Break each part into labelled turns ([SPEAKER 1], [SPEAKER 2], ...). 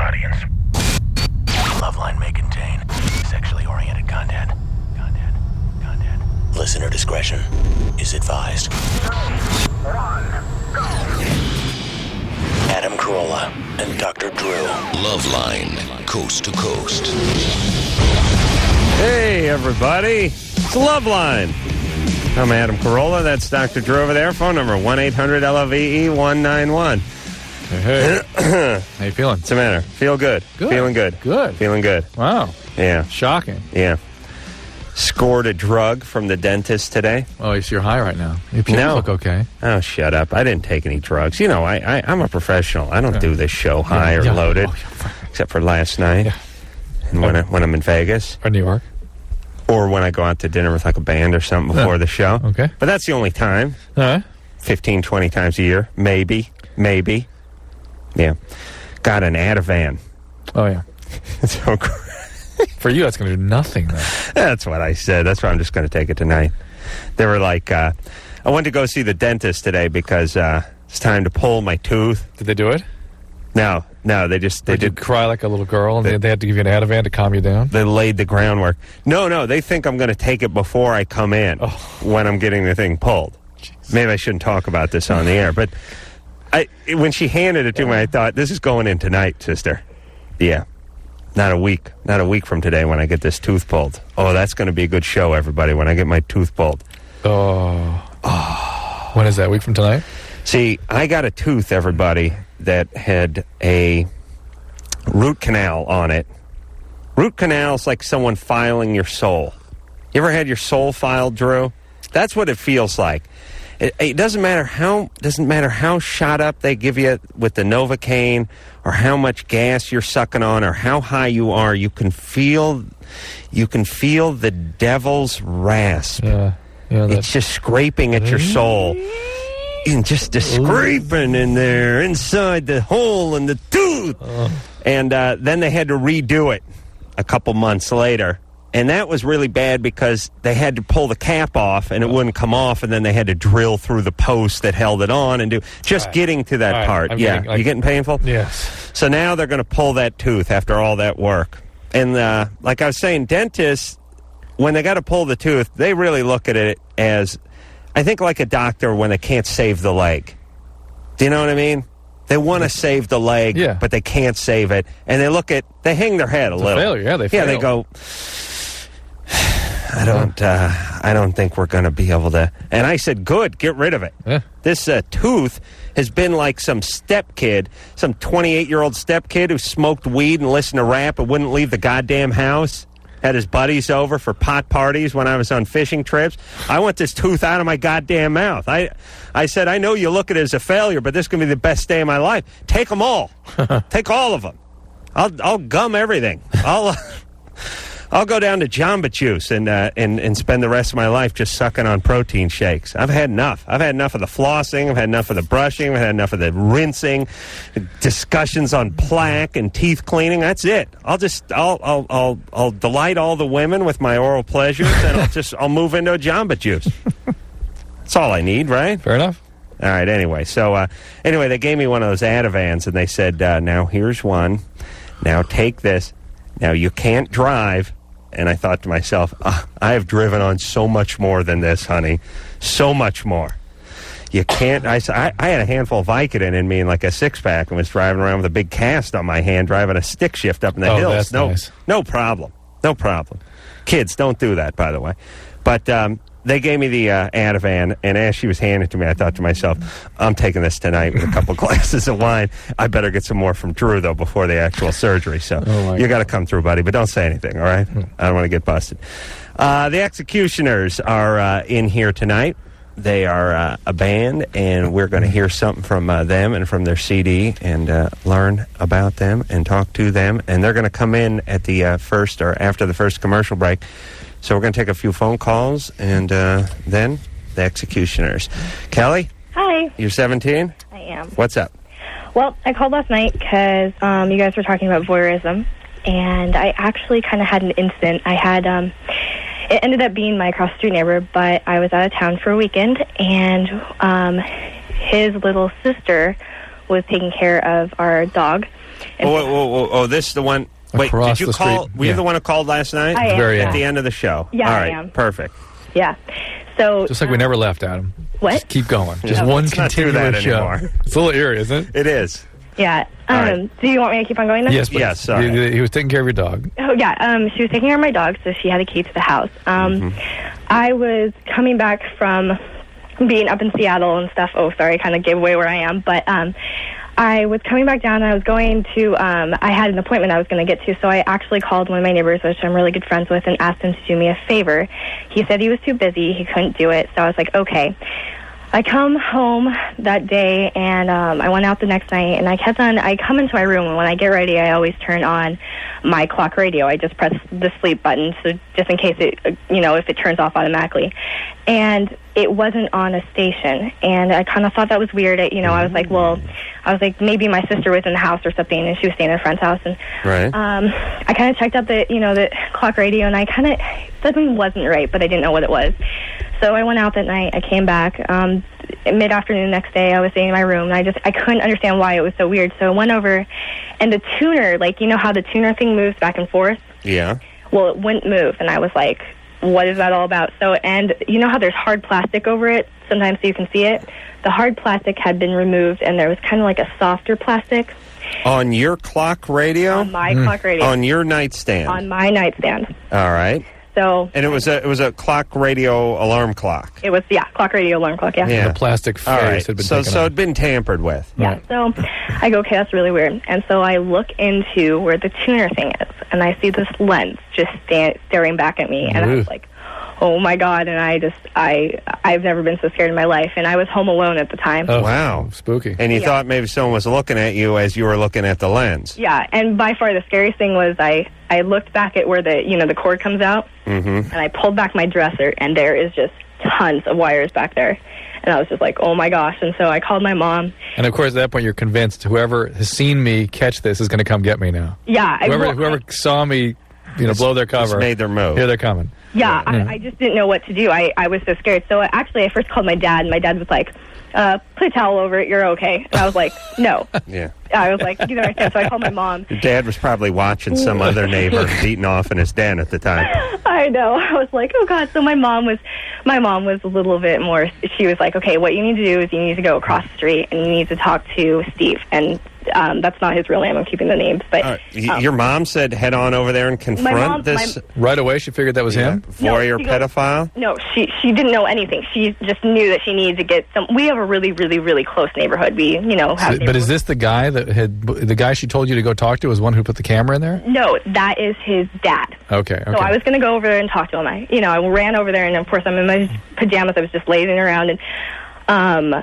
[SPEAKER 1] audience. LoveLine may contain sexually oriented content. Listener discretion is advised. 3, 2, 1, go! Adam Carolla and Dr. Drew. LoveLine, coast to coast.
[SPEAKER 2] Hey, everybody. It's LoveLine. I'm Adam Carolla. That's Dr. Drew over there. Phone number 1-800-LOVE-191.
[SPEAKER 3] Hey. How you feeling?
[SPEAKER 2] What's the matter? Feel good.
[SPEAKER 3] Good.
[SPEAKER 2] Feeling good.
[SPEAKER 3] Good.
[SPEAKER 2] Feeling good.
[SPEAKER 3] Wow.
[SPEAKER 2] Yeah.
[SPEAKER 3] Shocking.
[SPEAKER 2] Yeah. Scored a drug from the dentist today.
[SPEAKER 3] Oh, so you're high right now. Your pupils look okay.
[SPEAKER 2] Oh, shut up. I didn't take any drugs. You know, I'm a professional. I don't do this show high or loaded, except for last night and when I'm in Vegas.
[SPEAKER 3] Or New York.
[SPEAKER 2] Or when I go out to dinner with like a band or something before the show.
[SPEAKER 3] Okay.
[SPEAKER 2] But that's the only time.
[SPEAKER 3] All right.
[SPEAKER 2] 15, 20 times a year. Maybe. Yeah. Got an Ativan.
[SPEAKER 3] Oh, yeah.
[SPEAKER 2] So
[SPEAKER 3] for you, that's going to do nothing, though.
[SPEAKER 2] That's what I said. That's why I'm just going to take it tonight. They were like, I went to go see the dentist today because it's time to pull my tooth.
[SPEAKER 3] Did they do it?
[SPEAKER 2] No, they did.
[SPEAKER 3] You cry like a little girl, and they had to give you an Ativan to calm you down?
[SPEAKER 2] They laid the groundwork. No, they think I'm going to take it before I come in when I'm getting the thing pulled. Jeez. Maybe I shouldn't talk about this on the air, but when she handed it to me, I thought, this is going in tonight, sister. Yeah. Not a week from today when I get this tooth pulled. Oh, that's going to be a good show, everybody, when I get my tooth pulled.
[SPEAKER 3] Oh. When is that, a week from tonight?
[SPEAKER 2] See, I got a tooth, everybody, that had a root canal on it. Root canal is like someone filing your soul. You ever had your soul filed, Drew? That's what it feels like. It doesn't matter how shot up they give you with the Novocaine, or how much gas you're sucking on, or how high you are. You can feel the devil's rasp.
[SPEAKER 3] Yeah,
[SPEAKER 2] it's just scraping at your soul, and just scraping in there inside the hole in the tooth. And then they had to redo it a couple months later. And that was really bad because they had to pull the cap off and it wouldn't come off, and then they had to drill through the post that held it on and getting to that part. You getting painful?
[SPEAKER 3] Yes.
[SPEAKER 2] So now they're going to pull that tooth after all that work. And like I was saying, dentists, when they got to pull the tooth, they really look at it as, I think, like a doctor when they can't save the leg. Do you know what I mean? They want to save the leg, but they can't save it. And they hang their head a little.
[SPEAKER 3] Failure, yeah, they fail.
[SPEAKER 2] Yeah, they go, I don't think we're going to be able to. And I said, good, get rid of it.
[SPEAKER 3] Yeah.
[SPEAKER 2] This tooth has been like some stepkid, some 28-year-old stepkid who smoked weed and listened to rap and wouldn't leave the goddamn house. Had his buddies over for pot parties when I was on fishing trips. I want this tooth out of my goddamn mouth. I said, I know you look at it as a failure, but this is going to be the best day of my life. Take them all. Take all of them. I'll gum everything. I'll go down to Jamba Juice and spend the rest of my life just sucking on protein shakes. I've had enough. I've had enough of the flossing. I've had enough of the brushing. I've had enough of the rinsing, discussions on plaque and teeth cleaning. That's it. I'll delight all the women with my oral pleasures, and I'll move into a Jamba Juice. That's all I need, right?
[SPEAKER 3] Fair enough.
[SPEAKER 2] All right. Anyway, they gave me one of those Ativans, and they said, "Now here's one. Now take this. Now you can't drive." And I thought to myself, I have driven on so much more than this, honey. So much more. You can't. I had a handful of Vicodin in me and like a six-pack and was driving around with a big cast on my hand, driving a stick shift up in the hills.
[SPEAKER 3] That's nice.
[SPEAKER 2] No problem. No problem. Kids, don't do that, by the way. But they gave me the Ativan, and as she was handing it to me, I thought to myself, I'm taking this tonight with a couple glasses of wine. I better get some more from Drew, though, before the actual surgery. So you got to come through, buddy, but don't say anything, all right? I don't want to get busted. The X-Ecutioners are in here tonight. They are a band, and we're going to hear something from them and from their CD and learn about them and talk to them. And they're going to come in at the first or after the first commercial break. So we're going to take a few phone calls, and then the X-Ecutioners. Kelly?
[SPEAKER 4] Hi.
[SPEAKER 2] You're 17?
[SPEAKER 4] I am.
[SPEAKER 2] What's up?
[SPEAKER 4] Well, I called last night because you guys were talking about voyeurism, and I actually kind of had an incident. I had, it ended up being my cross-street neighbor, but I was out of town for a weekend, and his little sister was taking care of our dog. And
[SPEAKER 2] Oh, this is the one. Wait,
[SPEAKER 3] Across
[SPEAKER 2] did you
[SPEAKER 3] the
[SPEAKER 2] call?
[SPEAKER 3] street.
[SPEAKER 2] Were you the one who called last night?
[SPEAKER 4] I am,
[SPEAKER 3] Very
[SPEAKER 2] At
[SPEAKER 3] end.
[SPEAKER 2] the end of the show.
[SPEAKER 4] Yeah,
[SPEAKER 2] All
[SPEAKER 4] I
[SPEAKER 2] right,
[SPEAKER 4] am.
[SPEAKER 2] perfect.
[SPEAKER 4] Yeah. So
[SPEAKER 3] Just like we never left, Adam.
[SPEAKER 4] What?
[SPEAKER 3] Just keep going. Just
[SPEAKER 2] Yeah,
[SPEAKER 3] one
[SPEAKER 2] let's not do
[SPEAKER 3] continuous
[SPEAKER 2] that
[SPEAKER 3] show.
[SPEAKER 2] anymore.
[SPEAKER 3] It's a little eerie, isn't it?
[SPEAKER 2] It is.
[SPEAKER 4] Yeah.
[SPEAKER 2] All right.
[SPEAKER 4] Do you want me to keep on going then?
[SPEAKER 3] Yes, please.
[SPEAKER 2] Yes, sorry.
[SPEAKER 3] He was taking care of your dog.
[SPEAKER 4] Oh, yeah. She was taking care of my dog, so she had a key to the house. I was coming back from being up in Seattle and stuff. Oh, sorry, I kind of gave away where I am. But I was coming back down, and I was going to, I had an appointment I was going to get to, so I actually called one of my neighbors, which I'm really good friends with, and asked him to do me a favor. He said he was too busy. He couldn't do it, so I was like, okay. I come home that day, and I went out the next night, and I come into my room, and when I get ready, I always turn on my clock radio. I just press the sleep button, so just in case it, if it turns off automatically. And it wasn't on a station, and I kind of thought that was weird. I was like, maybe my sister was in the house or something, and she was staying at a friend's house, and
[SPEAKER 2] Right.
[SPEAKER 4] I kind of checked out the clock radio, and something wasn't right, but I didn't know what it was. So I went out that night. I came back mid-afternoon next day. I was sitting in my room, and I couldn't understand why it was so weird. So I went over, and the tuner, how the tuner thing moves back and forth?
[SPEAKER 2] Yeah.
[SPEAKER 4] Well, it wouldn't move, and I was like, what is that all about? So, and you know how there's hard plastic over it, sometimes so you can see it? The hard plastic had been removed, and there was kind of like a softer plastic.
[SPEAKER 2] On your clock radio?
[SPEAKER 4] On my clock radio.
[SPEAKER 2] On your nightstand?
[SPEAKER 4] On my nightstand.
[SPEAKER 2] All right.
[SPEAKER 4] So,
[SPEAKER 2] And it was a clock radio alarm clock.
[SPEAKER 4] it was, clock radio, alarm clock, yeah.
[SPEAKER 2] Yeah.
[SPEAKER 3] The plastic face
[SPEAKER 2] All right.
[SPEAKER 3] had been
[SPEAKER 2] So
[SPEAKER 3] taken
[SPEAKER 2] so
[SPEAKER 3] off.
[SPEAKER 2] it'd been tampered with.
[SPEAKER 4] Yeah, so I go, okay, that's really weird. And so I look into where the tuner thing is, and I see this lens just staring back at me, and I was
[SPEAKER 3] Ooh.
[SPEAKER 4] like, oh my God, and I've never been so scared in my life, and I was home alone at the time.
[SPEAKER 3] Oh,
[SPEAKER 2] Wow.
[SPEAKER 3] Spooky.
[SPEAKER 2] And you
[SPEAKER 4] Yeah.
[SPEAKER 2] thought maybe someone was looking at you as you were looking at the lens.
[SPEAKER 4] Yeah, and by far the scariest thing was I looked back at where the cord comes out, and I pulled back my dresser, and there is just tons of wires back there. And I was just like, oh my gosh. And so I called my mom.
[SPEAKER 3] And of course, at that point, you're convinced whoever has seen me catch this is going to come get me now.
[SPEAKER 4] Yeah.
[SPEAKER 3] Whoever saw me, blow their cover,
[SPEAKER 2] Just made their move.
[SPEAKER 3] Here they're coming.
[SPEAKER 4] Yeah, I just didn't know what to do. I was so scared. So actually, I first called my dad, and my dad was like, put a towel over it, you're okay. And I was like, no.
[SPEAKER 2] Yeah.
[SPEAKER 4] I was like, you don't understand. So I called my mom.
[SPEAKER 2] Your dad was probably watching some other neighbor beating off in his den at the time.
[SPEAKER 4] I know. I was like, oh God. So my mom was a little bit more, she was like, okay, what you need to do is you need to go across the street, and you need to talk to Steve. And that's not his real name. I'm keeping the names. But
[SPEAKER 2] Your mom said head on over there and confront this
[SPEAKER 3] Right away, she figured that was him?
[SPEAKER 2] voyeur pedophile?
[SPEAKER 4] No, she didn't know anything. She just knew that she needed to get some. We have a really, really, really close neighborhood. We, have.
[SPEAKER 3] But is this the guy the guy she told you to go talk to was one who put the camera in there?
[SPEAKER 4] No, that is his dad.
[SPEAKER 3] Okay.
[SPEAKER 4] So I was going to go over there and talk to him. I ran over there, and of course I'm in my pajamas. I was just lazing around, and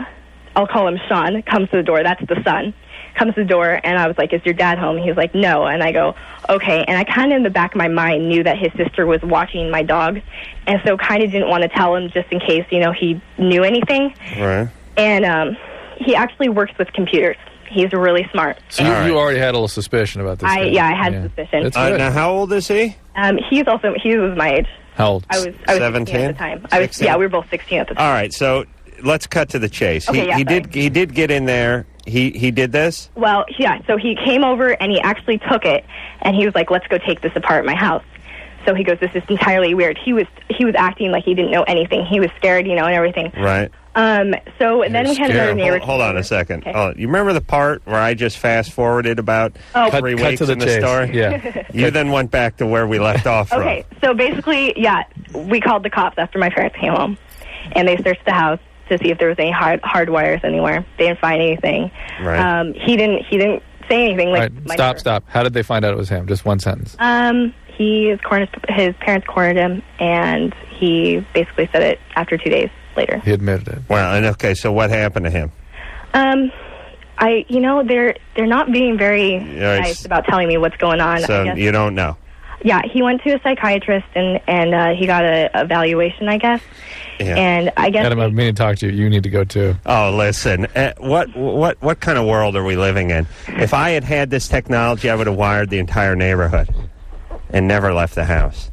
[SPEAKER 4] I'll call him Sean. Comes to the door. That's the son. Comes to the door, and I was like, is your dad home? He's like, no. And I go, okay. And I kind of in the back of my mind knew that his sister was watching my dog, and so kind of didn't want to tell him just in case, he knew anything.
[SPEAKER 2] Right.
[SPEAKER 4] And he actually works with computers. He's really smart.
[SPEAKER 3] So you already had a little suspicion about this guy.
[SPEAKER 4] I had suspicion.
[SPEAKER 3] That's good.
[SPEAKER 2] Now, how old is he?
[SPEAKER 4] He was my age.
[SPEAKER 3] How old?
[SPEAKER 4] I was
[SPEAKER 2] 17
[SPEAKER 4] 16 at the time.
[SPEAKER 2] 16?
[SPEAKER 4] We were both 16 at the time.
[SPEAKER 2] All right, so let's cut to the chase.
[SPEAKER 4] Okay,
[SPEAKER 2] he did get in there. He did this?
[SPEAKER 4] Well, yeah, so he came over, and he actually took it, and he was like, let's go take this apart at my house. So he goes, this is entirely weird. He was acting like he didn't know anything. He was scared, and everything.
[SPEAKER 2] Right.
[SPEAKER 4] So then we had another neighbor.
[SPEAKER 2] Hold on a second.
[SPEAKER 4] Okay.
[SPEAKER 2] Oh, you remember the part where I just fast-forwarded about 3
[SPEAKER 3] cut
[SPEAKER 2] weeks
[SPEAKER 3] to the
[SPEAKER 2] in the
[SPEAKER 3] chase.
[SPEAKER 2] story?
[SPEAKER 3] Yeah.
[SPEAKER 2] You then went back to where we left off from.
[SPEAKER 4] Okay, so basically, yeah, we called the cops after my parents came home, and they searched the house to see if there was any hard wires anywhere. They didn't find anything.
[SPEAKER 2] Right.
[SPEAKER 4] He didn't say anything.
[SPEAKER 3] All
[SPEAKER 4] Like
[SPEAKER 3] right, stop. How did they find out it was him? Just one sentence.
[SPEAKER 4] His parents cornered him, and he basically said it after 2 days later.
[SPEAKER 3] He admitted it.
[SPEAKER 2] Well, and okay, so what happened to him?
[SPEAKER 4] They're not being very nice about telling me what's going on.
[SPEAKER 2] So
[SPEAKER 4] I guess.
[SPEAKER 2] you don't know.
[SPEAKER 4] Yeah, he went to a psychiatrist, and he got a evaluation, I guess.
[SPEAKER 2] Yeah.
[SPEAKER 4] And I guess
[SPEAKER 3] Adam, I've been to talk to you. You need to go too.
[SPEAKER 2] Oh, listen. What kind of world are we living in? If I had had this technology, I would have wired the entire neighborhood and never left the house.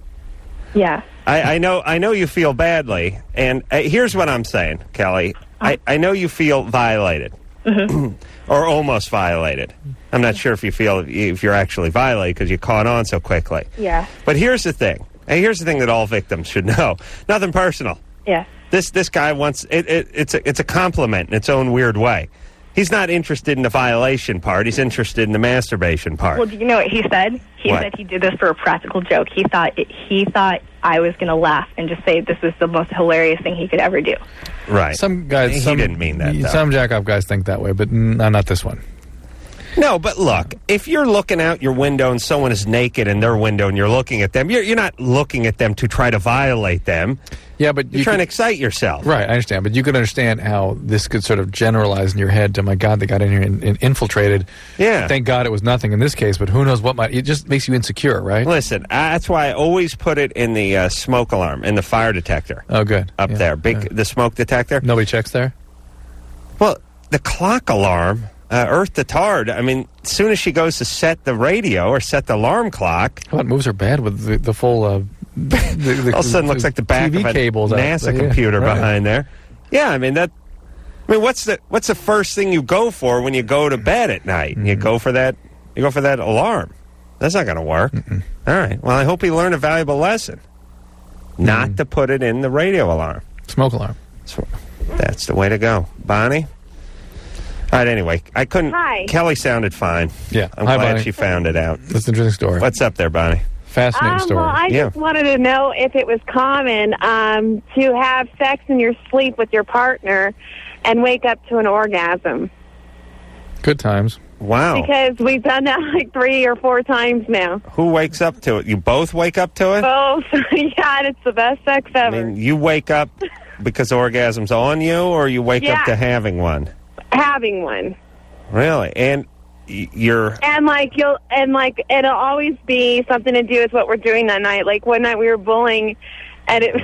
[SPEAKER 4] yeah.
[SPEAKER 2] I know you feel badly, and here's what I'm saying, Kelly. I know you feel violated. or almost violated. I'm not sure if you feel if you're actually violated because you caught on so quickly.
[SPEAKER 4] Yeah.
[SPEAKER 2] But here's the thing. And here's the thing that all victims should know. Nothing personal.
[SPEAKER 4] Yeah.
[SPEAKER 2] This guy wants it's a compliment in its own weird way. He's not interested in the violation part. He's interested in the masturbation part.
[SPEAKER 4] Well, do you know what he said? He said he did this for a practical joke. He thought I was going to laugh and just say this is the most hilarious thing he could ever do.
[SPEAKER 2] Right.
[SPEAKER 3] Some guys...
[SPEAKER 2] He didn't mean that, though.
[SPEAKER 3] Some jack-off guys think that way, but not this one.
[SPEAKER 2] No, but look, if you're looking out your window and someone is naked in their window and you're looking at them, you're not looking at them to try to violate them.
[SPEAKER 3] Yeah, but
[SPEAKER 2] you're trying to excite yourself.
[SPEAKER 3] Right, I understand. But you could understand how this could sort of generalize in your head to, my God, they got in here and infiltrated.
[SPEAKER 2] Yeah.
[SPEAKER 3] Thank God it was nothing in this case, but who knows what might... It just makes you insecure, right?
[SPEAKER 2] Listen, that's why I always put it in the smoke alarm, in the fire detector.
[SPEAKER 3] Oh, good.
[SPEAKER 2] Up there. The smoke detector.
[SPEAKER 3] Nobody checks there?
[SPEAKER 2] Well, the clock alarm... Earth to Tard, I mean, as soon as she goes to set the radio or set the alarm clock...
[SPEAKER 3] How about moves her bad with the full... all
[SPEAKER 2] of a sudden looks like the back
[SPEAKER 3] TV
[SPEAKER 2] of a
[SPEAKER 3] cables
[SPEAKER 2] NASA computer behind there. Yeah, I mean, what's the first thing you go for when you go to bed at night? You go for that alarm. That's not going to work. All right, well, I hope he learned a valuable lesson. Not to put it in the radio alarm.
[SPEAKER 3] Smoke alarm.
[SPEAKER 2] That's the way to go. Bonnie? All right, anyway, I couldn't...
[SPEAKER 5] Hi.
[SPEAKER 2] Kelly sounded fine.
[SPEAKER 3] Yeah.
[SPEAKER 2] I'm
[SPEAKER 3] Hi,
[SPEAKER 2] glad
[SPEAKER 3] Bonnie.
[SPEAKER 2] she found it out.
[SPEAKER 3] That's an interesting story.
[SPEAKER 2] What's up there, Bonnie?
[SPEAKER 3] Fascinating story.
[SPEAKER 5] Well, I just wanted to know if it was common to have sex in your sleep with your partner and wake up to an orgasm.
[SPEAKER 3] Good times.
[SPEAKER 2] Wow.
[SPEAKER 5] Because we've done that like 3 or 4 times now.
[SPEAKER 2] Who wakes up to it? You both wake up to it?
[SPEAKER 5] Oh, yeah, and it's the best sex ever.
[SPEAKER 2] I mean, you wake up because the orgasm's on you, or you wake up to having one?
[SPEAKER 5] Having one.
[SPEAKER 2] Really? And you're...
[SPEAKER 5] And it'll always be something to do with what we're doing that night. Like one night we were bowling, and it...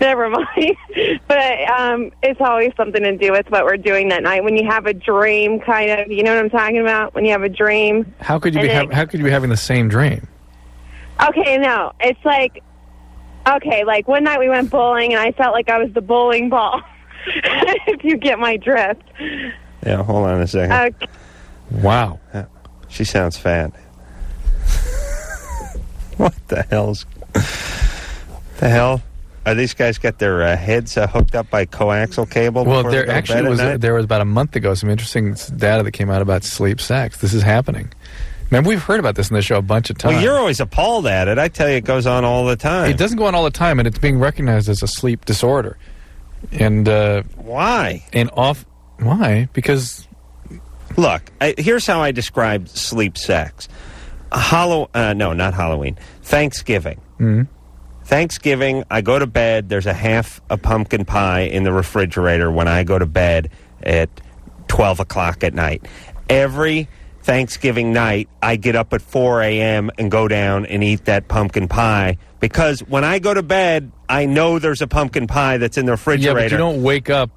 [SPEAKER 5] Never mind. But it's always something to do with what we're doing that night. When you have a dream, kind of, you know what I'm talking about? When you have a dream.
[SPEAKER 3] How could you be having the same dream?
[SPEAKER 5] Okay, no. It's like one night we went bowling, and I felt like I was the bowling ball. If you get my drift.
[SPEAKER 2] Yeah, hold on a second.
[SPEAKER 5] Okay.
[SPEAKER 3] Wow.
[SPEAKER 2] She sounds fat. What the hell? Are these guys got their heads hooked up by coaxial cable?
[SPEAKER 3] Well, there was about a month ago some interesting data that came out about sleep sex. This is happening. Man, we've heard about this in the show a bunch of times.
[SPEAKER 2] Well, you're always appalled at it. I tell you, it goes on all the time.
[SPEAKER 3] It doesn't go on all the time, and it's being recognized as a sleep disorder. And
[SPEAKER 2] why?
[SPEAKER 3] Why? Because
[SPEAKER 2] look, here's how I describe sleep sex. Not Halloween. Thanksgiving.
[SPEAKER 3] Mm-hmm.
[SPEAKER 2] Thanksgiving, I go to bed. There's half a pumpkin pie in the refrigerator when I go to bed at 12 o'clock at night. Every Thanksgiving night, I get up at 4 a.m. and go down and eat that pumpkin pie. Because when I go to bed, I know there's a pumpkin pie that's in the refrigerator.
[SPEAKER 3] Yeah, but you don't wake up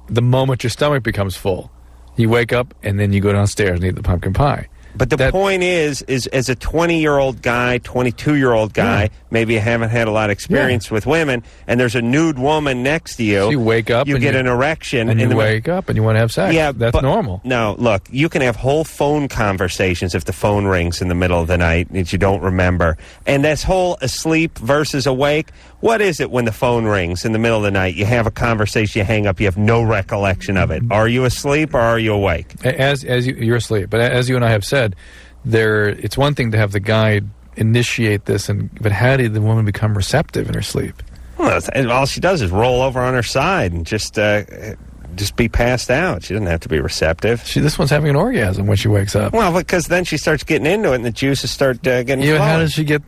[SPEAKER 3] the moment your stomach becomes full. You wake up, and then you go downstairs and eat the pumpkin pie.
[SPEAKER 2] But the point is as a 20-year-old guy, 22-year-old guy, maybe you haven't had a lot of experience with women, and there's a nude woman next to you.
[SPEAKER 3] So you wake up,
[SPEAKER 2] you get an erection.
[SPEAKER 3] And you wake up, and you want to have sex.
[SPEAKER 2] Yeah,
[SPEAKER 3] that's normal.
[SPEAKER 2] No, look, you can have whole phone conversations if the phone rings in the middle of the night that you don't remember. And this whole asleep versus awake, what is it when the phone rings in the middle of the night? You have a conversation, you hang up, you have no recollection of it. Are you asleep or are you awake?
[SPEAKER 3] You're asleep. But as you and I have said, it's one thing to have the guy initiate this, but how did the woman become receptive in her sleep?
[SPEAKER 2] Well, all she does is roll over on her side and just be passed out. She doesn't have to be receptive.
[SPEAKER 3] This one's having an orgasm when she wakes up.
[SPEAKER 2] Well, because then she starts getting into it and the juices start getting flowing.
[SPEAKER 3] How does she get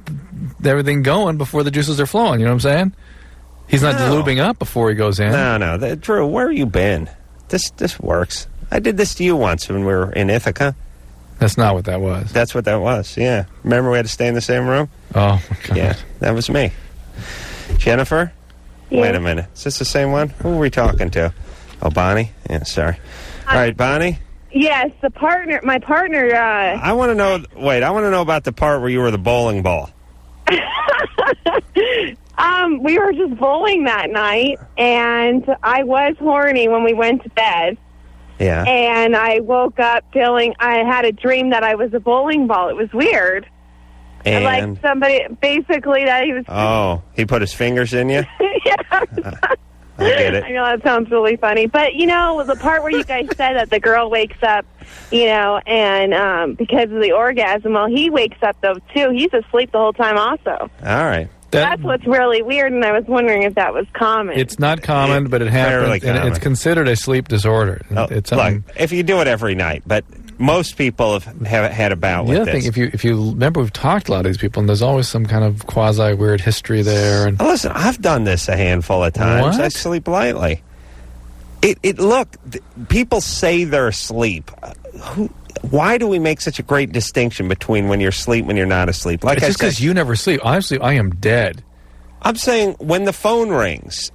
[SPEAKER 3] everything going before the juices are flowing? You know what I'm saying? He's not lubing up before he goes in.
[SPEAKER 2] No. Drew, where have you been? This works. I did this to you once when we were in Ithaca.
[SPEAKER 3] That's not what that was.
[SPEAKER 2] That's what that was, yeah. Remember we had to stay in the same room?
[SPEAKER 3] Oh, my God.
[SPEAKER 2] Yeah, that was me. Jennifer?
[SPEAKER 5] Yeah.
[SPEAKER 2] Wait a minute. Is this the same one? Who were we talking to? Oh, Bonnie? Yeah, sorry. All right, Bonnie?
[SPEAKER 5] Yes, my partner...
[SPEAKER 2] I want to know about the part where you were the bowling ball.
[SPEAKER 5] We were just bowling that night, and I was horny when we went to bed.
[SPEAKER 2] Yeah.
[SPEAKER 5] And I woke up feeling I had a dream that I was a bowling ball. It was weird.
[SPEAKER 2] And
[SPEAKER 5] Like somebody, basically, that he was...
[SPEAKER 2] Oh, he put his fingers in you?
[SPEAKER 5] Yeah.
[SPEAKER 2] I get it.
[SPEAKER 5] I know that sounds really funny. But, you know, the part where you guys said that the girl wakes up, you know, and because of the orgasm, well, he wakes up, though, too. He's asleep the whole time also.
[SPEAKER 2] All right.
[SPEAKER 5] That's what's really weird, and I was wondering if that was common.
[SPEAKER 3] It's not common, but it happens, and it's considered a sleep disorder. It's
[SPEAKER 2] look, if you do it every night, but most people have had a bout with this.
[SPEAKER 3] Thing, if you remember, we've talked to a lot of these people, and there's always some kind of quasi-weird history there. And
[SPEAKER 2] listen, I've done this a handful of times.
[SPEAKER 3] What?
[SPEAKER 2] I sleep lightly. People say they're asleep. Why do we make such a great distinction between when you're asleep and when you're not asleep? Like
[SPEAKER 3] it's just because you never sleep. Honestly, I am dead.
[SPEAKER 2] I'm saying when the phone rings,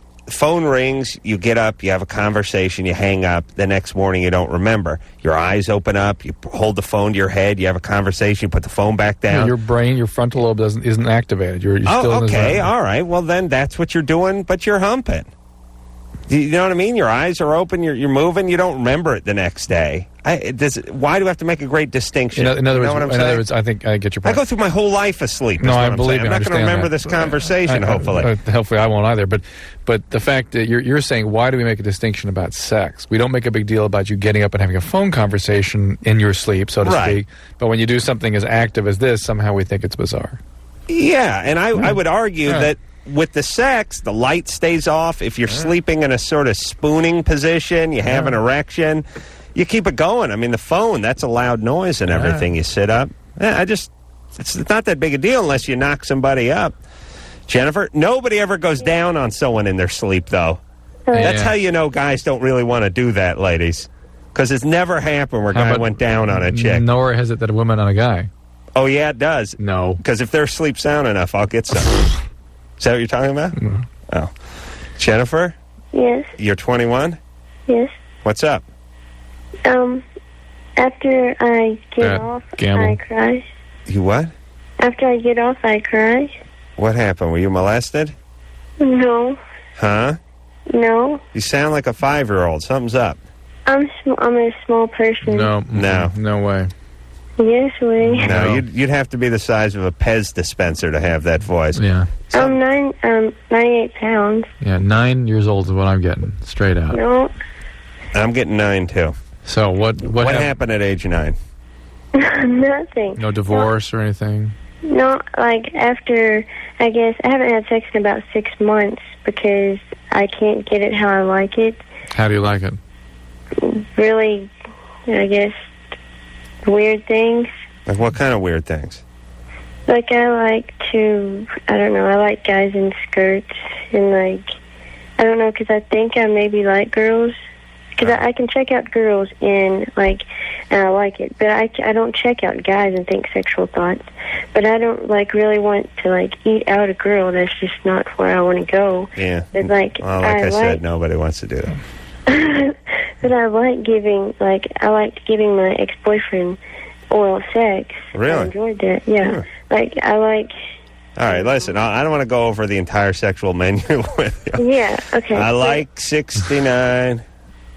[SPEAKER 2] you get up, you have a conversation, you hang up. The next morning, you don't remember. Your eyes open up, you hold the phone to your head, you have a conversation, you put the phone back down.
[SPEAKER 3] Yeah, your brain, your frontal lobe isn't activated. You're still in
[SPEAKER 2] okay, all right. Well, then that's what you're doing, but you're humping. You know what I mean? Your eyes are open, you're moving, you don't remember it the next day. Why do I have to make a great distinction?
[SPEAKER 3] In other words, I think I get your point.
[SPEAKER 2] I go through my whole life asleep.
[SPEAKER 3] No, I believe you.
[SPEAKER 2] I'm not going to remember this conversation, hopefully.
[SPEAKER 3] Hopefully I won't either. But the fact that you're saying, why do we make a distinction about sex? We don't make a big deal about you getting up and having a phone conversation in your sleep, so to speak. But when you do something as active as this, somehow we think it's bizarre.
[SPEAKER 2] Yeah, and I would argue that with the sex, the light stays off. If you're sleeping in a sort of spooning position, you have an erection, you keep it going. I mean, the phone, that's a loud noise and everything. You sit up. It's not that big a deal unless you knock somebody up. Jennifer, nobody ever goes down on someone in their sleep, though. That's how you know guys don't really want to do that, ladies. Because it's never happened where a guy went down on a chick.
[SPEAKER 3] Nor has it that a woman on a guy.
[SPEAKER 2] Oh, yeah, it does.
[SPEAKER 3] No.
[SPEAKER 2] Because if they're sleep sound enough, I'll get some. Is that what you're talking about?
[SPEAKER 3] Mm-hmm.
[SPEAKER 2] Oh. Jennifer?
[SPEAKER 6] Yes.
[SPEAKER 2] You're 21?
[SPEAKER 6] Yes.
[SPEAKER 2] What's up?
[SPEAKER 6] After I get off, I cry.
[SPEAKER 2] You what?
[SPEAKER 6] After I get off, I cry.
[SPEAKER 2] What happened? Were you molested?
[SPEAKER 6] No.
[SPEAKER 2] Huh?
[SPEAKER 6] No.
[SPEAKER 2] You sound like a 5-year-old. Something's up.
[SPEAKER 6] I'm a small person.
[SPEAKER 3] No way.
[SPEAKER 6] Yes, way.
[SPEAKER 2] No, you'd have to be the size of a Pez dispenser to have that voice.
[SPEAKER 3] Yeah.
[SPEAKER 6] I'm 98 pounds.
[SPEAKER 3] Yeah, 9 years old is what I'm getting, straight out.
[SPEAKER 6] No.
[SPEAKER 2] I'm getting 9, too.
[SPEAKER 3] So what
[SPEAKER 2] happened at age 9?
[SPEAKER 6] Nothing.
[SPEAKER 3] No divorce or anything?
[SPEAKER 6] No, like after, I guess, I haven't had sex in about 6 months because I can't get it how I like it.
[SPEAKER 3] How do you like it?
[SPEAKER 6] Really, I guess, weird things.
[SPEAKER 2] Like what kind of weird things?
[SPEAKER 6] Like I like guys in skirts and like, I don't know, because I think I maybe like girls. Because I can check out girls and I like it. But I don't check out guys and think sexual thoughts. But I don't really want to eat out a girl. That's just not where I want to go.
[SPEAKER 2] Yeah.
[SPEAKER 6] But
[SPEAKER 2] I said, nobody wants to do that.
[SPEAKER 6] But I like giving my ex-boyfriend oral sex.
[SPEAKER 2] Really?
[SPEAKER 6] I enjoyed that. Yeah.
[SPEAKER 2] All right, listen, I don't want to go over the entire sexual menu with you.
[SPEAKER 6] Yeah, okay.
[SPEAKER 2] I like 69.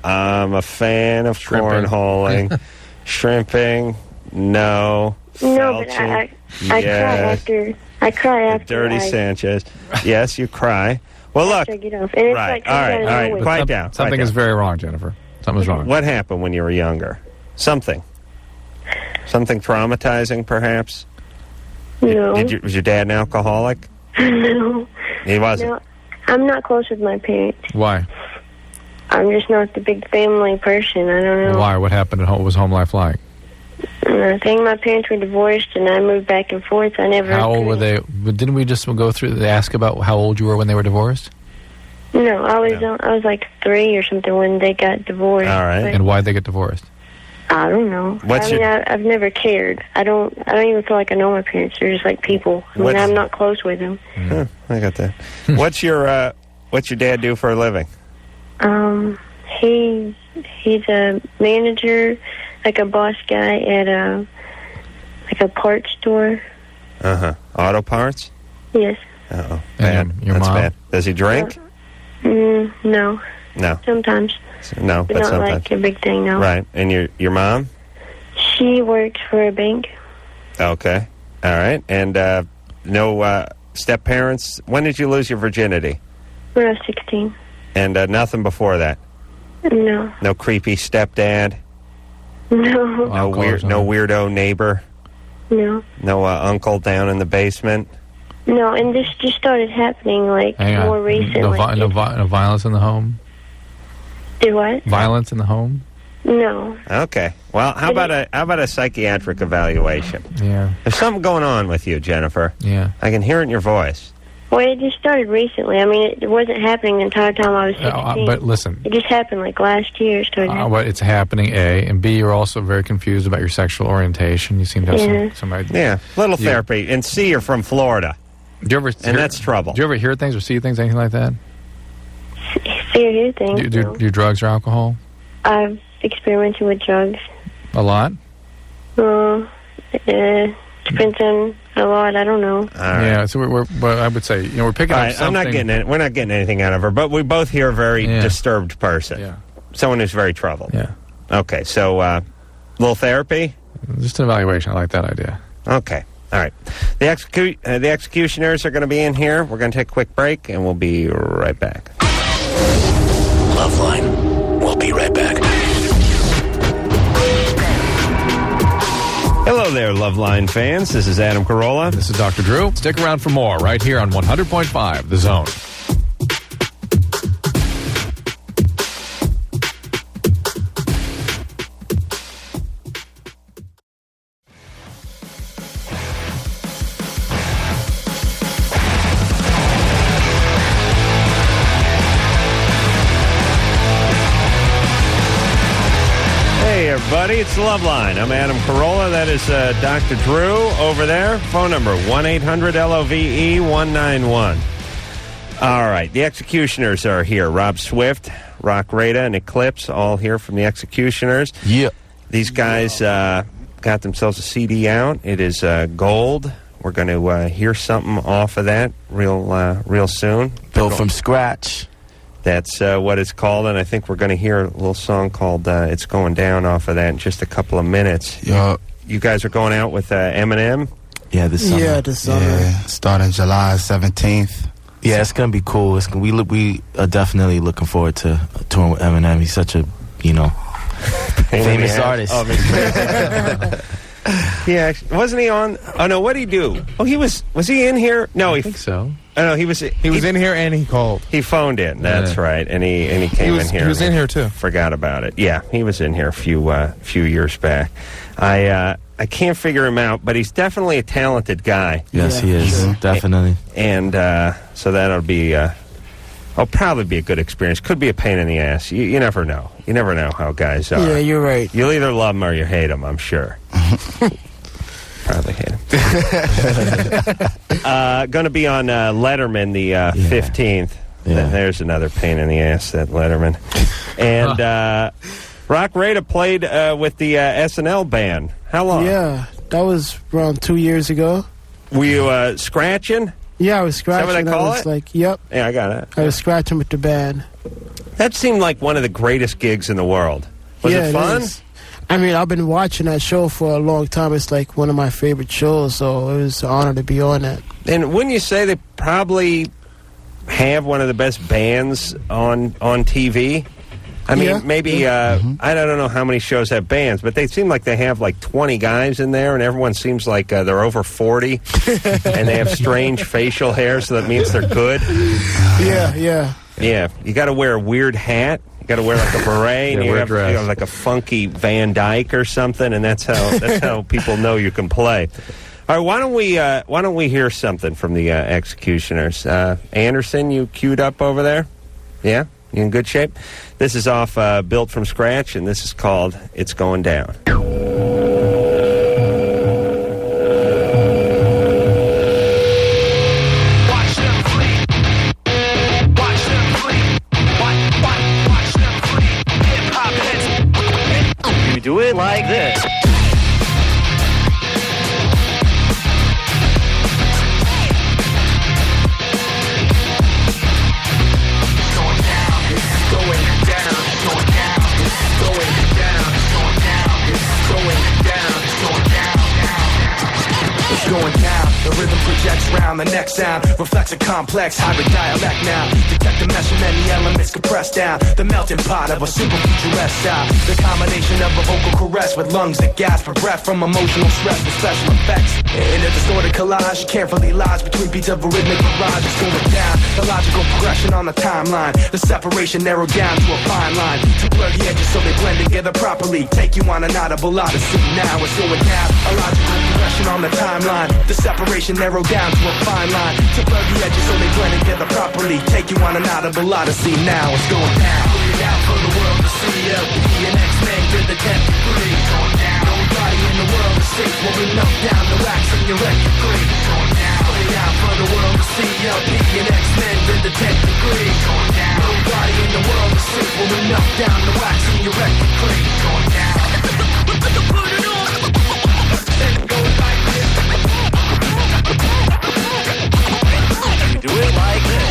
[SPEAKER 2] I'm a fan of cornholing. Shrimping, no.
[SPEAKER 6] No, but I cry after.
[SPEAKER 2] Dirty Sanchez. Yes, you cry. Well, look.
[SPEAKER 6] I get off. And
[SPEAKER 2] right, all right. Quiet down.
[SPEAKER 3] Something is very wrong, Jennifer. Something's wrong.
[SPEAKER 2] What happened when you were younger? Something traumatizing, perhaps?
[SPEAKER 6] No.
[SPEAKER 2] Was your dad an alcoholic?
[SPEAKER 6] No.
[SPEAKER 2] He wasn't?
[SPEAKER 6] No, I'm not close with my parents.
[SPEAKER 3] Why?
[SPEAKER 6] I'm just not the big family person. I don't know.
[SPEAKER 3] Why? What happened at home? What was home life like?
[SPEAKER 6] I think my parents were divorced, and I moved back and forth.
[SPEAKER 3] How old were they? Didn't we just go through, ask about how old you were when they were divorced?
[SPEAKER 6] No, I was like 3 or something when they got divorced.
[SPEAKER 2] All right.
[SPEAKER 3] And why'd they get divorced?
[SPEAKER 6] I don't know. I've never cared. I don't even feel like I know my parents. They're just like people. I'm not close with them.
[SPEAKER 2] I got that. What's your dad do for a living?
[SPEAKER 6] He's a manager, like a boss guy at a parts store.
[SPEAKER 2] Auto parts?
[SPEAKER 6] Yes.
[SPEAKER 2] Uh-oh.
[SPEAKER 3] And
[SPEAKER 2] Bad.
[SPEAKER 3] your
[SPEAKER 2] That's
[SPEAKER 3] mom?
[SPEAKER 2] bad. Does he drink?
[SPEAKER 6] No.
[SPEAKER 2] No.
[SPEAKER 6] Sometimes.
[SPEAKER 2] No,
[SPEAKER 6] But
[SPEAKER 2] but
[SPEAKER 6] not
[SPEAKER 2] sometimes.
[SPEAKER 6] like a big thing, no.
[SPEAKER 2] Right. And your mom?
[SPEAKER 6] She works for a bank.
[SPEAKER 2] Okay. All right. And no step-parents? When did you lose your virginity?
[SPEAKER 6] When I was 16.
[SPEAKER 2] And nothing before that?
[SPEAKER 6] No.
[SPEAKER 2] No creepy stepdad?
[SPEAKER 6] No.
[SPEAKER 2] No weirdo neighbor?
[SPEAKER 6] No.
[SPEAKER 2] No uncle down in the basement?
[SPEAKER 6] No, and this just started happening, more recently.
[SPEAKER 3] No violence in the home?
[SPEAKER 6] Do what?
[SPEAKER 3] Violence in the home?
[SPEAKER 6] No.
[SPEAKER 2] Okay. Well, how about a psychiatric evaluation?
[SPEAKER 3] Yeah.
[SPEAKER 2] There's something going on with you, Jennifer.
[SPEAKER 3] Yeah.
[SPEAKER 2] I can hear it in your voice.
[SPEAKER 6] Well, it just started recently. I mean, it wasn't happening the entire time I was 16.
[SPEAKER 3] But listen.
[SPEAKER 6] It just happened last year. It started happening.
[SPEAKER 3] But it's happening, A. And B, you're also very confused about your sexual orientation. You seem to have some idea.
[SPEAKER 2] Yeah, little therapy. And C, you're from Florida.
[SPEAKER 3] Do you ever
[SPEAKER 2] that's trouble.
[SPEAKER 3] Do you ever hear things or see things, anything like that?
[SPEAKER 6] Serious things.
[SPEAKER 3] Do you drugs or alcohol?
[SPEAKER 6] I've experimented with drugs.
[SPEAKER 3] A lot?
[SPEAKER 6] Depends on a lot. I don't know.
[SPEAKER 3] Yeah, so but I would say, we're picking up something.
[SPEAKER 2] We're not getting anything out of her, but we both hear a very disturbed person.
[SPEAKER 3] Yeah.
[SPEAKER 2] Someone who's very troubled.
[SPEAKER 3] Yeah.
[SPEAKER 2] Okay, so little therapy?
[SPEAKER 3] Just an evaluation. I like that idea.
[SPEAKER 2] Okay. All right. The X-Ecutioners are going to be in here. We're going to take a quick break, and we'll be right back.
[SPEAKER 1] LoveLine. We'll be right back.
[SPEAKER 2] Hello there, LoveLine fans. This is Adam Carolla.
[SPEAKER 3] This is Dr. Drew. Stick around for more right here on 100.5 The Zone.
[SPEAKER 2] Hey, everybody, it's LoveLine. I'm Adam Carolla. That is Dr. Drew over there. Phone number 1-800-LOVE-191. All right, the X-Ecutioners are here. Rob Swift, Roc Raida, and Eclipse, all here from the X-Ecutioners.
[SPEAKER 7] Yeah.
[SPEAKER 2] These guys got themselves a CD out. It is Gold. We're going to hear something off of that real soon.
[SPEAKER 7] Built from scratch.
[SPEAKER 2] That's what it's called, and I think we're going to hear a little song called It's Going Down off of that in just a couple of minutes.
[SPEAKER 7] Yup.
[SPEAKER 2] You guys are going out with Eminem?
[SPEAKER 7] Yeah, this summer.
[SPEAKER 8] Yeah, this summer.
[SPEAKER 7] Yeah, starting July 17th. Yeah, it's going to be cool. We are definitely looking forward to touring with Eminem. He's such a, famous artist.
[SPEAKER 2] Oh, yeah, wasn't he on? Oh, no, what did he do? Oh, was he in here? No,
[SPEAKER 3] I think so.
[SPEAKER 2] Oh, no, he was
[SPEAKER 8] in here and he called.
[SPEAKER 2] He phoned in. That's right, and he came in here.
[SPEAKER 8] He was in here too.
[SPEAKER 2] Forgot about it. Yeah, he was in here a few years back. I can't figure him out, but he's definitely a talented guy.
[SPEAKER 7] Yes, he is. Definitely.
[SPEAKER 2] And so that'll be probably be a good experience. Could be a pain in the ass. You never know. You never know how guys are.
[SPEAKER 8] Yeah, you're right.
[SPEAKER 2] You'll either love them or you hate them, I'm sure. Probably hate him. Going to be on Letterman the 15th.
[SPEAKER 7] Yeah.
[SPEAKER 2] There's another pain in the ass, that Letterman. And Roc Raida played with the SNL band. How long?
[SPEAKER 8] Yeah, that was around 2 years ago.
[SPEAKER 2] Were you scratching?
[SPEAKER 8] Yeah, I was scratching.
[SPEAKER 2] Is that what I call
[SPEAKER 8] was
[SPEAKER 2] it?
[SPEAKER 8] Yep.
[SPEAKER 2] Yeah, I got it.
[SPEAKER 8] I was scratching with the band.
[SPEAKER 2] That seemed like one of the greatest gigs in the world. Was
[SPEAKER 8] Yeah,
[SPEAKER 2] it fun?
[SPEAKER 8] is. I mean, I've been watching that show for a long time. It's like one of my favorite shows, so it was an honor to be on that.
[SPEAKER 2] And wouldn't you say they probably have one of the best bands on TV? I mean,
[SPEAKER 8] Yeah.
[SPEAKER 2] maybe, I don't know how many shows have bands, but they seem like they have like 20 guys in there, and everyone seems like they're over 40, and they have strange facial hair, so that means they're good.
[SPEAKER 8] Yeah.
[SPEAKER 2] Yeah, you got to wear a weird hat. You got to wear like a beret, and you
[SPEAKER 3] wear a
[SPEAKER 2] have
[SPEAKER 3] dress.
[SPEAKER 2] like a funky Van Dyke or something, and that's how people know you can play. All right, why don't we hear something from the X-Ecutioners? Anderson, you queued up over there? Yeah, you in good shape? This is off Built from Scratch, and this is called "It's Going Down."
[SPEAKER 9] Do it like this. Going down, going down, going
[SPEAKER 10] projects round. The next sound reflects a complex hybrid dialect now. Detect the mesh of many elements compressed down. The melting pot of a super futurist style. The combination of a vocal caress with lungs that gasp for breath from emotional stress with special effects. In a distorted collage, carefully lies between beats of a rhythmic barrage. It's going down. The logical progression on the timeline. The separation narrowed down to a fine line. To blur the edges so they blend together properly. Take you on an audible odyssey. Now it's going down. A logical progression on the timeline. The separation narrowed down to a fine line. To blur the edges so they blend together properly. Take you on an audible odyssey. Now it's going down. Put it out for the world to see. LP and X-Men to the 10th degree. Going down. Nobody in the world is safe when we knock down the wax in your record degree. Going down. Put it out for the world to see. LP and X-Men to the 10th degree. Going down. Nobody in the world is safe when we knock down the wax in your record degree. Going down. Put it on. Then go like this.
[SPEAKER 9] You do it like this.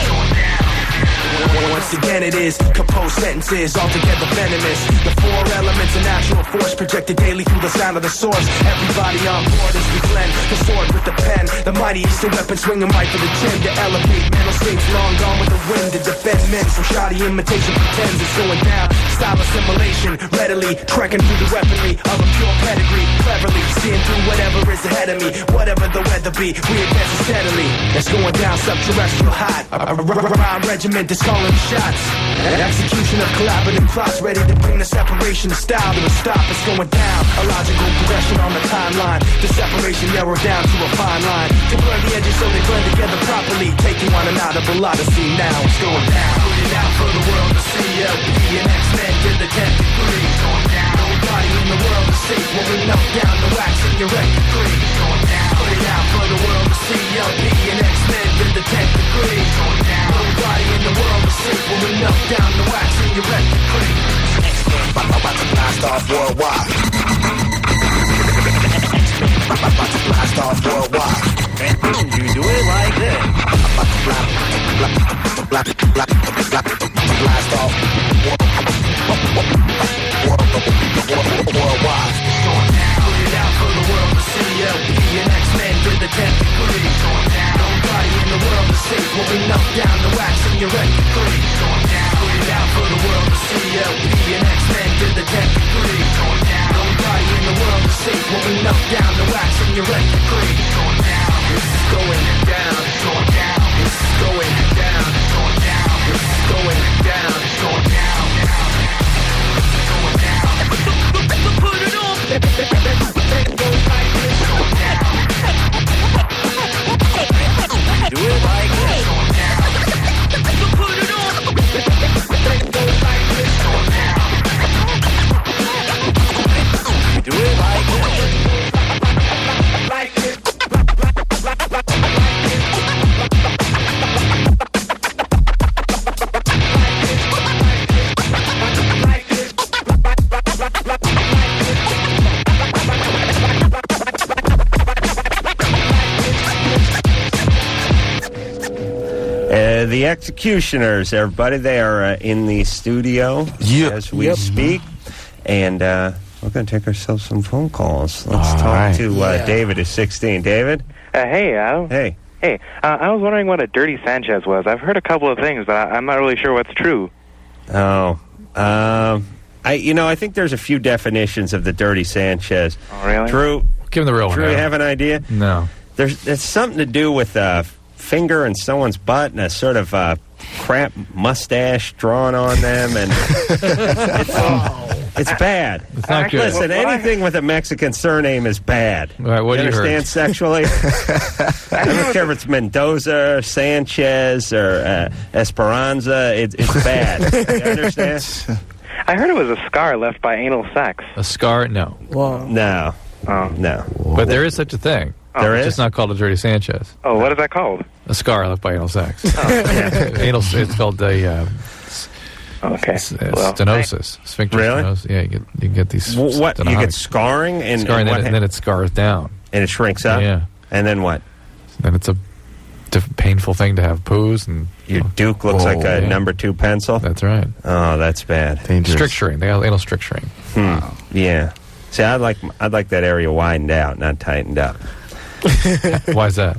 [SPEAKER 10] Once again it is composed sentences altogether venomous. The four elements in actual force projected daily through the sound of the source. Everybody on board as we blend the sword with the pen. The mighty Eastern weapon swinging right for the chin to elevate mental states long gone with the wind to defend men from shoddy imitation pretends it's going down. Style assimilation readily trekking through the weaponry of a pure pedigree. Cleverly seeing through whatever is ahead of me. Whatever the weather be, we advance steadily. It's going down subterrestrial hot. A rhyme regiment is calling the shots. An execution of collaborative plots ready to bring the separation of style to a stop. It's going down. A logical progression on the timeline. The separation narrowed down to a fine line. To blur the edges so they blend together properly. Take you on an audible odyssey. Now it's going down. Put it out for the world to see. LP and X-Men to the 10th degree. Going down. Nobody in the world is safe when we knock down the wax in your record degree. Going down. Put it out for the world to see. LP and X-Men to the 10th degree. Going down. Nobody in the world is safe when we knock down the wax in your record degree. About to blast off worldwide. About to blast off worldwide.
[SPEAKER 9] You do it like this.
[SPEAKER 10] About to blast off worldwide. Put it out for the world to see. LP and X-Men to the 10th degree. Nobody in the world is safe when we knock down the wax in your record degree. Put it out for the world to see. LP and X-Men to the 10th degree. Nobody in the world is safe when we knock down the wax in your record degree. It's going down. It's going down. It's going down. Going down. Put it on.
[SPEAKER 9] Do it like this.
[SPEAKER 10] Put it on.
[SPEAKER 9] Do it like this.
[SPEAKER 2] The X-Ecutioners, everybody, they are in the studio as we speak. And we're going to take ourselves some phone calls. Let's talk to David, who's 16. David?
[SPEAKER 11] Hey, Al.
[SPEAKER 2] Hey.
[SPEAKER 11] Hey, I was wondering what a dirty Sanchez was. I've heard a couple of things, but I'm not really sure what's true.
[SPEAKER 2] Oh. I think there's a few definitions of the dirty Sanchez.
[SPEAKER 11] Oh, really?
[SPEAKER 2] Drew?
[SPEAKER 3] Give him the real one.
[SPEAKER 2] Drew, you have an idea?
[SPEAKER 3] No.
[SPEAKER 2] It's something to do with finger in someone's butt and a sort of crap mustache drawn on them, and it's bad.
[SPEAKER 3] It's not good.
[SPEAKER 2] Listen, anything with a Mexican surname is bad.
[SPEAKER 3] All right, what do you
[SPEAKER 2] understand sexually? I don't care if it's Mendoza, or Sanchez, or Esperanza. It's bad. You understand?
[SPEAKER 11] I heard it was a scar left by anal sex.
[SPEAKER 3] A scar? No.
[SPEAKER 8] Wow.
[SPEAKER 2] No.
[SPEAKER 11] Oh.
[SPEAKER 2] No.
[SPEAKER 3] But there is such a thing.
[SPEAKER 2] There
[SPEAKER 3] It's
[SPEAKER 2] is?
[SPEAKER 3] just not called a dirty Sanchez.
[SPEAKER 11] Oh, what is that called?
[SPEAKER 3] A scar left by anal sex. Anal. It's called a stenosis. Sphincter
[SPEAKER 2] Really?
[SPEAKER 3] stenosis. Yeah, you get these.
[SPEAKER 2] What? You get scarring, and
[SPEAKER 3] then it scars down,
[SPEAKER 2] and it shrinks up.
[SPEAKER 3] Yeah.
[SPEAKER 2] And then what?
[SPEAKER 3] Then it's a painful thing to have poos, and
[SPEAKER 2] your Duke looks like a number 2 pencil.
[SPEAKER 3] That's right.
[SPEAKER 2] Oh, that's bad.
[SPEAKER 3] Stricturing. They have anal stricturing.
[SPEAKER 2] Wow. Yeah. See, I'd like that area widened out, not tightened up.
[SPEAKER 3] Why is that?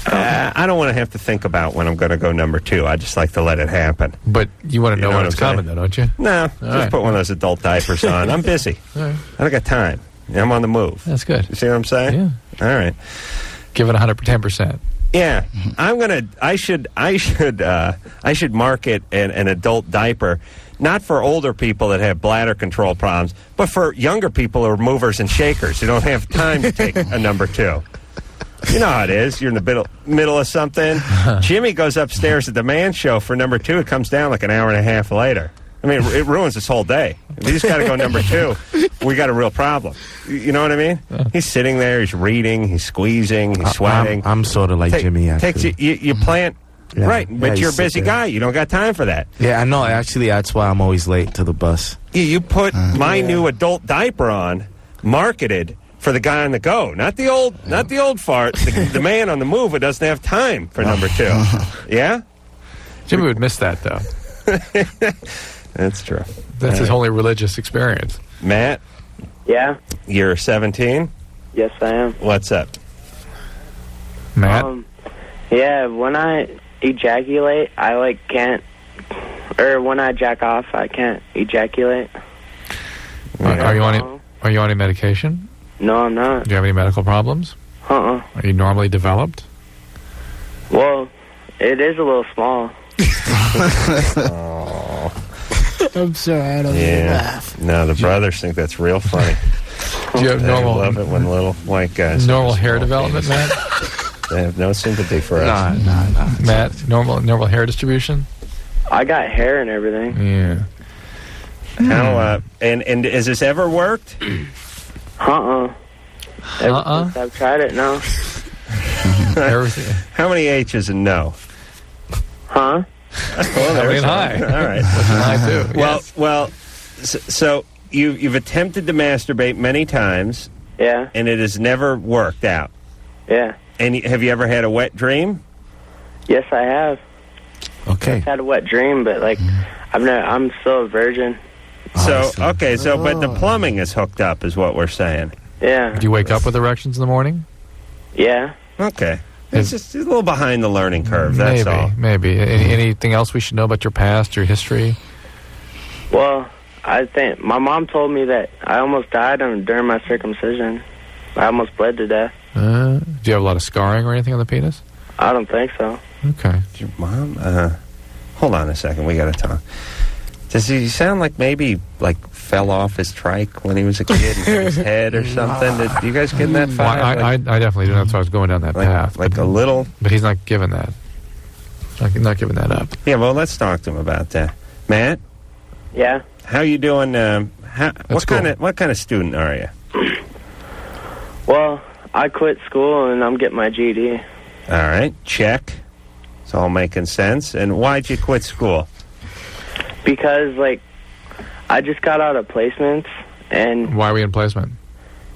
[SPEAKER 2] I don't want to have to think about when I'm going to go number 2. I just like to let it happen.
[SPEAKER 3] But you want to know when it's coming, though, don't you?
[SPEAKER 2] No, just put one of those adult diapers on. I'm busy.
[SPEAKER 3] Right.
[SPEAKER 2] I don't got time. I'm on the move.
[SPEAKER 3] That's good.
[SPEAKER 2] You see what I'm saying?
[SPEAKER 3] Yeah.
[SPEAKER 2] All right.
[SPEAKER 3] Give it 110%.
[SPEAKER 2] Yeah, I should market an adult diaper, not for older people that have bladder control problems, but for younger people who are movers and shakers who don't have time to take a number 2. You know how it is. You're in the middle of something. Jimmy goes upstairs at the man show for number 2. It comes down like an hour and a half later. I mean, it ruins his whole day. If he's got to go number 2, we got a real problem. You know what I mean? He's sitting there, he's reading, he's squeezing, he's sweating.
[SPEAKER 7] I'm sort of like Jimmy, actually.
[SPEAKER 2] You plant, right, but you're a busy guy. You don't got time for that.
[SPEAKER 7] Yeah, I know. Actually, that's why I'm always late to the bus.
[SPEAKER 2] You put my new adult diaper on, marketed for the guy on the go, not the old fart, the man on the move who doesn't have time for number 2. Yeah?
[SPEAKER 3] Jimmy would miss that, though.
[SPEAKER 2] That's true.
[SPEAKER 3] That's his only religious experience.
[SPEAKER 2] Matt?
[SPEAKER 12] Yeah?
[SPEAKER 2] You're 17?
[SPEAKER 12] Yes, I am.
[SPEAKER 2] What's up?
[SPEAKER 3] Matt?
[SPEAKER 12] Yeah, when I ejaculate, I, can't... Or when I jack off, I can't ejaculate.
[SPEAKER 3] Are you on any medication?
[SPEAKER 12] No, I'm not.
[SPEAKER 3] Do you have any medical problems?
[SPEAKER 12] Uh-uh.
[SPEAKER 3] Are you normally developed?
[SPEAKER 12] Well, it is a little small.
[SPEAKER 8] I'm sorry, I don't even laugh.
[SPEAKER 2] No, the brothers think that's real funny.
[SPEAKER 3] Do you have normal...
[SPEAKER 2] They love it when little white guys...
[SPEAKER 3] Normal hair development, Matt?
[SPEAKER 2] They have no sympathy for us.
[SPEAKER 3] Nah. Matt, normal hair distribution?
[SPEAKER 12] I got hair and everything.
[SPEAKER 3] Yeah.
[SPEAKER 2] How, and has this ever worked?
[SPEAKER 12] Ever since I've tried it, no.
[SPEAKER 3] Everything.
[SPEAKER 2] How many H's and no?
[SPEAKER 12] Huh?
[SPEAKER 2] Well,
[SPEAKER 3] I mean, hi.
[SPEAKER 2] All right.
[SPEAKER 3] Hi, too.
[SPEAKER 2] Well, so you've attempted to masturbate many times.
[SPEAKER 12] Yeah.
[SPEAKER 2] And it has never worked out.
[SPEAKER 12] Yeah.
[SPEAKER 2] And have you ever had a wet dream?
[SPEAKER 12] Yes, I have.
[SPEAKER 7] Okay.
[SPEAKER 12] I've had a wet dream, but, I'm still a virgin.
[SPEAKER 2] So, but the plumbing is hooked up, is what we're saying.
[SPEAKER 12] Yeah.
[SPEAKER 3] Do you wake up with erections in the morning?
[SPEAKER 12] Yeah.
[SPEAKER 2] Okay. It's just a little behind the learning curve, that's all.
[SPEAKER 3] Maybe. Anything else we should know about your past, your history?
[SPEAKER 12] Well, I think my mom told me that I almost died during my circumcision. I almost bled to death.
[SPEAKER 3] Do you have a lot of scarring or anything on the penis?
[SPEAKER 12] I don't think so.
[SPEAKER 3] Okay.
[SPEAKER 2] Your mom? Hold on a second. We got to talk. Does he sound like maybe fell off his trike when he was a kid and hit his head or something? Did you guys get that far?
[SPEAKER 3] Well, I definitely do. That's why I was going down that path.
[SPEAKER 2] A little?
[SPEAKER 3] But he's not giving that. Not giving that up.
[SPEAKER 2] Yeah, well, let's talk to him about that. Matt?
[SPEAKER 12] Yeah?
[SPEAKER 2] How you doing? What kind of student are you?
[SPEAKER 12] Well, I quit school and I'm getting my GED.
[SPEAKER 2] All right, check. It's all making sense. And why'd you quit school?
[SPEAKER 12] Because, I just got out of placements, and...
[SPEAKER 3] Why are we in placement?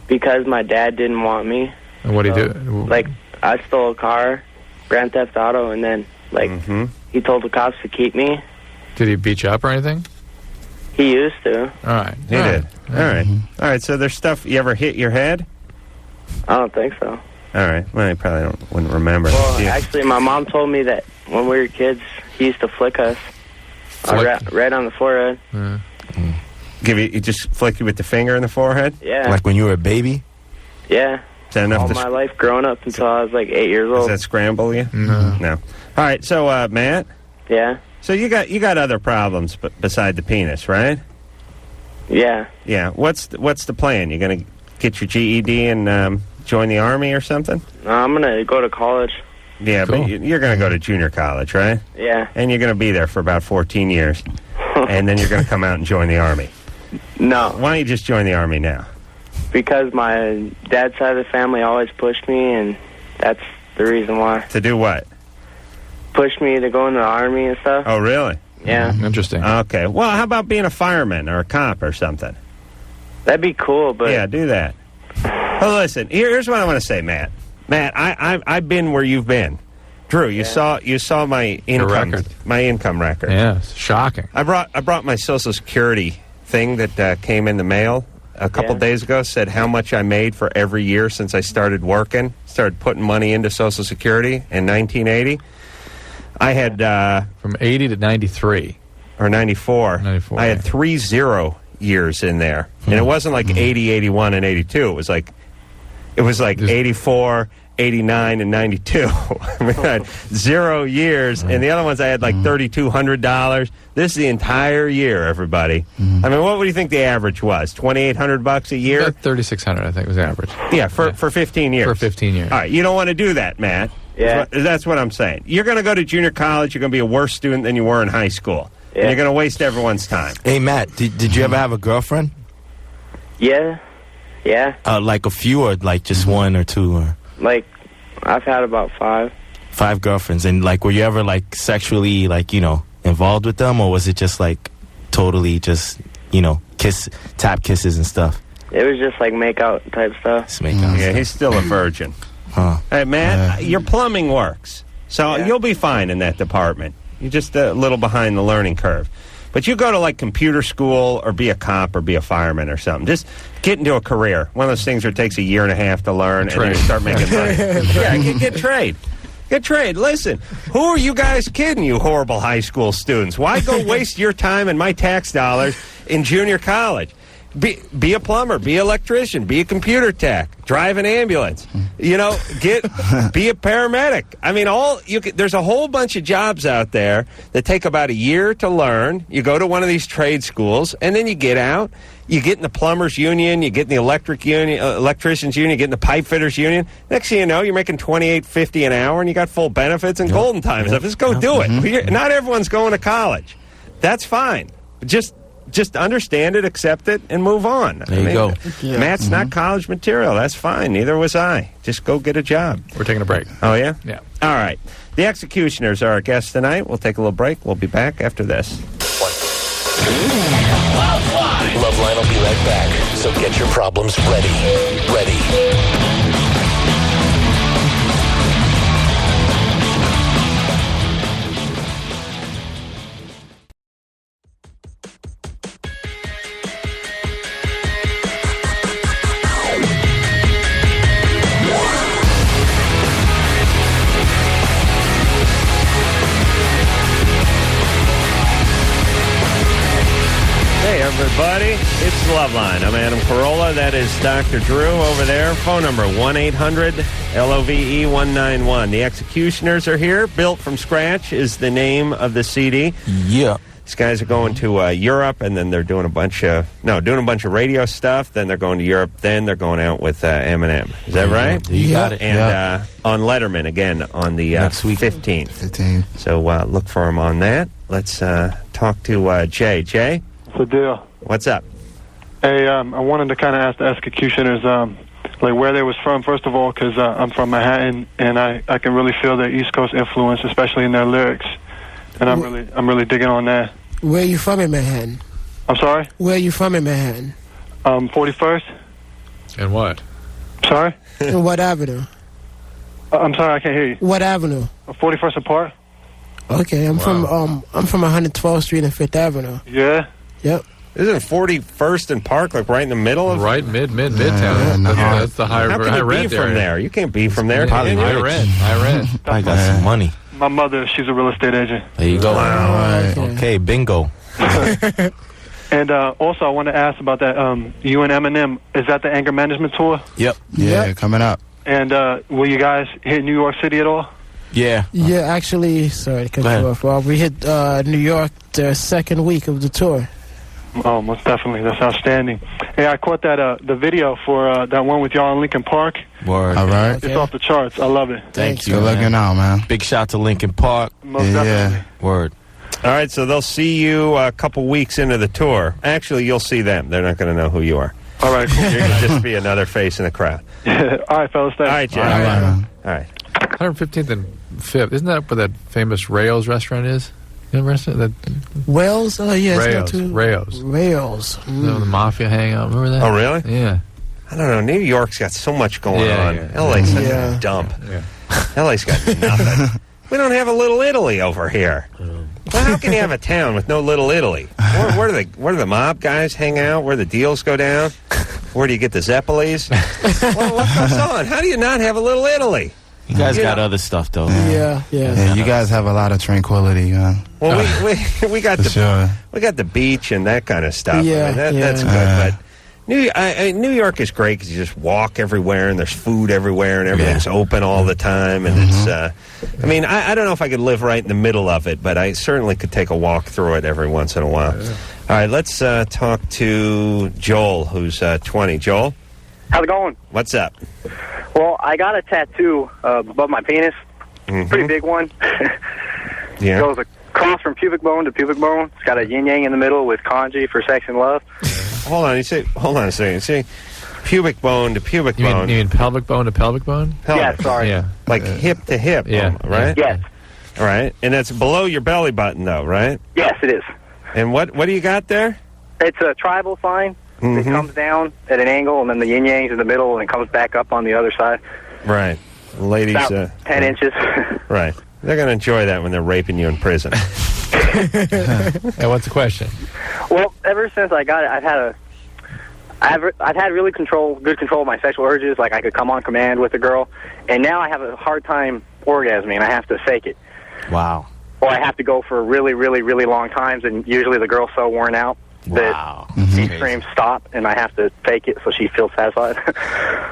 [SPEAKER 12] Because my dad didn't want me.
[SPEAKER 3] And what did he do?
[SPEAKER 12] I stole a car, Grand Theft Auto, and then, he told the cops to keep me.
[SPEAKER 3] Did he beat you up or anything?
[SPEAKER 12] He used to.
[SPEAKER 3] All right.
[SPEAKER 2] He did. All right. All right, so there's stuff... You ever hit your head?
[SPEAKER 12] I don't think so.
[SPEAKER 2] All right. Well, you probably wouldn't remember.
[SPEAKER 12] Well, actually, my mom told me that when we were kids, he used to flick us. Right on the forehead.
[SPEAKER 2] He just flick you with the finger in the forehead?
[SPEAKER 12] Yeah.
[SPEAKER 7] Like when you were a baby?
[SPEAKER 12] Yeah.
[SPEAKER 2] Is that enough
[SPEAKER 12] all my life growing up until I was 8 years old.
[SPEAKER 2] Does that scramble you? No. All right, so Matt?
[SPEAKER 12] Yeah.
[SPEAKER 2] So you got other problems beside the penis, right?
[SPEAKER 12] Yeah.
[SPEAKER 2] Yeah. What's the plan? You gonna get your GED and join the Army or something?
[SPEAKER 12] No, I'm gonna go to college.
[SPEAKER 2] Yeah, cool. But you're going to go to junior college, right?
[SPEAKER 12] Yeah.
[SPEAKER 2] And you're going to be there for about 14 years. And then you're going to come out and join the Army.
[SPEAKER 12] No.
[SPEAKER 2] Why don't you just join the Army now?
[SPEAKER 12] Because my dad's side of the family always pushed me, and that's the reason why.
[SPEAKER 2] To do what?
[SPEAKER 12] Push me to go into the Army and stuff.
[SPEAKER 2] Oh, really?
[SPEAKER 12] Yeah.
[SPEAKER 3] Interesting.
[SPEAKER 2] Okay. Well, how about being a fireman or a cop or something?
[SPEAKER 12] That'd be cool, but...
[SPEAKER 2] Yeah, do that. Well, listen, here's what I want to say, Matt. Matt, I've been where you've been. Drew, you saw my income record.
[SPEAKER 3] Yeah, it's shocking.
[SPEAKER 2] I brought my Social Security thing that came in the mail a couple days ago said how much I made for every year since I started working, started putting money into Social Security in 1980. I had...
[SPEAKER 3] from 80 to 93.
[SPEAKER 2] Or 94.
[SPEAKER 3] 94.
[SPEAKER 2] I had 3 0 years in there. And it wasn't like 80, 81, and 82. It was like 84, 89, and 92. I mean, I had 0 years. And the other ones I had like $3,200. This is the entire year, everybody. I mean, what would you think the average was? $2,800 a year?
[SPEAKER 3] About 3,600, I think, was the average.
[SPEAKER 2] Yeah, for 15 years.
[SPEAKER 3] For 15 years.
[SPEAKER 2] All right, you don't want to do that, Matt.
[SPEAKER 12] Yeah.
[SPEAKER 2] That's what I'm saying. You're going to go to junior college. You're going to be a worse student than you were in high school. And you're going to waste everyone's time.
[SPEAKER 7] Hey, Matt, did you ever have a girlfriend?
[SPEAKER 12] Yeah.
[SPEAKER 7] Like a few, or like just one or two? Or?
[SPEAKER 12] Like, I've had about 5.
[SPEAKER 7] 5 girlfriends. And like, were you ever like sexually, like, involved with them? Or was it just like totally just, tap kisses and stuff?
[SPEAKER 12] It was just like make-out type stuff.
[SPEAKER 7] Just make-out.
[SPEAKER 2] Yeah, he's still a virgin.
[SPEAKER 7] Huh.
[SPEAKER 2] Hey, Matt, your plumbing works. So you'll be fine in that department. You're just a little behind the learning curve. But you go to, like, computer school or be a cop or be a fireman or something. Just get into a career. One of those things where it takes a year and a half to learn and then you start making money. Get trade. Get trade. Listen, who are you guys kidding, you horrible high school students? Why go waste your time and my tax dollars in junior college? Be a plumber, be an electrician, be a computer tech, drive an ambulance. Be a paramedic. I mean, there's a whole bunch of jobs out there that take about a year to learn. You go to one of these trade schools, and then you get out. You get in the plumbers union, you get in the electricians union, you get in the pipe fitters union. Next thing you know, you're making $28.50 an hour, and you got full benefits and golden time stuff. Just go do it. Not everyone's going to college. That's fine. Just understand it, accept it, and move on.
[SPEAKER 7] There you go.
[SPEAKER 2] Yeah. Matt's not college material. That's fine. Neither was I. Just go get a job.
[SPEAKER 3] We're taking a break.
[SPEAKER 2] Oh, yeah?
[SPEAKER 3] Yeah.
[SPEAKER 2] All right. The X-Ecutioners are our guests tonight. We'll take a little break. We'll be back after this.
[SPEAKER 1] LoveLine will be right back. So get your problems ready.
[SPEAKER 2] Everybody, it's LoveLine. I'm Adam Carolla. That is Dr. Drew over there. Phone number 1-800-LOVE-191. The X-Ecutioners are here. Built from Scratch is the name of the CD.
[SPEAKER 7] Yeah.
[SPEAKER 2] These guys are going to Europe, and then they're doing a bunch of radio stuff. Then they're going to Europe. Then they're going out with Eminem. Is that right?
[SPEAKER 7] You got it.
[SPEAKER 2] And on Letterman again on the
[SPEAKER 7] next week,
[SPEAKER 2] 15th. So look for them on that. Let's talk to Jay. Jay?
[SPEAKER 13] What's the deal?
[SPEAKER 2] What's up?
[SPEAKER 13] Hey, I wanted to kind of ask the X-Ecutioners, like where they was from, first of all, because I'm from Manhattan, and I can really feel their East Coast influence, especially in their lyrics, and I'm really digging on that.
[SPEAKER 8] Where are you from in Manhattan?
[SPEAKER 13] I'm sorry?
[SPEAKER 8] Where are you from in Manhattan?
[SPEAKER 13] 41st.
[SPEAKER 3] And what?
[SPEAKER 13] Sorry?
[SPEAKER 8] In what avenue?
[SPEAKER 13] I'm sorry, I can't hear you.
[SPEAKER 8] What avenue?
[SPEAKER 13] 41st and Park.
[SPEAKER 8] Okay, I'm from 112th Street and 5th Avenue.
[SPEAKER 13] Yeah.
[SPEAKER 8] Yep.
[SPEAKER 2] Isn't 41st and Park like right in the middle of
[SPEAKER 3] midtown? That's the high
[SPEAKER 2] How can you
[SPEAKER 3] rent
[SPEAKER 2] be from there? You can't be from there.
[SPEAKER 7] Probably
[SPEAKER 3] high rent.
[SPEAKER 7] Probably got some money.
[SPEAKER 13] My mother, she's a real estate agent.
[SPEAKER 7] There you go.
[SPEAKER 8] Wow.
[SPEAKER 7] Okay, bingo.
[SPEAKER 13] And also, I want to ask about that. You and Eminem, is that the anger management tour?
[SPEAKER 7] Yep.
[SPEAKER 8] Yeah,
[SPEAKER 14] coming up.
[SPEAKER 13] And will you guys hit New York City at all?
[SPEAKER 7] Yeah.
[SPEAKER 8] Yeah, actually, sorry to cut you off. Well, we hit New York the second week of the tour.
[SPEAKER 13] Oh, most definitely. That's outstanding. Hey, I caught that the video for that one with y'all in Lincoln Park.
[SPEAKER 7] Word.
[SPEAKER 14] All right.
[SPEAKER 13] It's off the charts. I love it.
[SPEAKER 7] Thank you.
[SPEAKER 14] Good looking out, man.
[SPEAKER 7] Big shout to Lincoln Park.
[SPEAKER 13] Most definitely.
[SPEAKER 7] Word.
[SPEAKER 2] All right, so they'll see you a couple weeks into the tour. Actually, you'll see them. They're not going to know who you are.
[SPEAKER 13] All right, cool.
[SPEAKER 2] You're going to just be another face in the crowd.
[SPEAKER 13] All right, fellas. Thanks.
[SPEAKER 2] All right, Jay.
[SPEAKER 14] All right, man.
[SPEAKER 2] All right.
[SPEAKER 3] 115th and 5th. Isn't that where that famous Rails restaurant is? You know, restaurant?
[SPEAKER 8] Wales? Oh, yeah.
[SPEAKER 3] Rails.
[SPEAKER 8] Rails.
[SPEAKER 3] No, the Mafia hangout. Remember that?
[SPEAKER 2] Oh, really?
[SPEAKER 3] Yeah.
[SPEAKER 2] I don't know. New York's got so much going on.
[SPEAKER 3] Yeah.
[SPEAKER 2] LA's such a dump.
[SPEAKER 3] Yeah.
[SPEAKER 2] LA's got nothing. We don't have a Little Italy over here. Well, how can you have a town with no Little Italy? Where do the mob guys hang out? Where the deals go down? Where do you get the Zeppelis? Well, what goes on? How do you not have a little Italy?
[SPEAKER 7] You guys got other stuff, though.
[SPEAKER 8] Yeah.
[SPEAKER 14] You guys have a lot of tranquility.
[SPEAKER 2] Well, we got we got the beach and that kind of stuff.
[SPEAKER 8] Yeah,
[SPEAKER 2] I mean, that's good. But New York is great because you just walk everywhere and there's food everywhere and everything's open all the time. And it's, I mean, I don't know if I could live right in the middle of it, but I certainly could take a walk through it every once in a while. Yeah. All right, let's talk to Joel, who's 20. Joel?
[SPEAKER 15] How's it going?
[SPEAKER 2] What's up?
[SPEAKER 15] Well, I got a tattoo above my penis. Pretty big one.
[SPEAKER 2] Yeah.
[SPEAKER 15] Goes across from pubic bone to pubic bone. It's got a yin-yang in the middle with kanji for sex and love.
[SPEAKER 2] Hold on a second. You say pubic bone to pubic bone.
[SPEAKER 3] You mean pelvic bone to pelvic bone?
[SPEAKER 15] Yeah, sorry.
[SPEAKER 3] Yeah.
[SPEAKER 2] Like hip to hip, right?
[SPEAKER 15] Yes.
[SPEAKER 2] All right. And that's below your belly button, though, right?
[SPEAKER 15] Yes, it is.
[SPEAKER 2] And what do you got there?
[SPEAKER 15] It's a tribal sign. It comes down at an angle, and then the yin-yang's in the middle, and it comes back up on the other side.
[SPEAKER 2] Right. Ladies...
[SPEAKER 15] About 10 inches.
[SPEAKER 2] Right. They're going to enjoy that when they're raping you in prison.
[SPEAKER 3] Hey, what's the question?
[SPEAKER 15] Well, ever since I got it, I've had really good control of my sexual urges. Like, I could come on command with a girl, and now I have a hard time orgasming, and I have to fake it.
[SPEAKER 7] Wow.
[SPEAKER 15] Or I have to go for really, really, really long times, and usually the girl's so worn out that deep streams stop, and I have to fake it so she feels satisfied.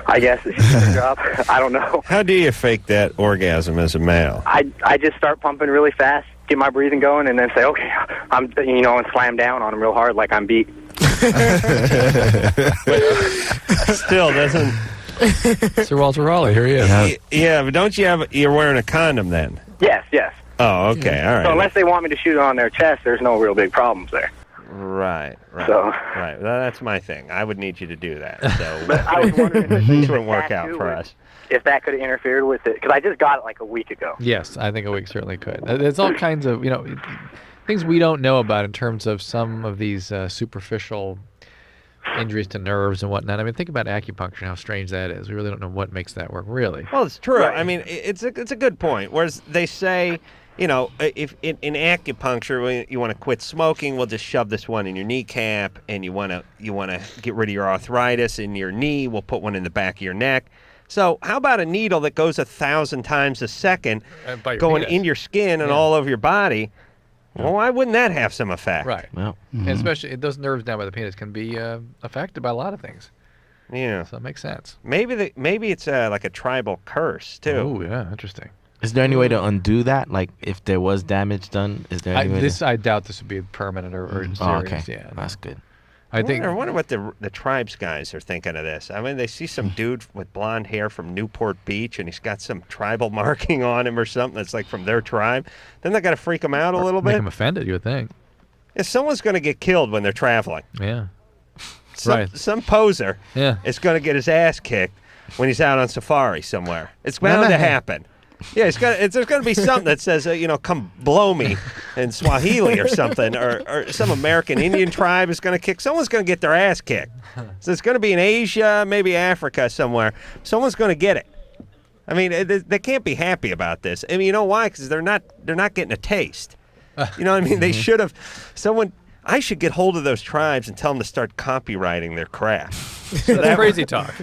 [SPEAKER 15] I guess it's her job. I don't know.
[SPEAKER 2] How do you fake that orgasm as a male?
[SPEAKER 15] I just start pumping really fast, get my breathing going, and then say, okay, and slam down on him real hard like I'm beat.
[SPEAKER 2] Still doesn't...
[SPEAKER 3] Sir Walter Raleigh, here he is.
[SPEAKER 2] Yeah, but don't you you're wearing a condom then?
[SPEAKER 15] Yes.
[SPEAKER 2] Oh, okay, all right.
[SPEAKER 15] So unless they want me to shoot it on their chest, there's no real big problems there.
[SPEAKER 2] Right.
[SPEAKER 15] So,
[SPEAKER 2] right. Well, that's my thing. I would need you to do that. So
[SPEAKER 15] but I was wondering if
[SPEAKER 2] it wouldn't work out for us.
[SPEAKER 15] If that could have interfered with it, because I just got it like a week ago.
[SPEAKER 3] Yes, I think a week certainly could. There's all kinds of things we don't know about in terms of some of these superficial injuries to nerves and whatnot. I mean, think about acupuncture and how strange that is. We really don't know what makes that work, really.
[SPEAKER 2] Well, it's true.
[SPEAKER 15] Right.
[SPEAKER 2] I mean, it's a good point. Whereas they say, if in acupuncture you want to quit smoking, we'll just shove this one in your kneecap, and you want to get rid of your arthritis in your knee, we'll put one in the back of your neck. So how about a needle that goes 1,000 times a second going in your skin and all over your body? Well, why wouldn't that have some effect?
[SPEAKER 3] Right.
[SPEAKER 7] Well,
[SPEAKER 3] And especially those nerves down by the penis can be affected by a lot of things.
[SPEAKER 2] Yeah.
[SPEAKER 3] So it makes sense.
[SPEAKER 2] Maybe it's like a tribal curse, too.
[SPEAKER 3] Oh, yeah. Interesting.
[SPEAKER 7] is there any way to undo that? Like, if there was damage done, is there any way
[SPEAKER 3] I doubt this would be permanent or serious.
[SPEAKER 7] Oh, okay.
[SPEAKER 3] Yeah.
[SPEAKER 7] That's good.
[SPEAKER 2] I wonder what the tribes guys are thinking of this. I mean, they see some dude with blonde hair from Newport Beach, and he's got some tribal marking on him or something that's like from their tribe. Then they got to freak him out a little bit.
[SPEAKER 3] Make him offended, you would think.
[SPEAKER 2] Yeah, someone's going to get killed when they're traveling.
[SPEAKER 3] Yeah.
[SPEAKER 2] Some poser is going to get his ass kicked when he's out on safari somewhere. It's bound to happen. Yeah, there's going to be something that says, come blow me in Swahili or something, or some American Indian tribe is going to kick. Someone's going to get their ass kicked. So it's going to be in Asia, maybe Africa somewhere. Someone's going to get it. I mean, they can't be happy about this. I mean, you know why? Because they're not getting a taste. You know what I mean? They should have. I should get hold of those tribes and tell them to start copyrighting their crap.
[SPEAKER 3] So that's crazy talk.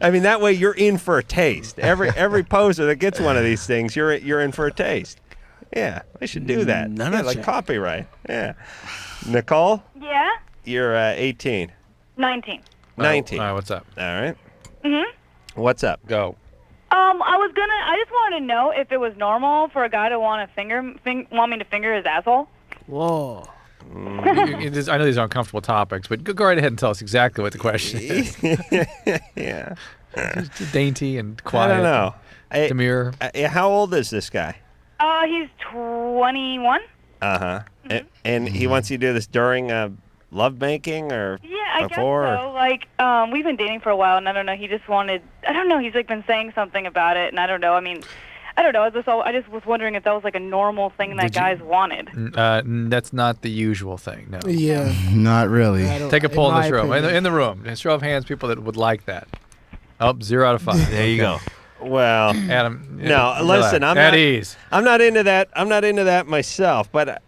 [SPEAKER 2] I mean, that way you're in for a taste. Every poser that gets one of these things, you're in for a taste. Yeah, I should do that. Like copyright. Yeah. Nicole?
[SPEAKER 16] Yeah?
[SPEAKER 2] You're 18.
[SPEAKER 16] 19.
[SPEAKER 2] 19.
[SPEAKER 3] All right, what's up?
[SPEAKER 2] All right.
[SPEAKER 16] Mm-hmm.
[SPEAKER 2] What's up?
[SPEAKER 3] Go.
[SPEAKER 16] I just wanted to know if it was normal for a guy to want me to finger his asshole.
[SPEAKER 8] Whoa.
[SPEAKER 3] I know these are uncomfortable topics, but go right ahead and tell us exactly what the question is.
[SPEAKER 2] Yeah.
[SPEAKER 3] Just dainty and quiet.
[SPEAKER 2] I don't know.
[SPEAKER 3] Demure.
[SPEAKER 2] How old is this guy?
[SPEAKER 16] He's 21.
[SPEAKER 2] Uh-huh. And he wants you to do this during love making or before?
[SPEAKER 16] I guess so. Like, we've been dating for a while, and I don't know, he just wanted, I don't know, he's like been saying something about it, and I don't know, I don't know. I just was wondering if that was like a normal thing that guys wanted.
[SPEAKER 3] That's not the usual thing, no.
[SPEAKER 8] Yeah.
[SPEAKER 14] Not really.
[SPEAKER 3] Take a poll in this room. In the room. Show of hands, people that would like that. Oh, 0 out of 5.
[SPEAKER 7] There you go.
[SPEAKER 2] Well,
[SPEAKER 3] Adam.
[SPEAKER 2] No, listen. I'm not into that myself. But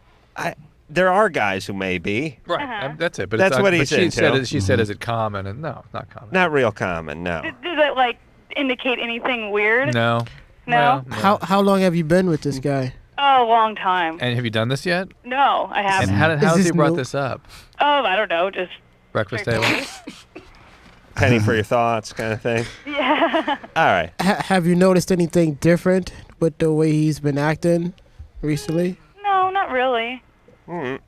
[SPEAKER 2] there are guys who may be.
[SPEAKER 3] Right. That's it. But
[SPEAKER 2] That's
[SPEAKER 3] it's not,
[SPEAKER 2] what
[SPEAKER 3] but
[SPEAKER 2] he's
[SPEAKER 3] she
[SPEAKER 2] into.
[SPEAKER 3] said. She said, "Is it common?" And no, not common.
[SPEAKER 2] Not real common. No.
[SPEAKER 16] Does it like indicate anything weird?
[SPEAKER 3] No.
[SPEAKER 16] No.
[SPEAKER 8] How long have you been with this guy?
[SPEAKER 16] Oh, a long time.
[SPEAKER 3] And have you done this yet?
[SPEAKER 16] No, I haven't.
[SPEAKER 3] And how has he brought this up?
[SPEAKER 16] Oh, I don't know. Just
[SPEAKER 3] Breakfast table.
[SPEAKER 2] Penny for your thoughts, kind of thing.
[SPEAKER 16] Yeah.
[SPEAKER 2] All right.
[SPEAKER 8] Have you noticed anything different with the way he's been acting recently?
[SPEAKER 16] No, not really.
[SPEAKER 2] Mm.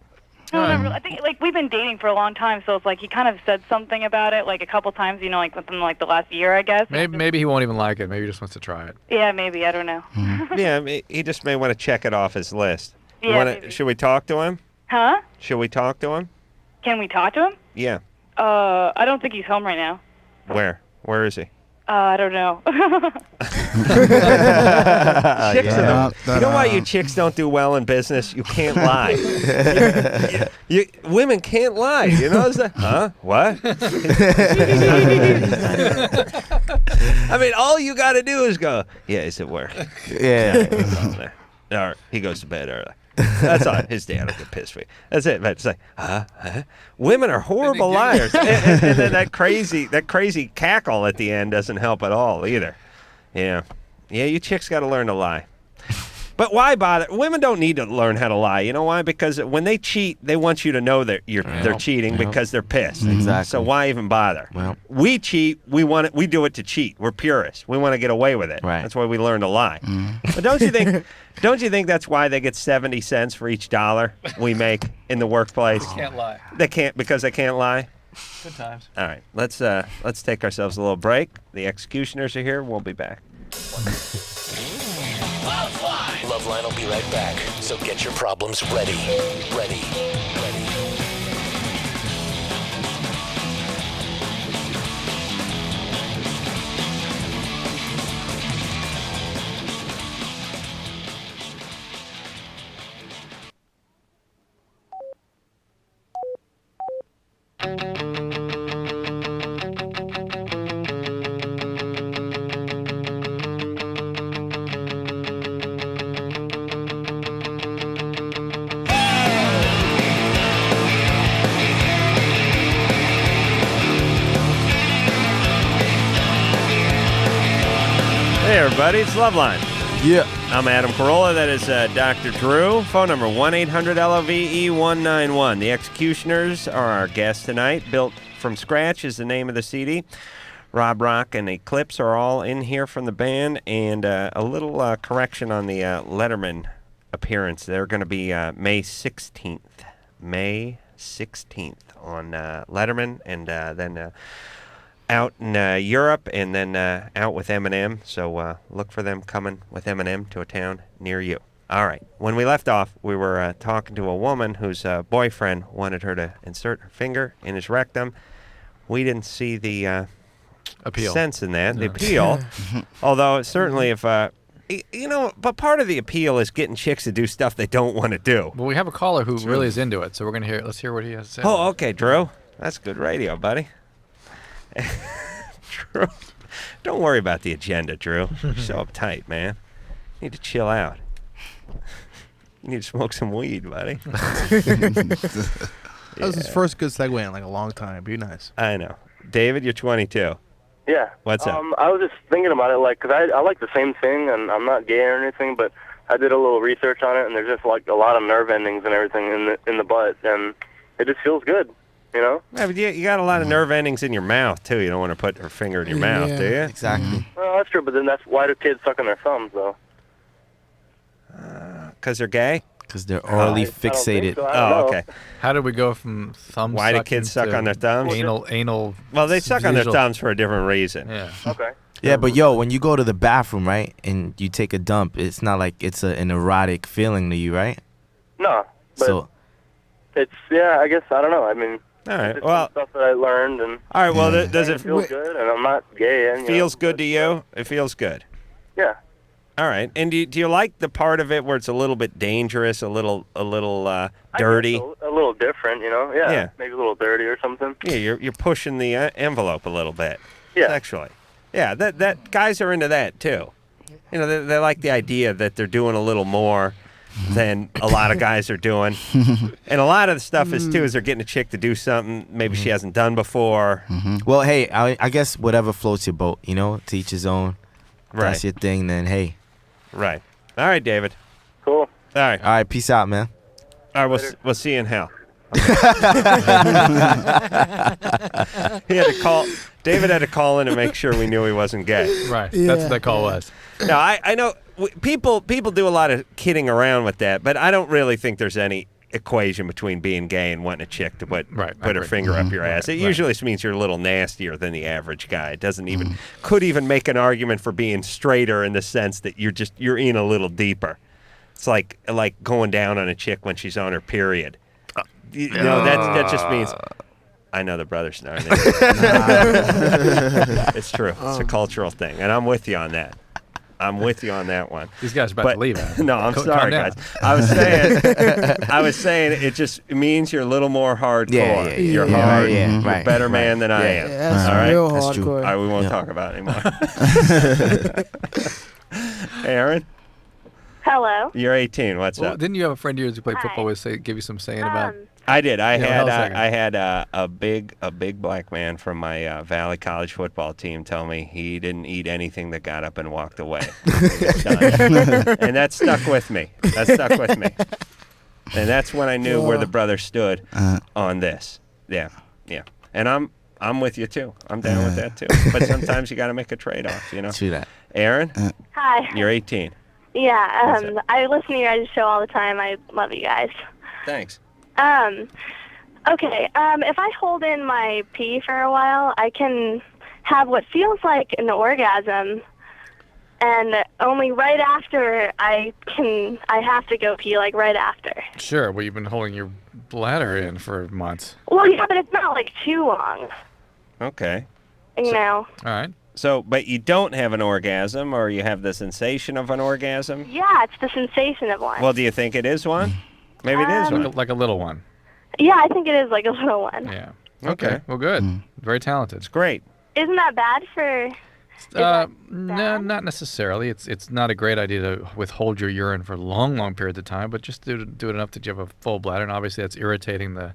[SPEAKER 16] No, not really. I think like we've been dating for a long time, so it's like he kind of said something about it like a couple times, like within like the last year, I guess.
[SPEAKER 3] Maybe he won't even like it. Maybe he just wants to try it.
[SPEAKER 16] Yeah, maybe. I don't know.
[SPEAKER 2] Yeah, he just may want to check it off his list.
[SPEAKER 16] Yeah, maybe.
[SPEAKER 2] Should we talk to him?
[SPEAKER 16] Huh?
[SPEAKER 2] Should we talk to him?
[SPEAKER 16] Can we talk to him?
[SPEAKER 2] Yeah.
[SPEAKER 16] I don't think he's home right now.
[SPEAKER 2] Where? Where is he?
[SPEAKER 16] I don't know.
[SPEAKER 2] Chicks you know why you chicks don't do well in business? You can't lie. Women can't lie. You know that? Huh? What? I mean, all you got to do is go, yeah, he's at work.
[SPEAKER 7] Yeah.
[SPEAKER 2] All right, he goes to bed early. That's all. His dad will get pissed for you. That's it. But it's like, women are horrible liars. And then that crazy cackle at the end doesn't help at all either. Yeah. Yeah, you chicks got to learn to lie. But why bother? Women don't need to learn how to lie. You know why? Because when they cheat, they want you to know that they're cheating because they're pissed.
[SPEAKER 7] Exactly.
[SPEAKER 2] So why even bother?
[SPEAKER 7] Well,
[SPEAKER 2] we cheat. We do it to cheat. We're purists. We want to get away with it.
[SPEAKER 7] Right.
[SPEAKER 2] That's why we learn to lie. But don't you think? Don't you think that's why they get 70 cents for each dollar we make in the workplace?
[SPEAKER 3] They can't lie.
[SPEAKER 2] They can't because they can't lie.
[SPEAKER 3] Good times.
[SPEAKER 2] All right, let's take ourselves a little break. The X-Ecutioners are here. We'll be back.
[SPEAKER 1] LoveLine will be right back. So get your problems ready. Ready.
[SPEAKER 2] Hey, everybody, it's LoveLine.
[SPEAKER 7] Yeah.
[SPEAKER 2] I'm Adam Carolla. That is Dr. Drew. Phone number 1-800-LOVE-191. The X-Ecutioners are our guest tonight. Built from Scratch is the name of the CD. Roc and Eclipse are all in here from the band. And a little correction on the Letterman appearance. They're going to be May 16th. May 16th on Letterman. And then... out in Europe and then out with Eminem. So look for them coming with Eminem to a town near you. All right. When we left off, we were talking to a woman whose boyfriend wanted her to insert her finger in his rectum. We didn't see the
[SPEAKER 3] appeal
[SPEAKER 2] sense in that, the appeal. Although certainly if... but part of the appeal is getting chicks to do stuff they don't want to do.
[SPEAKER 3] Well, we have a caller who really is into it, so we're going to hear. Let's hear what he has to say.
[SPEAKER 2] Oh, okay, Drew. That's good radio, buddy. Drew, don't worry about the agenda, Drew. You're so uptight, man. You need to chill out. You need to smoke some weed, buddy.
[SPEAKER 14] That was his first good segue in like a long time. Be nice.
[SPEAKER 2] I know. David, you're 22.
[SPEAKER 17] Yeah.
[SPEAKER 2] What's up?
[SPEAKER 17] I was just thinking about it, like, because I like the same thing, and I'm not gay or anything, but I did a little research on it, and there's just, like, a lot of nerve endings and everything in the butt, and it just feels good. You know?
[SPEAKER 2] Yeah, but you got a lot of nerve endings in your mouth, too. You don't want to put her finger in your mouth, do you?
[SPEAKER 7] Exactly.
[SPEAKER 17] Well, that's true, but then why do kids suck on their thumbs, though?
[SPEAKER 2] Because they're gay?
[SPEAKER 7] Because they're orally fixated.
[SPEAKER 17] So.
[SPEAKER 2] Oh, okay.
[SPEAKER 3] How did we go from thumb
[SPEAKER 2] Why do
[SPEAKER 3] sucking
[SPEAKER 2] kids suck
[SPEAKER 3] to
[SPEAKER 2] on their thumbs?
[SPEAKER 3] Anal.
[SPEAKER 2] Well, they suck on their
[SPEAKER 3] visual-
[SPEAKER 2] thumbs for a different reason.
[SPEAKER 3] Yeah.
[SPEAKER 17] Okay.
[SPEAKER 7] Yeah, but yo, when you go to the bathroom, right, and you take a dump, it's not like it's an erotic feeling to you, right?
[SPEAKER 17] No, but
[SPEAKER 7] So,
[SPEAKER 17] it's, yeah, I guess, I don't know. I mean,
[SPEAKER 2] All right.
[SPEAKER 17] it's
[SPEAKER 2] Well,
[SPEAKER 17] stuff that I learned, and
[SPEAKER 2] all right. Well, does it
[SPEAKER 17] feels good, and I'm not gay. And,
[SPEAKER 2] feels good to you? It feels good.
[SPEAKER 17] Yeah.
[SPEAKER 2] All right. And do you like the part of it where it's a little bit dangerous, a little dirty?
[SPEAKER 17] A little different, you know? Yeah.
[SPEAKER 2] Yeah.
[SPEAKER 17] Maybe a little dirty or something.
[SPEAKER 2] Yeah, you're pushing the envelope a little bit.
[SPEAKER 17] Yeah.
[SPEAKER 2] Sexually. Yeah, that guys are into that too. You know, they like the idea that they're doing a little more than a lot of guys are doing. And a lot of the stuff is they're getting a chick to do something maybe she hasn't done before.
[SPEAKER 7] Well, hey, I guess whatever floats your boat, you know, to each his own. If that's your thing, then hey.
[SPEAKER 2] Right. All right, David.
[SPEAKER 17] Cool.
[SPEAKER 2] All right.
[SPEAKER 7] All right, peace out, man.
[SPEAKER 2] All right, we'll see you in hell. He had to call. David had to call in and make sure we knew he wasn't gay.
[SPEAKER 3] Right. That's what that call was.
[SPEAKER 2] No, I know people do a lot of kidding around with that, but I don't really think there's any equation between being gay and wanting a chick to put her finger up your ass. It usually just means you're a little nastier than the average guy. It doesn't even could even make an argument for being straighter in the sense that you're in a little deeper. It's like going down on a chick when she's on her period. You know, that just means I know the brother's not. It's true. It's a cultural thing, and I'm with you on that. I'm with you on that one.
[SPEAKER 3] These guys are about to leave.
[SPEAKER 2] No, I'm sorry, guys. I was saying it just means you're a little more hardcore. You're hard. You're a better man than I am.
[SPEAKER 8] That's
[SPEAKER 2] all right?
[SPEAKER 8] real
[SPEAKER 2] That's
[SPEAKER 8] hardcore.
[SPEAKER 2] true. All right, we won't talk about it anymore. Aaron?
[SPEAKER 5] Hello.
[SPEAKER 2] You're 18. What's up?
[SPEAKER 3] Didn't you have a friend of yours who played football with give you some saying about?
[SPEAKER 2] I did. I
[SPEAKER 3] Yeah,
[SPEAKER 2] had a big black man from my Valley College football team tell me he didn't eat anything that got up and walked away. And that stuck with me. And that's when I knew where the brother stood on this. Yeah. And I'm with you too. I'm down with that too. But sometimes you got to make a trade-off, you know.
[SPEAKER 7] True that.
[SPEAKER 2] Aaron?
[SPEAKER 5] Hi.
[SPEAKER 2] You're 18.
[SPEAKER 5] Yeah, I listen to your guys' show all the time. I love you guys.
[SPEAKER 2] Thanks.
[SPEAKER 5] Okay, if I hold in my pee for a while, I can have what feels like an orgasm, and only right after I have to go pee, like right after.
[SPEAKER 3] Sure. Well, you've been holding your bladder in for months.
[SPEAKER 5] Well, yeah, but it's not like too long,
[SPEAKER 2] Okay.
[SPEAKER 5] you know.
[SPEAKER 3] All right.
[SPEAKER 2] So, but you don't have an orgasm, or you have the sensation of an orgasm?
[SPEAKER 5] Yeah, it's the sensation of one.
[SPEAKER 2] Well, do you think it is one? Maybe it is one.
[SPEAKER 3] Like a little one.
[SPEAKER 5] Yeah, I think it is like a little one.
[SPEAKER 3] Yeah. Okay. Well, good. Very talented.
[SPEAKER 2] It's great.
[SPEAKER 5] Isn't that bad for...
[SPEAKER 3] No, not necessarily. It's not a great idea to withhold your urine for long periods of time, but just do it enough that you have a full bladder, and obviously that's irritating the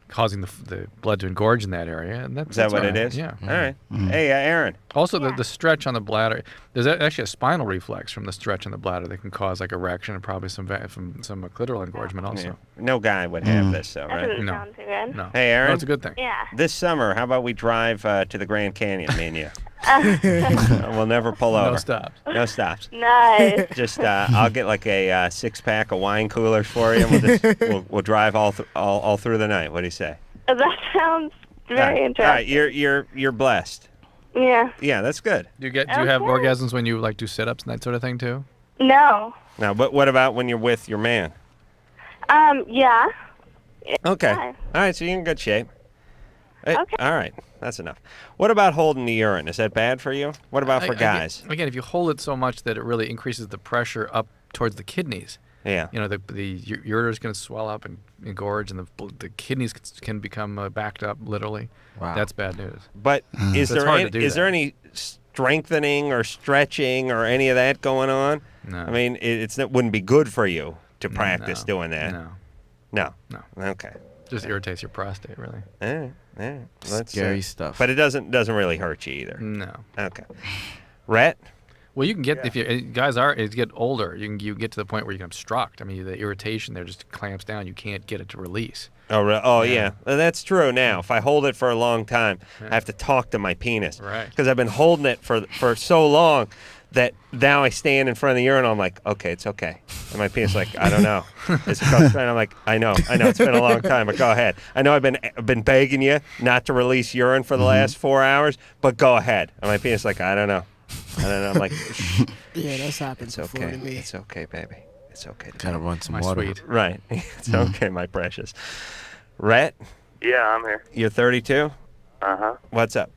[SPEAKER 3] causing the blood to engorge in that area. And
[SPEAKER 2] Is that what it is?
[SPEAKER 3] Yeah.
[SPEAKER 2] All right. Hey, Aaron.
[SPEAKER 3] Also, the stretch on the bladder, there's actually a spinal reflex from the stretch on the bladder that can cause like erection and probably some clitoral engorgement also.
[SPEAKER 2] Yeah. No guy would have this, though,
[SPEAKER 5] That
[SPEAKER 2] right?
[SPEAKER 5] doesn't sound too good.
[SPEAKER 3] No.
[SPEAKER 2] Hey, Aaron.
[SPEAKER 3] No, it's a good thing.
[SPEAKER 5] Yeah.
[SPEAKER 2] This summer, how about we drive to the Grand Canyon, me and you? We'll never pull over.
[SPEAKER 3] No stops.
[SPEAKER 2] No stops.
[SPEAKER 5] Nice.
[SPEAKER 2] Just I'll get like a 6-pack of wine coolers for you. And we'll drive all through the night. What do you say?
[SPEAKER 5] That sounds very interesting.
[SPEAKER 2] All right, you're blessed.
[SPEAKER 5] Yeah.
[SPEAKER 2] Yeah, that's good.
[SPEAKER 3] Do you have orgasms when you like do sit-ups and that sort of thing too?
[SPEAKER 5] No.
[SPEAKER 2] Now, but what about when you're with your man?
[SPEAKER 5] Yeah.
[SPEAKER 2] Okay.
[SPEAKER 5] Yeah.
[SPEAKER 2] All right, so you're in good shape.
[SPEAKER 5] Okay.
[SPEAKER 2] All right, that's enough. What about holding the urine? Is that bad for you? What about for guys?
[SPEAKER 3] Again, if you hold it so much that it really increases the pressure up towards the kidneys.
[SPEAKER 2] Yeah.
[SPEAKER 3] You know, the ureter is going to swell up and engorge, and the kidneys can become backed up, literally.
[SPEAKER 7] Wow.
[SPEAKER 3] That's bad news.
[SPEAKER 2] But is there any strengthening or stretching or any of that going on?
[SPEAKER 3] No.
[SPEAKER 2] I mean, it wouldn't be good for you to practice doing that.
[SPEAKER 3] No.
[SPEAKER 2] No. Okay.
[SPEAKER 3] Just irritates your prostate, really.
[SPEAKER 2] Yeah.
[SPEAKER 7] Scary stuff.
[SPEAKER 2] But it doesn't really hurt you either.
[SPEAKER 3] No.
[SPEAKER 2] Okay. Rhett?
[SPEAKER 3] Well, you can get if you guys as you get older, you get to the point where you can obstruct. I mean, the irritation there just clamps down. You can't get it to release.
[SPEAKER 2] Oh, yeah. Well, that's true now. If I hold it for a long time, I have to talk to my penis.
[SPEAKER 3] Right.
[SPEAKER 2] Because I've been holding it for so long that now I stand in front of the urinal. I'm like, okay, it's okay. And my penis is like, I don't know. Is it close? And I'm like, I know. It's been a long time, but go ahead. I know I've been begging you not to release urine for the last 4 hours, but go ahead. And my penis is like, I don't know. I'm like,
[SPEAKER 8] yeah, that's happened.
[SPEAKER 2] It's okay. It's okay, baby. It's okay.
[SPEAKER 7] Gotta run some
[SPEAKER 3] my
[SPEAKER 7] water.
[SPEAKER 3] Sweet.
[SPEAKER 2] Right. It's okay, my precious. Rhett?
[SPEAKER 17] Yeah, I'm here.
[SPEAKER 2] You're 32?
[SPEAKER 17] Uh-huh.
[SPEAKER 2] What's up?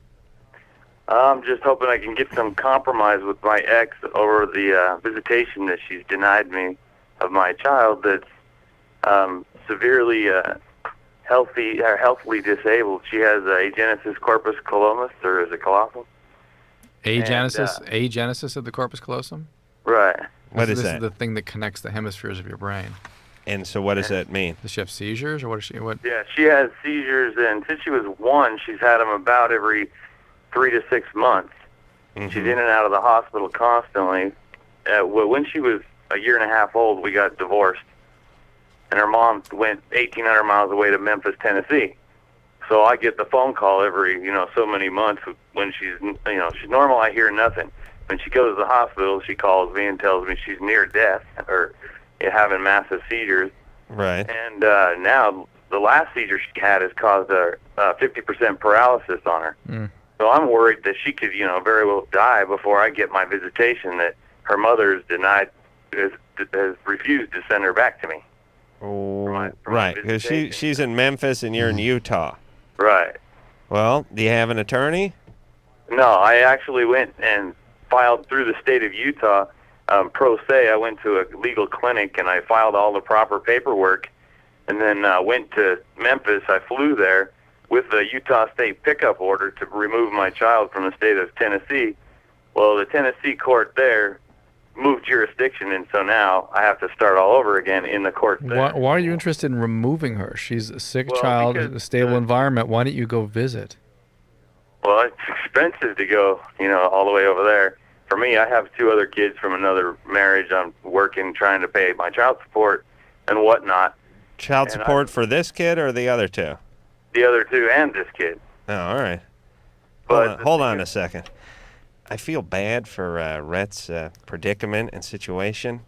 [SPEAKER 17] I'm just hoping I can get some compromise with my ex over the visitation that she's denied me of my child that's severely healthily disabled. She has agenesis corpus callosum, or is it callosum?
[SPEAKER 3] Agenesis of the corpus callosum?
[SPEAKER 17] Right.
[SPEAKER 2] What is
[SPEAKER 3] this
[SPEAKER 2] that?
[SPEAKER 3] Is the thing that connects the hemispheres of your brain.
[SPEAKER 2] And so what does that mean?
[SPEAKER 3] Does she have seizures, or what is she? What?
[SPEAKER 18] Yeah, she has seizures, and since she was 1, she's had them about every 3 to 6 months.
[SPEAKER 2] Mm-hmm.
[SPEAKER 18] She's in and out of the hospital constantly. When she was a year and a half old, we got divorced, and her mom went 1,800 miles away to Memphis, Tennessee. So I get the phone call every, so many months when she's normal. I hear nothing. When she goes to the hospital, she calls me and tells me she's near death or having massive seizures.
[SPEAKER 2] Right.
[SPEAKER 18] And now the last seizure she had has caused a 50% paralysis on her.
[SPEAKER 3] Mm.
[SPEAKER 18] So I'm worried that she could, very well die before I get my visitation. That her mother's has refused to send her back to me.
[SPEAKER 2] Oh, right. Because she's in Memphis and you're in Utah.
[SPEAKER 18] Right.
[SPEAKER 2] Well, do you have an attorney?
[SPEAKER 18] No, I actually went and filed through the state of Utah. Pro se, I went to a legal clinic and I filed all the proper paperwork, and then went to Memphis. I flew there with the Utah State pickup order to remove my child from the state of Tennessee. Well, the Tennessee court there moved jurisdiction, and so now I have to start all over again in the court there.
[SPEAKER 3] Why are you interested in removing her? She's a sick child in a stable environment. Why don't you go visit?
[SPEAKER 18] Well, it's expensive to go, all the way over there. For me, I have 2 other kids from another marriage. I'm working, trying to pay my child support and whatnot.
[SPEAKER 2] Child support for this kid or the other 2?
[SPEAKER 18] The other 2 and this kid.
[SPEAKER 2] Oh, all right.
[SPEAKER 18] But
[SPEAKER 2] hold on a second. I feel bad for Rhett's predicament and situation.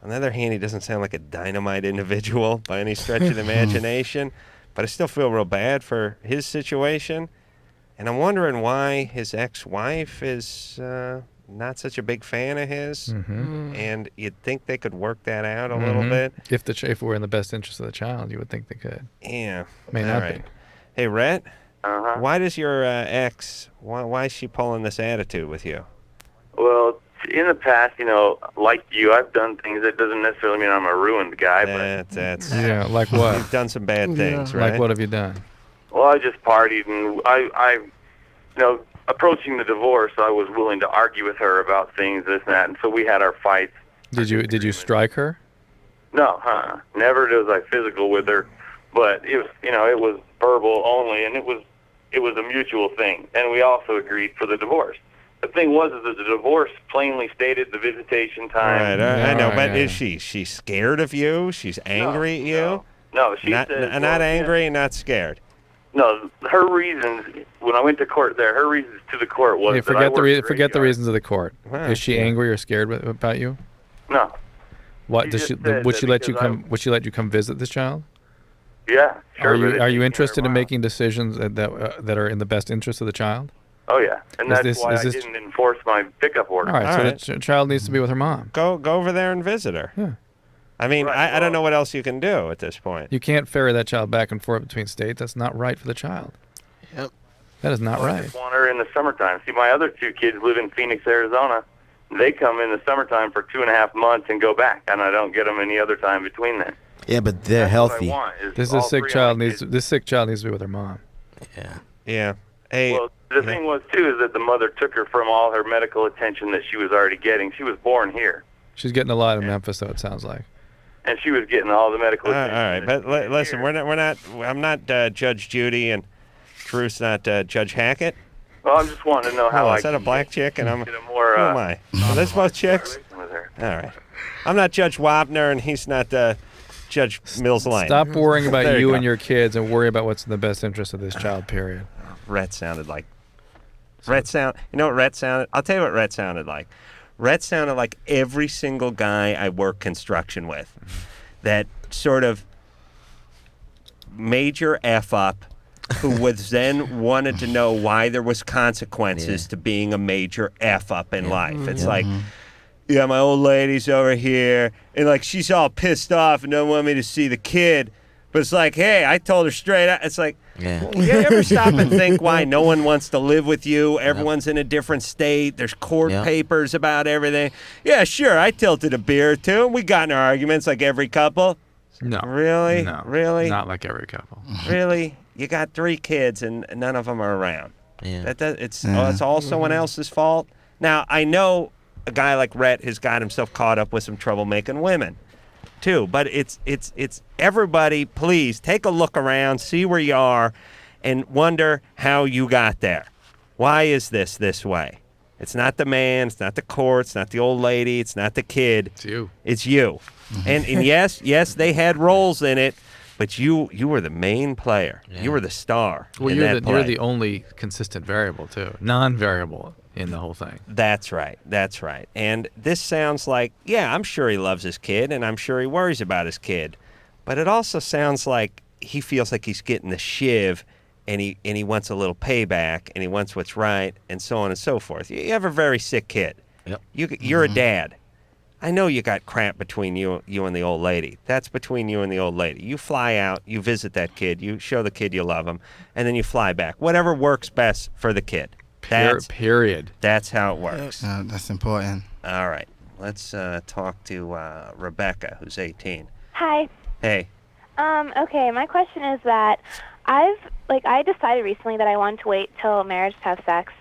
[SPEAKER 2] On the other hand, he doesn't sound like a dynamite individual by any stretch of the imagination. But I still feel real bad for his situation. And I'm wondering why his ex-wife is not such a big fan of his.
[SPEAKER 3] Mm-hmm.
[SPEAKER 2] And you'd think they could work that out a little bit.
[SPEAKER 3] If it were in the best interest of the child, you would think they could.
[SPEAKER 2] Yeah.
[SPEAKER 3] May not be.
[SPEAKER 2] Hey, Rhett,
[SPEAKER 18] Uh-huh.
[SPEAKER 2] why does your ex, why is she pulling this attitude with you?
[SPEAKER 18] Well, in the past, like you, I've done things. That doesn't necessarily mean I'm a ruined guy.
[SPEAKER 2] That's
[SPEAKER 3] Yeah, like what?
[SPEAKER 2] You've done some bad things, right?
[SPEAKER 3] Like what have you done?
[SPEAKER 18] Well, I just partied, and I approaching the divorce, I was willing to argue with her about things, this and that, and so we had our fights.
[SPEAKER 3] Did you strike her?
[SPEAKER 18] No, never was I physical with her, but it was, it was verbal only, and it was a mutual thing, and we also agreed for the divorce. The thing was that the divorce plainly stated the visitation time.
[SPEAKER 2] Right, I know, but is she scared of you? She's angry at you?
[SPEAKER 18] No, she
[SPEAKER 2] not,
[SPEAKER 18] said...
[SPEAKER 2] not angry and not scared.
[SPEAKER 18] No, her reasons, when I went to court there, her reasons to the court was
[SPEAKER 3] Yeah, forget the reasons of the court. Is she angry or scared about you?
[SPEAKER 18] No.
[SPEAKER 3] What
[SPEAKER 18] She
[SPEAKER 3] does she?
[SPEAKER 18] just said
[SPEAKER 3] Would she
[SPEAKER 18] that
[SPEAKER 3] let you
[SPEAKER 18] because
[SPEAKER 3] come? Would she let you come visit this child?
[SPEAKER 18] Yeah, sure.
[SPEAKER 3] Are you interested in making decisions that are in the best interest of the child?
[SPEAKER 18] Oh yeah, and
[SPEAKER 3] Is
[SPEAKER 18] that's
[SPEAKER 3] this-
[SPEAKER 18] why
[SPEAKER 3] is
[SPEAKER 18] I
[SPEAKER 3] this-
[SPEAKER 18] didn't enforce my pickup order.
[SPEAKER 3] All right, so the child needs to be with her mom.
[SPEAKER 2] Go over there and visit her.
[SPEAKER 3] Yeah.
[SPEAKER 2] I mean, I don't know what else you can do at this point.
[SPEAKER 3] You can't ferry that child back and forth between states. That's not right for the child.
[SPEAKER 8] Yep.
[SPEAKER 3] That is not
[SPEAKER 18] I
[SPEAKER 3] right.
[SPEAKER 18] just want her in the summertime. See, my other 2 kids live in Phoenix, Arizona. They come in the summertime for 2.5 months and go back, and I don't get them any other time between then.
[SPEAKER 7] Yeah, but they're
[SPEAKER 18] That's what I
[SPEAKER 7] healthy.
[SPEAKER 18] want, is
[SPEAKER 3] This
[SPEAKER 18] all
[SPEAKER 3] sick
[SPEAKER 18] 3 of
[SPEAKER 3] child
[SPEAKER 18] my
[SPEAKER 3] needs.
[SPEAKER 18] kids.
[SPEAKER 3] This sick child needs to be with her mom.
[SPEAKER 7] Yeah.
[SPEAKER 2] Yeah. Hey.
[SPEAKER 18] Well, the thing was too is that the mother took her from all her medical attention that she was already getting. She was born here,
[SPEAKER 3] She's getting a lot in Memphis, though. It sounds like.
[SPEAKER 18] and she was getting all the medical
[SPEAKER 2] All
[SPEAKER 18] attention.
[SPEAKER 2] right, but listen, we're not. I'm not Judge Judy, and Drew's not Judge Hackett.
[SPEAKER 18] Well, I'm just wanting to know how
[SPEAKER 2] Oh,
[SPEAKER 18] I
[SPEAKER 2] is that a black chick? And I'm.
[SPEAKER 18] get a more.
[SPEAKER 2] Who am I? Are those both chicks?
[SPEAKER 18] with her.
[SPEAKER 2] All right. I'm not Judge Wapner, and he's not Judge Mills Lane.
[SPEAKER 3] Stop worrying about
[SPEAKER 2] There
[SPEAKER 3] you
[SPEAKER 2] go.
[SPEAKER 3] and your kids, and worry about what's in the best interest of this child. Period.
[SPEAKER 2] Rhett sounded like. You know what Rhett sounded? I'll tell you what Rhett sounded like. Rhett sounded like every single guy I work construction with. That sort of major F up who was then wanted to know why there was consequences to being a major F up in life. It's like, yeah, my old lady's over here, and like she's all pissed off and don't want me to see the kid. But it's like, hey, I told her straight out. It's like, you ever stop and think why no one wants to live with you? Everyone's in a different state. There's court papers about everything. Yeah, sure, I tilted a beer or two, and we got in our arguments like every couple.
[SPEAKER 3] No.
[SPEAKER 2] Really?
[SPEAKER 3] No.
[SPEAKER 2] Really?
[SPEAKER 3] Not like every couple.
[SPEAKER 2] Really? You got 3 kids, and none of them are around.
[SPEAKER 7] Yeah.
[SPEAKER 2] It's all someone else's fault. Now, I know a guy like Rhett has got himself caught up with some troublemaking women, too. But it's everybody, please take a look around, see where you are, and wonder how you got there. Why is this way? It's not the man, it's not the court, it's not the old lady, it's not the kid.
[SPEAKER 3] It's you.
[SPEAKER 2] It's you. And yes, they had roles in it, but you were the main player. Yeah. You were the star.
[SPEAKER 3] Well, you're the only consistent variable too, non-variable in the whole thing.
[SPEAKER 2] That's right. And this sounds like, yeah, I'm sure he loves his kid, and I'm sure he worries about his kid, but it also sounds like he feels like he's getting the shiv, and he wants a little payback, and he wants what's right, and so on and so forth. You have a very sick kid.
[SPEAKER 7] Yep.
[SPEAKER 2] You're a dad. I know you got crap between you and the old lady. That's between you and the old lady. You fly out, you visit that kid, you show the kid you love him, and then you fly back. Whatever works best for the kid.
[SPEAKER 3] Period.
[SPEAKER 2] That's how it works.
[SPEAKER 19] That's important.
[SPEAKER 2] All right. Let's talk to Rebecca, who's 18.
[SPEAKER 20] Hi.
[SPEAKER 2] Hey.
[SPEAKER 20] Okay, my question is that I decided recently that I wanted to wait till marriage to have sex,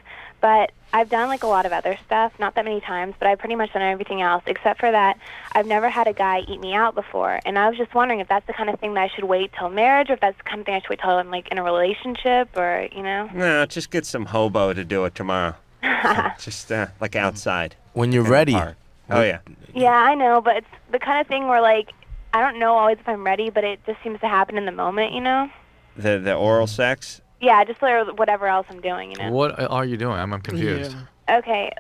[SPEAKER 20] but I've done a lot of other stuff, not that many times, but I've pretty much done everything else, except for that I've never had a guy eat me out before. And I was just wondering if that's the kind of thing that I should wait till marriage, or if that's the kind of thing I should wait till I'm in a relationship, or,
[SPEAKER 2] No, just get some hobo to do it tomorrow. Just outside.
[SPEAKER 7] When you're ready.
[SPEAKER 2] Oh, yeah.
[SPEAKER 20] Yeah, I know, but it's the kind of thing where, I don't know always if I'm ready, but it just seems to happen in the moment,
[SPEAKER 2] The oral sex?
[SPEAKER 20] Yeah, just whatever else I'm doing,
[SPEAKER 3] What are you doing? I'm confused.
[SPEAKER 20] Yeah. Okay,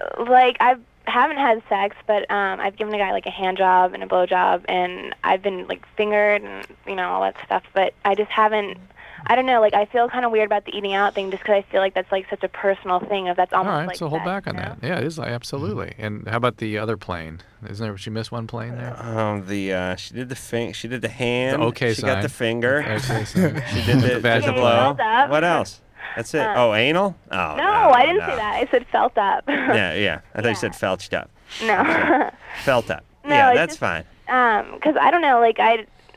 [SPEAKER 20] I haven't had sex, but I've given a guy a hand job and a blow job, and I've been fingered and all that stuff, but I just haven't. I don't know. I feel kind of weird about the eating out thing, just because I feel like that's such a personal thing. If that's almost
[SPEAKER 3] all right, so hold back on that. Yeah, it is absolutely. And how about the other plane? Isn't there? She missed one plane there.
[SPEAKER 2] She did she did the hand.
[SPEAKER 3] The okay
[SPEAKER 2] she
[SPEAKER 3] sign.
[SPEAKER 2] got the finger.
[SPEAKER 3] Okay sign.
[SPEAKER 2] She did the
[SPEAKER 3] vaginal
[SPEAKER 2] blow.
[SPEAKER 20] Up.
[SPEAKER 2] What else? That's it. Anal? Oh,
[SPEAKER 20] no, I didn't say that. I said felt up.
[SPEAKER 2] Yeah. I thought you said felched up.
[SPEAKER 20] No.
[SPEAKER 2] Felt up.
[SPEAKER 20] No,
[SPEAKER 2] yeah, that's fine.
[SPEAKER 20] Because I don't know.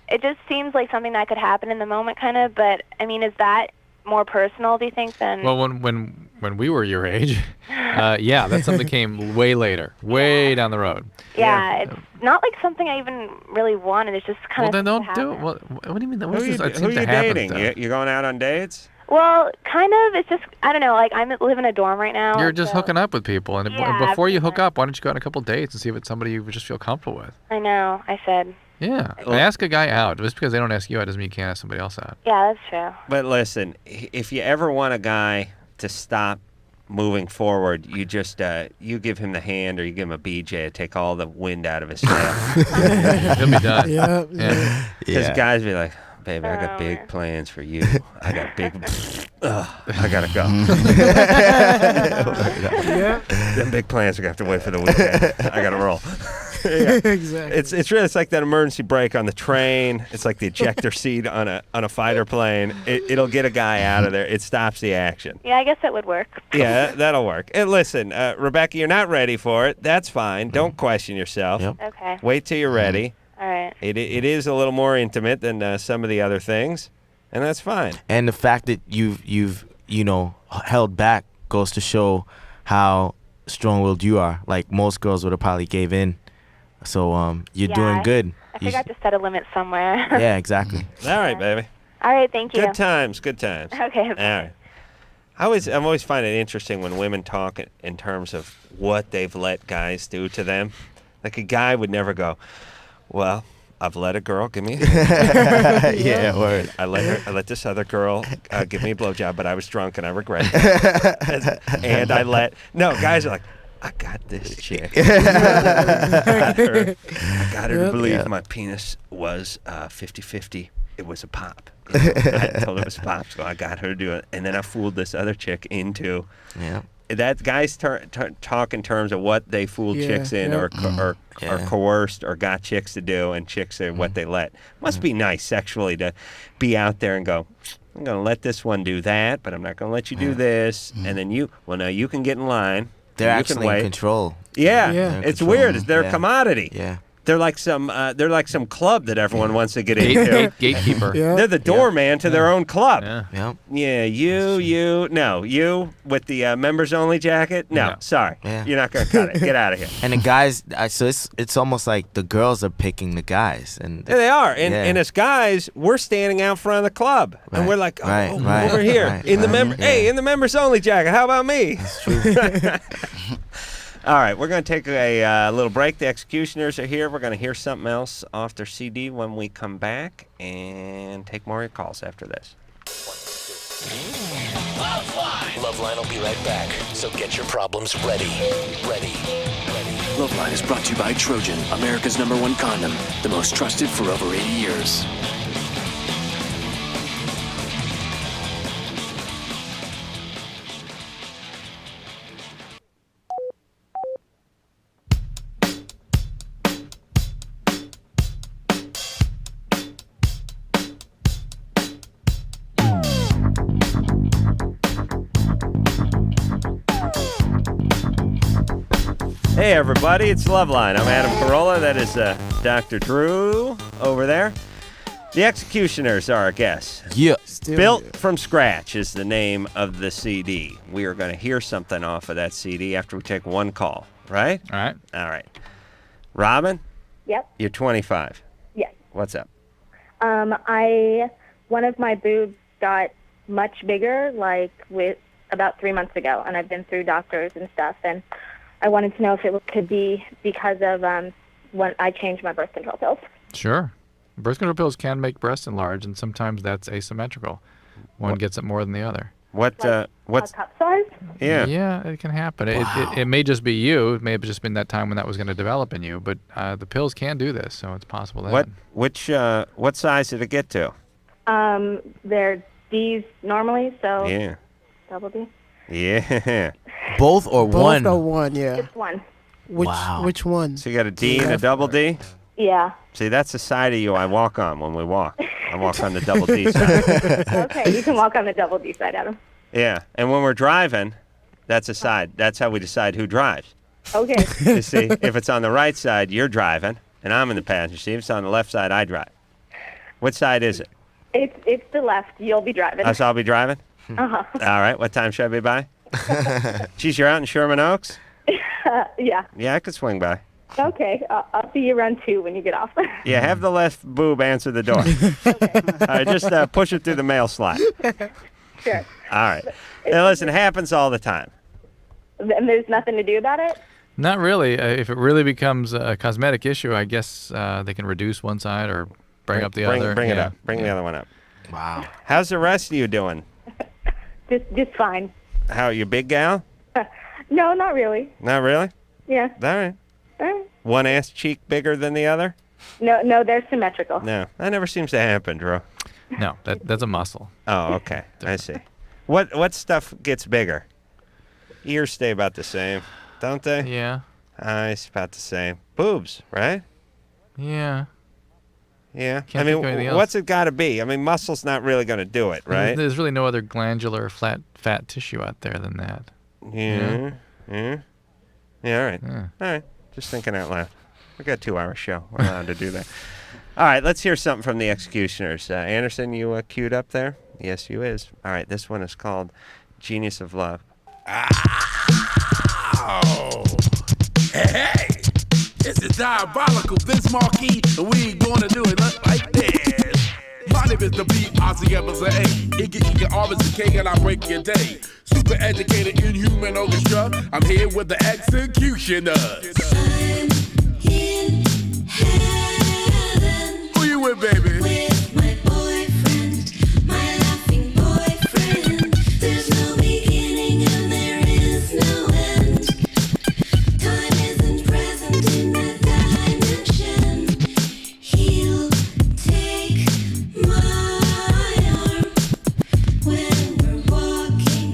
[SPEAKER 20] It just seems like something that could happen in the moment, kind of. But I mean, is that more personal? Do you think than?
[SPEAKER 3] Well, when we were your age, yeah, that's something came way later, way down the road.
[SPEAKER 20] Yeah, it's not something I even really wanted. It's just kind of.
[SPEAKER 3] Well, then don't do it. What do you mean?
[SPEAKER 2] Who are you dating? You going out on dates?
[SPEAKER 20] Well, kind of. It's just, I don't know, I live in a dorm right now.
[SPEAKER 3] You're just hooking up with people. And before you hook up, why don't you go on a couple dates and see if it's somebody you just feel comfortable with?
[SPEAKER 20] I know. I said.
[SPEAKER 3] Yeah. Ask a guy out. Just because they don't ask you out doesn't mean you can't ask somebody else out.
[SPEAKER 20] Yeah, that's true.
[SPEAKER 2] But listen, if you ever want a guy to stop moving forward, you just you give him the hand, or you give him a BJ to take all the wind out of his sail.
[SPEAKER 3] He'll be done.
[SPEAKER 2] Yeah. Because guys be like, baby, I got big plans for you. I got big. I gotta go. Them big plans are gonna have to wait for the weekend. I gotta roll.
[SPEAKER 8] Exactly.
[SPEAKER 2] It's like that emergency brake on the train. It's like the ejector seat on a fighter plane. It'll get a guy out of there. It stops the action.
[SPEAKER 20] Yeah, I guess that would work.
[SPEAKER 2] Yeah, that'll work. And listen, Rebecca, you're not ready for it. That's fine. Don't question yourself.
[SPEAKER 7] Yep.
[SPEAKER 20] Okay.
[SPEAKER 2] Wait till you're ready.
[SPEAKER 20] All right.
[SPEAKER 2] It is a little more intimate than some of the other things, and that's fine.
[SPEAKER 7] And the fact that you've held back goes to show how strong-willed you are. Most girls would have probably gave in. So you're doing good.
[SPEAKER 20] I forgot to set a limit somewhere.
[SPEAKER 7] Yeah, exactly.
[SPEAKER 2] All right, baby.
[SPEAKER 20] All right, thank you.
[SPEAKER 2] Good times.
[SPEAKER 20] Okay.
[SPEAKER 2] All right. I'm always find it interesting when women talk in terms of what they've let guys do to them. A guy would never go, well, I've let a girl give me
[SPEAKER 7] yeah, word.
[SPEAKER 2] I let this other girl give me a blowjob, but I was drunk and I regret it. And guys are like, I got this chick. I got her to believe my penis was 50-50. It was a pop. I told her it was a pop, so I got her to do it. And then I fooled this other chick into...
[SPEAKER 7] Yeah.
[SPEAKER 2] That guys talk in terms of what they fooled chicks in or coerced or got chicks to do, and chicks are what they let. Must be nice sexually to be out there and go, I'm going to let this one do that, but I'm not going to let you do this. And then now you can get in line.
[SPEAKER 7] They're actually in control.
[SPEAKER 2] Yeah. It's weird. It's their commodity.
[SPEAKER 7] Yeah.
[SPEAKER 2] They're like some club that everyone wants to get into.
[SPEAKER 3] Gatekeeper.
[SPEAKER 8] Yeah.
[SPEAKER 2] They're the doorman to their own club.
[SPEAKER 3] Yeah.
[SPEAKER 2] Yeah, you with the members only jacket. No, sorry, you're not gonna cut it. Get out of here.
[SPEAKER 7] And the guys, so it's almost like the girls are picking the guys, and
[SPEAKER 2] Yeah, they are, and as guys, we're standing out front of the club, and we're like, over here in the in the members only jacket. How about me?
[SPEAKER 7] That's true.
[SPEAKER 2] All right, we're going to take a little break. The X-Ecutioners are here. We're going to hear something else off their CD when we come back and take more of your calls after this.
[SPEAKER 1] LoveLine will be right back, so get your problems ready.
[SPEAKER 9] LoveLine is brought to you by Trojan, America's #1 condom, the most trusted for over 80 years.
[SPEAKER 2] Hey, everybody, it's LoveLine. I'm Adam Carolla. That is Dr. Drew over there. The X-Ecutioners are our guests.
[SPEAKER 7] Yeah.
[SPEAKER 2] Built from Scratch is the name of the CD. We are going to hear something off of that CD after we take one call, right?
[SPEAKER 3] All
[SPEAKER 2] right. Robin?
[SPEAKER 4] Yep.
[SPEAKER 2] You're 25.
[SPEAKER 4] Yes.
[SPEAKER 2] What's up?
[SPEAKER 4] One of my boobs got much bigger, with about 3 months ago, and I've been through doctors and stuff, and I wanted to know if it could be because of when I changed my birth control pills.
[SPEAKER 3] Sure. Birth control pills can make breasts enlarge, and sometimes that's asymmetrical. One gets it more than the other.
[SPEAKER 2] What's
[SPEAKER 4] cup size?
[SPEAKER 2] Yeah.
[SPEAKER 3] Yeah, it can happen.
[SPEAKER 7] Wow.
[SPEAKER 3] It may just be you. It may have just been that time when that was going to develop in you. But the pills can do this, so it's possible that.
[SPEAKER 2] What size did it get to?
[SPEAKER 4] They're D's normally, so
[SPEAKER 2] Yeah.
[SPEAKER 4] double D.
[SPEAKER 2] Yeah.
[SPEAKER 7] Both or one?
[SPEAKER 8] Both or one, yeah.
[SPEAKER 4] Just one.
[SPEAKER 8] Which one?
[SPEAKER 2] So you got a D and a double D?
[SPEAKER 4] Yeah.
[SPEAKER 2] See, that's the side of you I walk on when we walk. I walk on the double D side.
[SPEAKER 4] Okay, you can walk on the double D side, Adam.
[SPEAKER 2] Yeah, and when we're driving, that's a side. That's how we decide who drives.
[SPEAKER 4] Okay.
[SPEAKER 2] You see, if it's on the right side, you're driving, and I'm in the passenger seat. If it's on the left side, I drive. What side is it?
[SPEAKER 4] It's the left. You'll be driving.
[SPEAKER 2] So I'll be driving?
[SPEAKER 4] Uh-huh.
[SPEAKER 2] All right, what time should I be by? Geez, you're out in Sherman Oaks?
[SPEAKER 4] Yeah.
[SPEAKER 2] Yeah, I could swing by.
[SPEAKER 4] Okay. I'll see you around 2 when you get off.
[SPEAKER 2] Yeah, have the left boob answer the door. All right, just push it through the mail slot.
[SPEAKER 4] Sure.
[SPEAKER 2] All right. Now, listen, it happens all the time.
[SPEAKER 4] And there's nothing to do about it?
[SPEAKER 3] Not really. If it really becomes a cosmetic issue, I guess they can reduce one side or bring up the other.
[SPEAKER 2] Bring it up. Bring the other one up.
[SPEAKER 7] Wow.
[SPEAKER 2] How's the rest of you doing?
[SPEAKER 4] Just fine.
[SPEAKER 2] How, you big gal?
[SPEAKER 4] No, not really.
[SPEAKER 2] Not really?
[SPEAKER 4] Yeah.
[SPEAKER 2] All right. One ass cheek bigger than the other?
[SPEAKER 4] No, they're symmetrical.
[SPEAKER 2] No, that never seems to happen, Drew.
[SPEAKER 3] No, that's a muscle.
[SPEAKER 2] Oh, okay. I see. What stuff gets bigger? Ears stay about the same, don't they?
[SPEAKER 3] Yeah.
[SPEAKER 2] Eyes about the same. Boobs, right?
[SPEAKER 3] Yeah.
[SPEAKER 2] Yeah.
[SPEAKER 3] Can't think of anything else.
[SPEAKER 2] What's it got to be? I mean, muscle's not really going to do it, right?
[SPEAKER 3] There's really no other glandular fat tissue out there than that.
[SPEAKER 2] Yeah. Yeah. Yeah, all right.
[SPEAKER 3] Yeah.
[SPEAKER 2] All right. Just thinking out loud. We got a 2-hour show. We're allowed to do that. All right, let's hear something from the X-Ecutioners. Anderson, you queued up there? Yes, you is. All right, this one is called Genius of Love.
[SPEAKER 19] Oh. Hey, this is diabolical, this marquee, and we ain't gonna do it like this. My name is the B-R-C-M-S-A. Iggy, R-I.P, and I break your day. Super educated, inhuman orchestra. I'm here with the X-Ecutioners. Who you with, baby?
[SPEAKER 21] With my boyfriend, my laughing boyfriend. There's no beginning and there is no end. Time isn't present in that dimension. He'll take my arm when we're walking,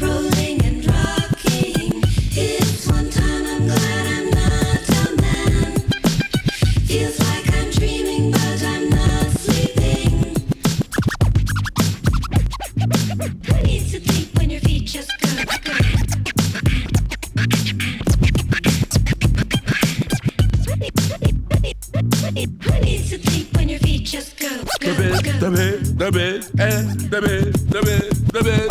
[SPEAKER 21] rolling and rocking. It's one time, I'm glad I'm not a man. Feels like I'm dreaming, but I'm not
[SPEAKER 19] the bed, the bed, and the bed, the bed, the bed.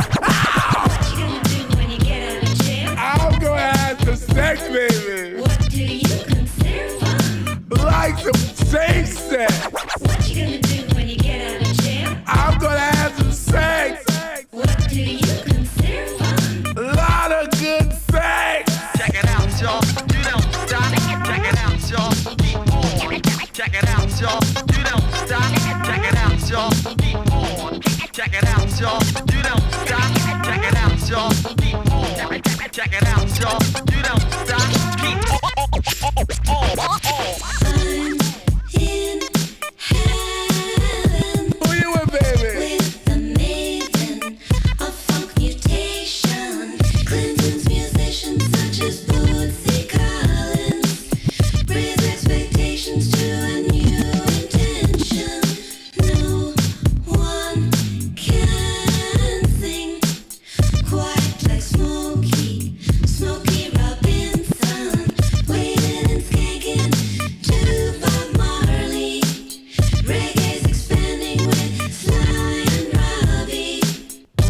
[SPEAKER 19] I'm gonna have some sex, baby.
[SPEAKER 21] What do you consider fun?
[SPEAKER 19] Like some safe sex.
[SPEAKER 21] What you gonna do when you get out of jail?
[SPEAKER 19] I'm gonna have some sex.
[SPEAKER 21] What do you consider fun?
[SPEAKER 19] A lot of good sex.
[SPEAKER 10] Check it out, y'all. You don't stop. Check it out, y'all. Keep on. Check it out, y'all. You don't stop. Check it out, y'all. Keep on. Check it out, y'all. You don't stop. Check it out, y'all. Keep on. Check it out, y'all. You don't stop. Keep on.
[SPEAKER 19] Who you with, baby?
[SPEAKER 21] With the maven of funk mutation, Clinton's musicians such as Bootsy Collins raise expectations to a new intention. No one can sing quite like Smokey Robinson, waving and skanking to Bob Marley. Reggae's expanding with Sly and Robbie.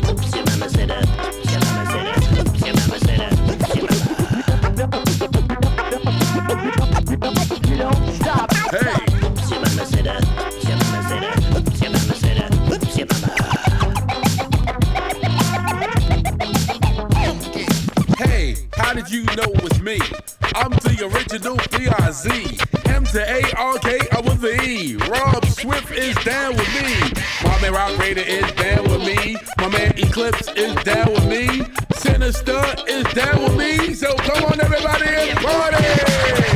[SPEAKER 21] Oops, your mama said that. Your mama said that. Oops, your mama said that.
[SPEAKER 19] You don't stop. Hey.
[SPEAKER 21] Oops, your mama said that. Your mama said that. Oops, your mama said that. Oops, your mama.
[SPEAKER 19] Hey, how did you know it was me? I'm the original B.I.Z. M to A.R.K. I'm with the E. Rob Swift is down with me. My man Roc Raida is down with me. My man Eclipse is down with me. Sinister is down with me. So come on, everybody, and party!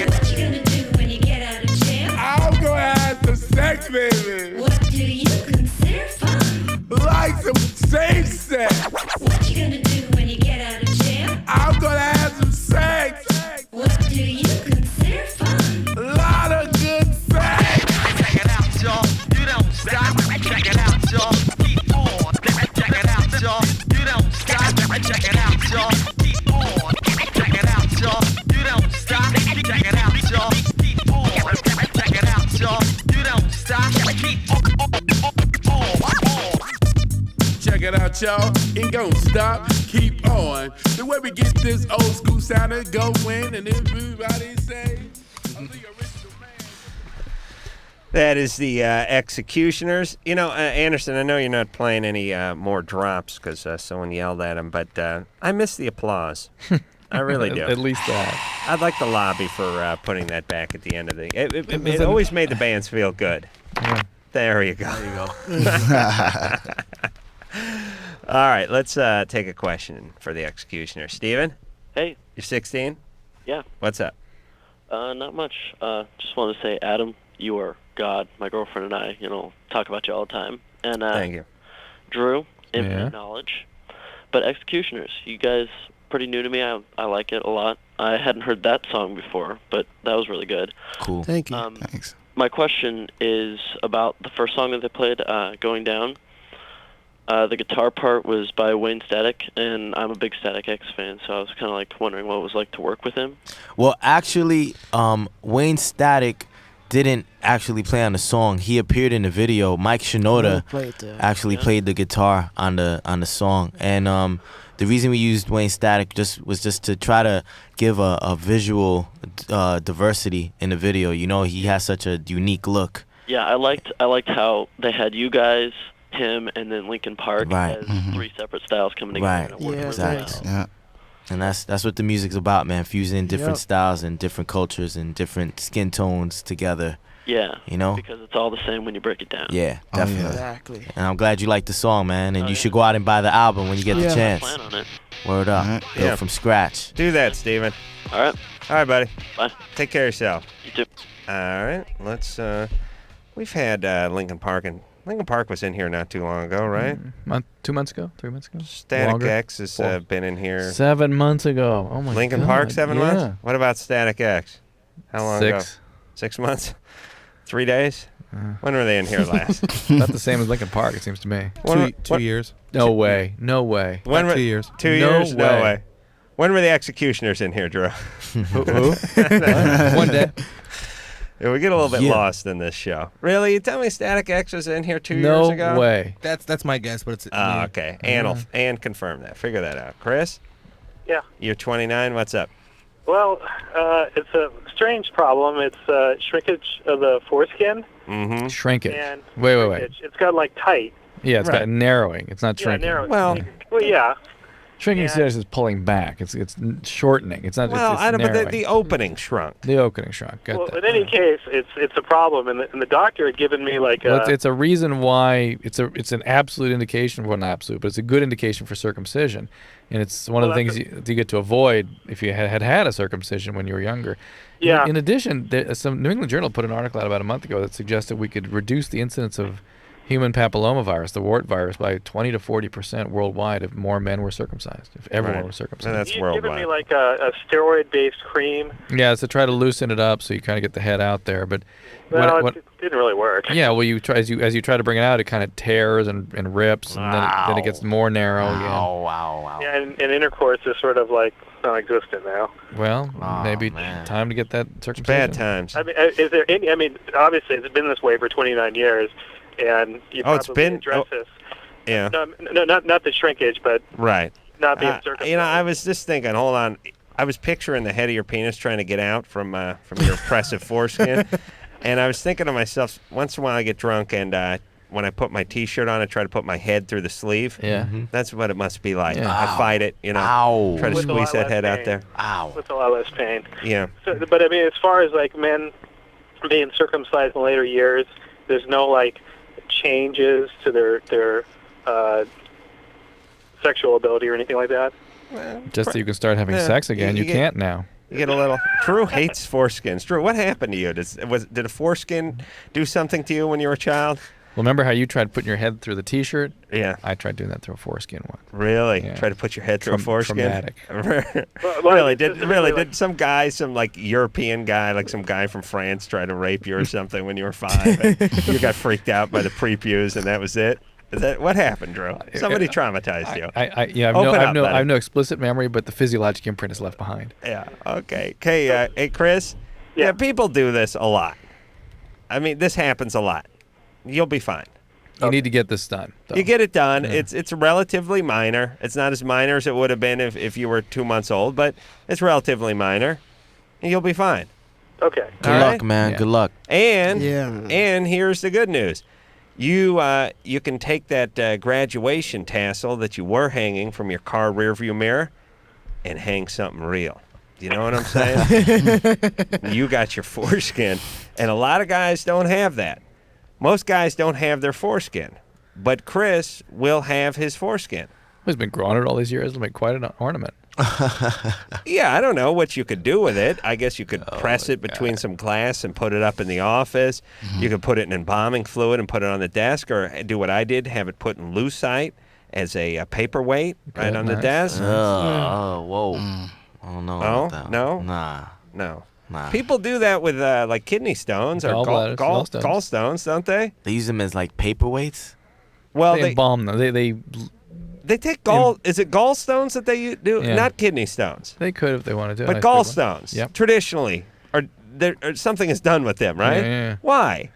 [SPEAKER 21] What you gonna do when you get out of jail?
[SPEAKER 19] I'm gonna have some sex, baby.
[SPEAKER 21] What do you consider fun?
[SPEAKER 19] Like some safe sex.
[SPEAKER 21] What you gonna do when you get out of jail?
[SPEAKER 19] I'm gonna have some sex.
[SPEAKER 21] What do you consider fun?
[SPEAKER 19] A lot of good sex.
[SPEAKER 10] Check it out, y'all. You don't stop. Check it out, y'all. Keep on. Check it out, y'all. You don't stop. Check it out, y'all. Keep on. Check it out, y'all. You don't stop. Check it out, y'all. Keep on. Check it out, y'all. You don't stop. Keep on.
[SPEAKER 19] Check it out, y'all. Ain't gonna stop. Keep on. The way we get this old school sounding going, and everybody say, I'm the original man.
[SPEAKER 2] That is the X-Ecutioners. You know, Anderson, I know you're not playing any more drops because someone yelled at him, but I miss the applause. I really do.
[SPEAKER 3] At least that.
[SPEAKER 2] I'd like the lobby for putting that back at the end of the... It always made the bands feel good.
[SPEAKER 3] Yeah.
[SPEAKER 2] There you go.
[SPEAKER 7] There you go.
[SPEAKER 2] All right, let's take a question for the X-Ecutioners. Steven?
[SPEAKER 6] Hey.
[SPEAKER 2] You're 16?
[SPEAKER 6] Yeah.
[SPEAKER 2] What's up?
[SPEAKER 6] Not much. Just wanted to say, Adam, you are God. My girlfriend and I, talk about you all the time. And
[SPEAKER 2] Thank you.
[SPEAKER 6] Drew, infinite knowledge. But X-Ecutioners, you guys pretty new to me. I like it a lot. I hadn't heard that song before, but that was really good.
[SPEAKER 7] Cool.
[SPEAKER 8] Thank you.
[SPEAKER 7] Thanks.
[SPEAKER 6] My question is about the first song that they played, Going Down. The guitar part was by Wayne Static, and I'm a big Static X fan, so I was kind of like wondering what it was like to work with him.
[SPEAKER 7] Well, actually, Wayne Static didn't actually play on the song. He appeared in the video. Mike Shinoda actually played the guitar on the song, and the reason we used Wayne Static was just to try to give a visual diversity in the video. He has such a unique look.
[SPEAKER 6] Yeah, I liked how they had you guys, him, and then Linkin Park as three separate styles coming together.
[SPEAKER 7] Right.
[SPEAKER 6] And working
[SPEAKER 7] Exactly.
[SPEAKER 6] well.
[SPEAKER 7] Yeah. And that's what the music's about, man. Fusing different styles and different cultures and different skin tones together.
[SPEAKER 6] Yeah.
[SPEAKER 7] Because
[SPEAKER 6] it's all the same when you break it down.
[SPEAKER 7] Yeah, definitely.
[SPEAKER 8] Exactly.
[SPEAKER 7] And I'm glad you like the song, man. And you should go out and buy the album when you get the chance.
[SPEAKER 6] I plan on it.
[SPEAKER 7] Word up. Built from scratch.
[SPEAKER 2] Do that, Steven.
[SPEAKER 6] All right.
[SPEAKER 2] All right, buddy.
[SPEAKER 6] Bye.
[SPEAKER 2] Take care of yourself.
[SPEAKER 6] You too.
[SPEAKER 2] All right. Let's... We've had Linkin Park, and Linkin Park was in here not too long ago, right?
[SPEAKER 3] 2 months ago? 3 months ago?
[SPEAKER 2] Static
[SPEAKER 3] Longer?
[SPEAKER 2] X has been in here.
[SPEAKER 3] 7 months ago. Oh, my God.
[SPEAKER 2] Linkin Park, 7 months?
[SPEAKER 3] Yeah.
[SPEAKER 2] What about Static X? How long ago?
[SPEAKER 3] 6.
[SPEAKER 2] 6 months? 3 days? When were they in here last?
[SPEAKER 3] About the same as Linkin Park, it seems to me.
[SPEAKER 14] Two years.
[SPEAKER 3] No way. No way.
[SPEAKER 2] When
[SPEAKER 14] About
[SPEAKER 2] were,
[SPEAKER 14] 2 years.
[SPEAKER 2] 2 years? No way. When were the X-Ecutioners in here, Drew?
[SPEAKER 3] Who? One day.
[SPEAKER 2] Yeah, we get a little bit
[SPEAKER 14] Yeah.
[SPEAKER 2] lost in this show. Really? You tell me Static X was in here 2
[SPEAKER 3] No
[SPEAKER 2] years ago?
[SPEAKER 3] way.
[SPEAKER 14] That's my guess, but it's.
[SPEAKER 2] Oh, okay. And confirm that. Figure that out. Chris?
[SPEAKER 11] Yeah.
[SPEAKER 2] You're 29. What's up?
[SPEAKER 11] Well, it's a strange problem. It's shrinkage of the foreskin.
[SPEAKER 2] Mm-hmm.
[SPEAKER 3] Shrinkage.
[SPEAKER 11] And
[SPEAKER 3] Wait.
[SPEAKER 11] it's got like tight.
[SPEAKER 3] Yeah, it's
[SPEAKER 2] Right.
[SPEAKER 3] got narrowing. It's not
[SPEAKER 11] Yeah,
[SPEAKER 3] shrinking.
[SPEAKER 11] narrow.
[SPEAKER 2] Well,
[SPEAKER 11] yeah.
[SPEAKER 3] Shrinking status is pulling back. It's shortening. It's not.
[SPEAKER 2] Well,
[SPEAKER 3] it's
[SPEAKER 2] I don't, but
[SPEAKER 3] narrowing.
[SPEAKER 2] the opening shrunk.
[SPEAKER 3] The opening shrunk. Got
[SPEAKER 11] Well,
[SPEAKER 3] that.
[SPEAKER 11] in any case, it's a problem, and the doctor had given me like
[SPEAKER 3] Well, it's a reason why it's an absolute indication. Well, not absolute, but it's a good indication for circumcision, and it's one of the things you get to avoid if you had a circumcision when you were younger.
[SPEAKER 11] Yeah.
[SPEAKER 3] In addition, some New England Journal put an article out about a month ago that suggested we could reduce the incidence of human papillomavirus, the wart virus, by 20 to 40% worldwide if more men were circumcised, if everyone were circumcised.
[SPEAKER 2] And that's
[SPEAKER 11] You've
[SPEAKER 2] worldwide.
[SPEAKER 11] given me like a steroid-based cream.
[SPEAKER 3] Yeah, it's to try to loosen it up so you kind of get the head out there. But
[SPEAKER 11] Well, it didn't really work.
[SPEAKER 3] yeah, well, you try as you try to bring it out, it kind of tears and rips, and then it gets more narrow again.
[SPEAKER 7] Wow.
[SPEAKER 11] Yeah, and intercourse is sort of like non-existent now.
[SPEAKER 3] Well, maybe time to get that circumcision.
[SPEAKER 2] Bad times.
[SPEAKER 11] I mean, is there any? I mean, obviously, it's been this way for 29 years, and you
[SPEAKER 2] Oh, it's
[SPEAKER 11] probably
[SPEAKER 2] been-
[SPEAKER 11] address
[SPEAKER 2] oh,
[SPEAKER 11] this.
[SPEAKER 2] Yeah.
[SPEAKER 11] No, not the shrinkage, but
[SPEAKER 2] Right.
[SPEAKER 11] not being circumcised.
[SPEAKER 2] I was just thinking, hold on. I was picturing the head of your penis trying to get out from your oppressive foreskin. And I was thinking to myself, once in a while I get drunk, and when I put my T-shirt on, I try to put my head through the sleeve.
[SPEAKER 3] Yeah.
[SPEAKER 2] That's what it must be like.
[SPEAKER 3] Yeah.
[SPEAKER 2] I fight it, Try to
[SPEAKER 11] With a
[SPEAKER 2] squeeze
[SPEAKER 11] lot
[SPEAKER 2] that
[SPEAKER 11] less
[SPEAKER 2] head out
[SPEAKER 11] pain.
[SPEAKER 2] there.
[SPEAKER 11] With a lot less pain.
[SPEAKER 2] Yeah.
[SPEAKER 11] So, but I mean, as far as like men being circumcised in later years, there's no like changes to their sexual ability or anything like that.
[SPEAKER 3] Just so you can start having
[SPEAKER 2] Yeah,
[SPEAKER 3] sex again, you
[SPEAKER 2] get-
[SPEAKER 3] can't now.
[SPEAKER 2] You get a little. Drew hates foreskins. Drew, what happened to you? Did a foreskin do something to you when you were a child?
[SPEAKER 3] Well, remember how you tried putting your head through the T-shirt?
[SPEAKER 2] Yeah.
[SPEAKER 3] I tried doing that through a foreskin one.
[SPEAKER 2] Really?
[SPEAKER 3] Yeah.
[SPEAKER 2] Try to put your head through a foreskin?
[SPEAKER 3] Traumatic.
[SPEAKER 2] Did some guy, some like European guy, like some guy from France, try to rape you or something when you were 5? And you got freaked out by the previews, and that was it. Is that what happened, Drew? Somebody traumatized you.
[SPEAKER 3] I have no explicit memory, but the physiologic imprint is left behind.
[SPEAKER 2] Yeah. Okay. Okay. Hey, Chris. Yeah. People do this a lot. I mean, this happens a lot. You'll be fine.
[SPEAKER 3] You need to get this done. though.
[SPEAKER 2] You get it done.
[SPEAKER 3] Yeah.
[SPEAKER 2] It's relatively minor. It's not as minor as it would have been if you were 2 months old, but it's relatively minor, and you'll be fine.
[SPEAKER 11] Okay.
[SPEAKER 7] Good luck, man. Good luck.
[SPEAKER 2] And here's the good news. You can take that graduation tassel that you were hanging from your car rearview mirror and hang something real. You know what I'm saying? You got your foreskin, and a lot of guys don't have that. Most guys don't have their foreskin, but Chris will have his foreskin.
[SPEAKER 3] He's been growing it all these years. It'll make quite an ornament.
[SPEAKER 2] Yeah, I don't know what you could do with it. I guess you could press it between some glass and put it up in the office. You could put it in embalming fluid and put it on the desk, or do what I did, have it put in lucite as a paperweight right on the desk.
[SPEAKER 7] Whoa. I don't know about that.
[SPEAKER 2] No?
[SPEAKER 7] Nah.
[SPEAKER 2] No. People do that with like kidney stones or
[SPEAKER 3] Gallbladders,
[SPEAKER 2] gallstones, don't they?
[SPEAKER 7] They use them as like paperweights?
[SPEAKER 2] Well,
[SPEAKER 3] they embalm them.
[SPEAKER 2] They take is it gallstones that they do?
[SPEAKER 3] Yeah.
[SPEAKER 2] Not kidney stones.
[SPEAKER 3] They could if they wanted to.
[SPEAKER 2] But gallstones,
[SPEAKER 3] Yep.
[SPEAKER 2] traditionally, or something is done with them, right?
[SPEAKER 3] Yeah.
[SPEAKER 2] Why?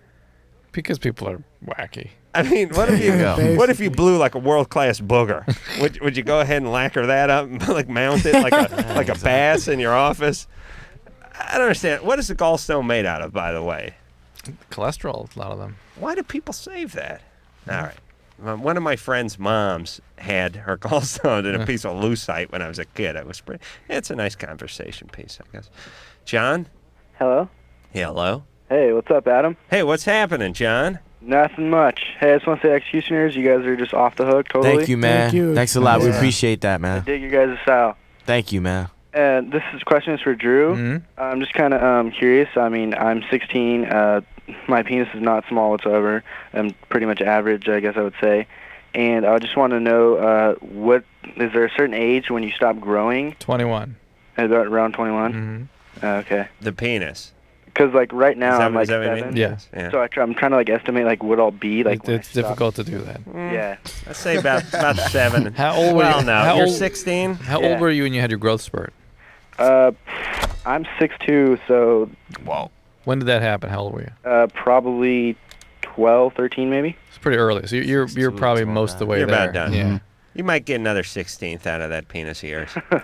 [SPEAKER 3] Because people are wacky.
[SPEAKER 2] I mean, what if you blew like a world-class booger? Would you go ahead and lacquer that up and like mount it like a bass in your office? I don't understand. What is the gallstone made out of, by the way?
[SPEAKER 3] Cholesterol, a lot of them.
[SPEAKER 2] Why do people save that? All right. One of my friend's moms had her gallstone in a piece of lucite when I was a kid. It's a nice conversation piece, I guess. John?
[SPEAKER 22] Hello?
[SPEAKER 2] Hello?
[SPEAKER 22] Hey, what's up, Adam?
[SPEAKER 2] Hey, what's happening, John?
[SPEAKER 22] Nothing much. Hey, I just want to say, X-Ecutioners, you guys are just off the hook, totally.
[SPEAKER 7] Thank you, man.
[SPEAKER 22] Thank you.
[SPEAKER 7] Thanks a lot. We
[SPEAKER 22] Yeah.
[SPEAKER 7] appreciate that,
[SPEAKER 22] I
[SPEAKER 7] man.
[SPEAKER 22] dig your guys' style.
[SPEAKER 7] Thank you, man.
[SPEAKER 22] And this question is for Drew.
[SPEAKER 3] Mm-hmm.
[SPEAKER 22] I'm just kind of curious. I mean, I'm 16. My penis is not small whatsoever. I'm pretty much average, I guess I would say. And I just want to know, is there a certain age when you stop growing?
[SPEAKER 3] 21.
[SPEAKER 22] About around 21?
[SPEAKER 3] Mm-hmm.
[SPEAKER 22] Okay.
[SPEAKER 2] The penis.
[SPEAKER 22] Because like right now I'm like
[SPEAKER 2] is that what you
[SPEAKER 22] 7.
[SPEAKER 2] mean?
[SPEAKER 3] Yeah.
[SPEAKER 22] So I'm trying to like estimate like what I'll be like. when I
[SPEAKER 3] It's
[SPEAKER 22] stop.
[SPEAKER 3] difficult to do that.
[SPEAKER 22] Yeah.
[SPEAKER 2] Let's say about 7.
[SPEAKER 3] How old were
[SPEAKER 2] well,
[SPEAKER 3] you?
[SPEAKER 2] no,
[SPEAKER 3] How
[SPEAKER 2] you're
[SPEAKER 3] old-
[SPEAKER 2] 16.
[SPEAKER 3] How
[SPEAKER 22] Yeah.
[SPEAKER 3] old were you when you had your growth spurt?
[SPEAKER 22] I'm 6'2", so.
[SPEAKER 7] Whoa.
[SPEAKER 3] When did that happen? How old were you?
[SPEAKER 22] Probably 12, 13 maybe.
[SPEAKER 3] It's pretty early. So you're probably most of the way
[SPEAKER 2] You're
[SPEAKER 3] there.
[SPEAKER 2] about done.
[SPEAKER 3] Yeah.
[SPEAKER 2] You might get another 16th out of that penis of yours.
[SPEAKER 22] All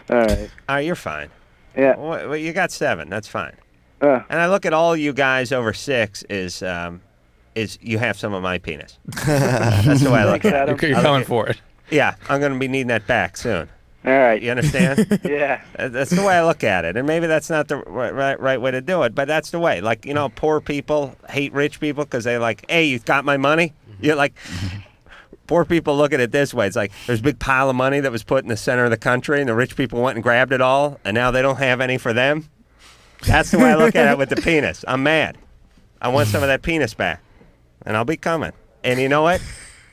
[SPEAKER 22] right.
[SPEAKER 2] All right, you're fine.
[SPEAKER 22] Yeah.
[SPEAKER 2] Well, you got 7. That's fine. And I look at all you guys over 6 is you have some of my penis. That's the way I look at it.
[SPEAKER 3] You're coming for it.
[SPEAKER 2] Yeah, I'm going to be needing that back soon.
[SPEAKER 22] All right.
[SPEAKER 2] You understand?
[SPEAKER 22] Yeah.
[SPEAKER 2] That's the way I look at it. And maybe that's not the right way to do it, but that's the way. Like, poor people hate rich people because they like, hey, you got my money? You're like, poor people look at it this way. It's like there's a big pile of money that was put in the center of the country, and the rich people went and grabbed it all, and now they don't have any for them. That's the way I look at it with the penis. I'm mad. I want some of that penis back, and I'll be coming. And you know what?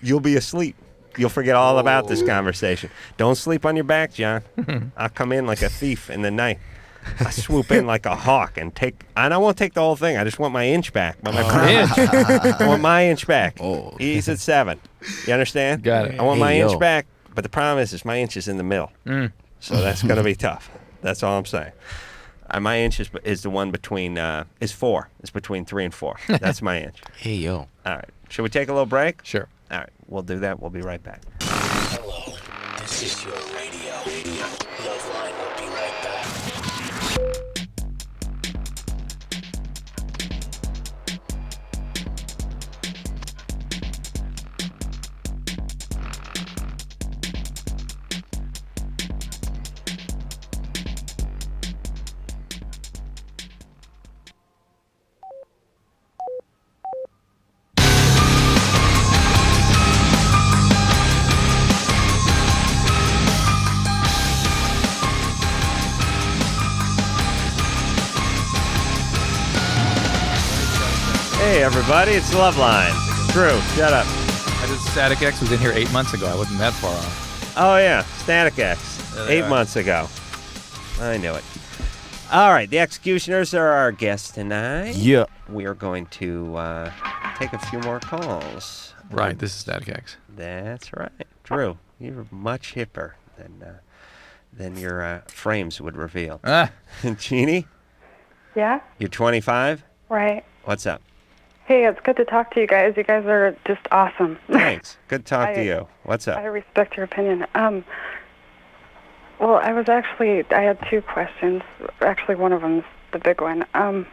[SPEAKER 2] You'll be asleep. You'll forget all about this conversation. Don't sleep on your back, John. I'll come in like a thief in the night. I swoop in like a hawk and I won't take the whole thing. I just want my inch back. But I want my inch back. He's at 7. You understand?
[SPEAKER 3] Got it.
[SPEAKER 2] I want my inch back, but the problem is my inch is in the middle. So that's going to be tough. That's all I'm saying. My inch is the one between, is 4. It's between 3 and 4. That's my inch.
[SPEAKER 7] Hey, yo.
[SPEAKER 2] All right. Should we take a little break?
[SPEAKER 3] Sure.
[SPEAKER 2] All right. We'll do that. We'll be right back.
[SPEAKER 1] Hello, this is your radio. LoveLine will be right back.
[SPEAKER 2] Hey, everybody. It's LoveLine. Drew, shut up.
[SPEAKER 3] Static X was in here 8 months ago. I wasn't that far off.
[SPEAKER 2] Oh, yeah. Static X. 8 months ago. I knew it. All right. The X-Ecutioners are our guests tonight.
[SPEAKER 7] Yeah.
[SPEAKER 2] We are going to take a few more calls.
[SPEAKER 3] Right. This is Static X.
[SPEAKER 2] That's right. Drew, you're much hipper than your frames would reveal. Jeannie?
[SPEAKER 12] Yeah?
[SPEAKER 2] You're 25?
[SPEAKER 12] Right.
[SPEAKER 2] What's up?
[SPEAKER 12] Hey, it's good to talk to you guys. You guys are just awesome.
[SPEAKER 2] Thanks. Good to talk to you. What's up?
[SPEAKER 12] I respect your opinion. Well, I had 2 questions. Actually, one of them's the big one. I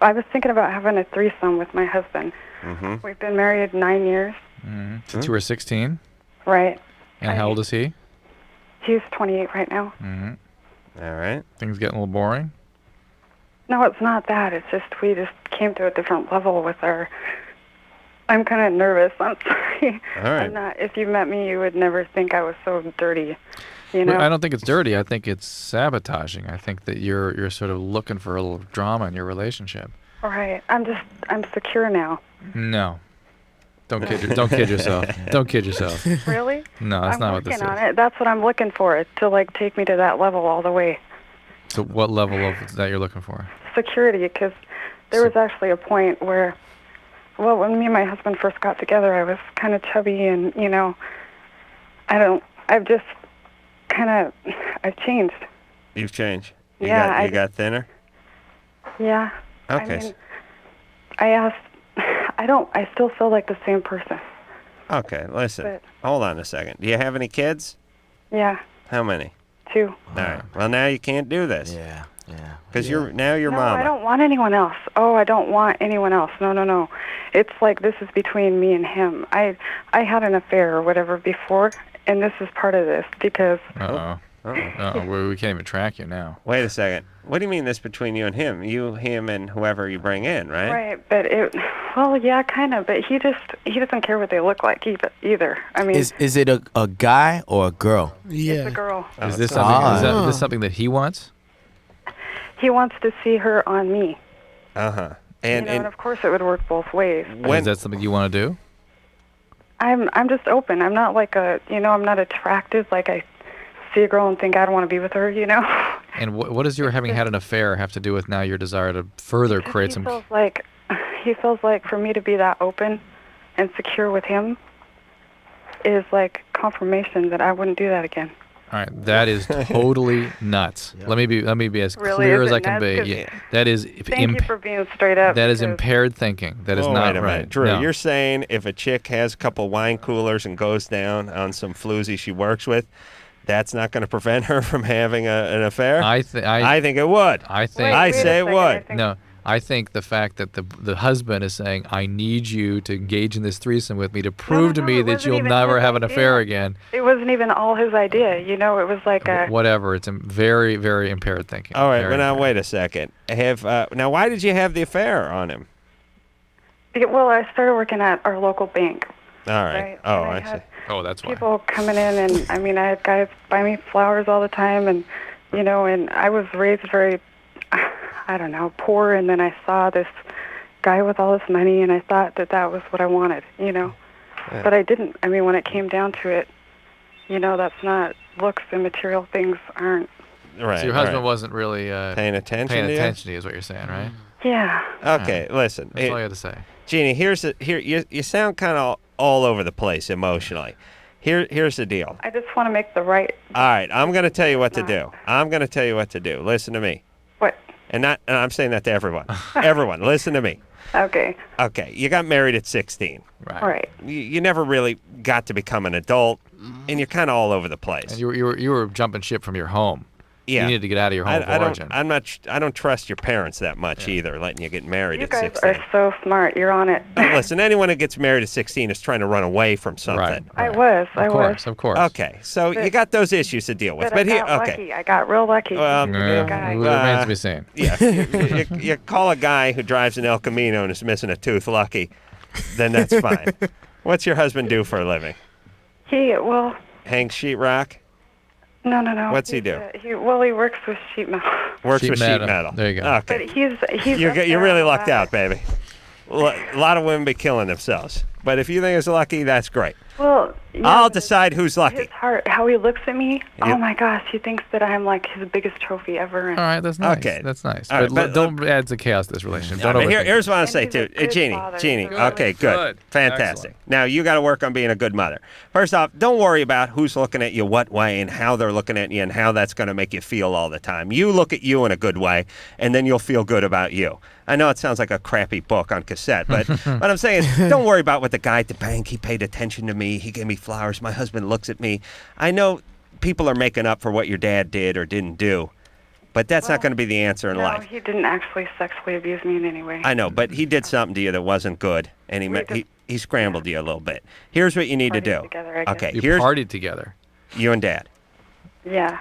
[SPEAKER 12] was thinking about having a threesome with my husband.
[SPEAKER 3] Mm-hmm.
[SPEAKER 12] We've been married 9 years.
[SPEAKER 3] Mm-hmm. Since you were 16?
[SPEAKER 12] Right.
[SPEAKER 3] And how old is he?
[SPEAKER 12] He's 28 right now.
[SPEAKER 3] Mm-hmm.
[SPEAKER 2] All right.
[SPEAKER 3] Things getting a little boring?
[SPEAKER 12] No, it's not that. It's just we just came to a different level with our... I'm kind of nervous. I'm sorry.
[SPEAKER 2] All right.
[SPEAKER 12] I'm not. If you met me, you would never think I was so dirty. You know?
[SPEAKER 3] I don't think it's dirty. I think it's sabotaging. I think that you're sort of looking for a little drama in your relationship.
[SPEAKER 12] All right. I'm secure now.
[SPEAKER 3] No. Don't kid yourself. Don't kid yourself.
[SPEAKER 12] Really?
[SPEAKER 3] No, that's not what this is.
[SPEAKER 12] I'm working on it. That's what I'm looking for, to take me to that level all the way.
[SPEAKER 3] So what level of that you're looking for?
[SPEAKER 12] Security, because there was actually a point where, well, when me and my husband first got together, I was kind of chubby, and I've changed.
[SPEAKER 2] You've changed. You got thinner?
[SPEAKER 12] Yeah.
[SPEAKER 2] Okay.
[SPEAKER 12] I mean, I still feel like the same person.
[SPEAKER 2] Okay, listen. Hold on a second. Do you have any kids?
[SPEAKER 12] Yeah.
[SPEAKER 2] How many?
[SPEAKER 12] 2.
[SPEAKER 2] All right. Well, now you can't do this.
[SPEAKER 7] Yeah.
[SPEAKER 2] Because you're
[SPEAKER 12] No,
[SPEAKER 2] mama.
[SPEAKER 12] I don't want anyone else. Oh, I don't want anyone else. No. It's like this is between me and him. I had an affair or whatever before, and this is part of this because...
[SPEAKER 3] We can't even track you now.
[SPEAKER 2] Wait a second. What do you mean this between you and him? You, him, and whoever you bring in, right?
[SPEAKER 12] Right, but yeah, kind of. But he doesn't care what they look like either. I mean,
[SPEAKER 7] is it a guy or a girl?
[SPEAKER 12] Yeah, it's a girl.
[SPEAKER 3] Is this something? Is this something that he wants?
[SPEAKER 12] He wants to see her on me.
[SPEAKER 2] And
[SPEAKER 12] of course it would work both ways.
[SPEAKER 3] Is that something you want to do?
[SPEAKER 12] I'm just open. I'm not like I'm not attracted. Like I see a girl and think I don't want to be with her.
[SPEAKER 3] And what does your having had an affair have to do with now your desire to further create some?
[SPEAKER 12] He feels like for me to be that open and secure with him is like confirmation that I wouldn't do that again.
[SPEAKER 3] All right, that is totally nuts. Let me be as
[SPEAKER 12] Really,
[SPEAKER 3] clear
[SPEAKER 12] is
[SPEAKER 3] as
[SPEAKER 12] it
[SPEAKER 3] I can
[SPEAKER 12] nuts?
[SPEAKER 3] be.
[SPEAKER 12] 'Cause
[SPEAKER 3] Yeah, that is
[SPEAKER 12] Thank you for being straight up.
[SPEAKER 3] that is
[SPEAKER 12] because-
[SPEAKER 3] impaired thinking. That is
[SPEAKER 2] Well,
[SPEAKER 3] not
[SPEAKER 2] wait a
[SPEAKER 3] right.
[SPEAKER 2] minute. Drew,
[SPEAKER 3] No.
[SPEAKER 2] you're saying if a chick has a couple wine coolers and goes down on some floozy she works with, that's not going to prevent her from having an affair?
[SPEAKER 3] I
[SPEAKER 2] think it would.
[SPEAKER 3] I think
[SPEAKER 2] I say it would.
[SPEAKER 3] No, I think the fact that the husband is saying, "I need you to engage in this threesome with me to prove to me
[SPEAKER 12] it
[SPEAKER 3] that
[SPEAKER 12] wasn't
[SPEAKER 3] you'll
[SPEAKER 12] even
[SPEAKER 3] never
[SPEAKER 12] his
[SPEAKER 3] have an
[SPEAKER 12] idea.
[SPEAKER 3] affair again."
[SPEAKER 12] It wasn't even all his idea. You know, it was like a.
[SPEAKER 3] Whatever. It's a very, very impaired thinking.
[SPEAKER 2] All right,
[SPEAKER 3] Very
[SPEAKER 2] well, now,
[SPEAKER 3] impaired.
[SPEAKER 2] wait a second. Now, why did you have the affair on him?
[SPEAKER 12] Well, I started working at our local bank.
[SPEAKER 2] All right.
[SPEAKER 12] Right,
[SPEAKER 2] Oh,
[SPEAKER 12] and I
[SPEAKER 2] I
[SPEAKER 12] had
[SPEAKER 2] see.
[SPEAKER 3] Oh, that's why.
[SPEAKER 12] People coming in, and I mean, I had guys buy me flowers all the time, and you know, and I was raised very, I don't know, poor, and then I saw this guy with all this money, and I thought that that was what I wanted, you know,
[SPEAKER 2] Yeah.
[SPEAKER 12] but I didn't. I mean, when it came down to it, you know, that's not looks and material things aren't.
[SPEAKER 2] Right.
[SPEAKER 3] So your husband
[SPEAKER 2] right.
[SPEAKER 3] wasn't really
[SPEAKER 2] paying attention
[SPEAKER 3] Paying
[SPEAKER 2] to you?
[SPEAKER 3] attention to you is what you're saying, right?
[SPEAKER 12] Yeah.
[SPEAKER 2] Okay, listen.
[SPEAKER 3] That's all you had to say.
[SPEAKER 2] Jeannie, you sound kind of all over the place emotionally. Here's the deal.
[SPEAKER 12] I just want to make the right.
[SPEAKER 2] All right, I'm going to tell you what to do. I'm going to tell you what to do. Listen to me.
[SPEAKER 12] What?
[SPEAKER 2] And I'm saying that to everyone. Everyone, listen to me.
[SPEAKER 12] Okay.
[SPEAKER 2] Okay, you got married at 16.
[SPEAKER 12] Right.
[SPEAKER 2] You never really got to become an adult, and you're kind of all over the place.
[SPEAKER 3] And you were jumping ship from your home.
[SPEAKER 2] Yeah.
[SPEAKER 3] You needed to get out of your home of origin.
[SPEAKER 2] I don't trust your parents that much either, letting you get married
[SPEAKER 12] You
[SPEAKER 2] at
[SPEAKER 12] guys
[SPEAKER 2] 16.
[SPEAKER 12] are so smart. You're on it.
[SPEAKER 2] Listen, anyone who gets married at 16 is trying to run away from something.
[SPEAKER 12] I was.
[SPEAKER 3] Of course.
[SPEAKER 2] Okay, so you got those issues to deal with.
[SPEAKER 12] But I
[SPEAKER 2] here,
[SPEAKER 12] got
[SPEAKER 2] okay.
[SPEAKER 12] lucky. I got real lucky.
[SPEAKER 2] Well,
[SPEAKER 12] He's a good guy.
[SPEAKER 3] It remains to be seen.
[SPEAKER 2] Yeah, you call a guy who drives an El Camino and is missing a tooth lucky, then that's fine. What's your husband do for a living?
[SPEAKER 12] Well,
[SPEAKER 2] Hangs sheetrock?
[SPEAKER 12] no.
[SPEAKER 2] What's he do?
[SPEAKER 12] He works with sheet metal.
[SPEAKER 2] Works
[SPEAKER 3] Sheet
[SPEAKER 2] with
[SPEAKER 3] metal.
[SPEAKER 2] sheet metal.
[SPEAKER 3] There you go.
[SPEAKER 2] Okay.
[SPEAKER 12] But he's
[SPEAKER 2] You're
[SPEAKER 12] up there
[SPEAKER 2] really
[SPEAKER 12] a
[SPEAKER 2] lucked
[SPEAKER 12] lot.
[SPEAKER 2] out, baby. A lot of women be killing themselves. But if you think it's lucky, that's great.
[SPEAKER 12] Well,
[SPEAKER 2] I'll decide who's lucky.
[SPEAKER 12] his heart, how he looks at me.
[SPEAKER 2] Yeah.
[SPEAKER 12] Oh my gosh, he thinks that I'm like his biggest trophy ever. And
[SPEAKER 3] All right, that's nice.
[SPEAKER 2] Okay.
[SPEAKER 3] That's nice.
[SPEAKER 2] All right,
[SPEAKER 3] but
[SPEAKER 2] but-
[SPEAKER 3] don't add to chaos to this relationship.
[SPEAKER 2] Yeah,
[SPEAKER 3] Don't
[SPEAKER 2] but
[SPEAKER 3] overthink
[SPEAKER 2] here's what I
[SPEAKER 12] And
[SPEAKER 2] say
[SPEAKER 12] he's
[SPEAKER 2] too,
[SPEAKER 12] a good
[SPEAKER 2] Jeannie.
[SPEAKER 12] father.
[SPEAKER 2] Jeannie.
[SPEAKER 12] Good.
[SPEAKER 2] Okay, good, fantastic. Now you got to work on being a good mother. First off, don't worry about who's looking at you what way and how they're looking at you and how that's going to make you feel all the time. You look at you in a good way, and then you'll feel good about you. I know it sounds like a crappy book on cassette, but what I'm saying is, don't worry about what the guy at the bank. He paid attention to me. He gave me flowers. My husband looks at me. I know people are making up for what your dad did or didn't do, but that's not going to be the answer in
[SPEAKER 12] no,
[SPEAKER 2] life.
[SPEAKER 12] he didn't actually sexually abuse me in any way.
[SPEAKER 2] I know, but he did something to you that wasn't good, and he scrambled you a little bit. Here's what you need to do.
[SPEAKER 12] together, I guess.
[SPEAKER 2] Okay,
[SPEAKER 3] You
[SPEAKER 2] here's
[SPEAKER 3] partied together.
[SPEAKER 2] you and Dad.
[SPEAKER 12] Yeah.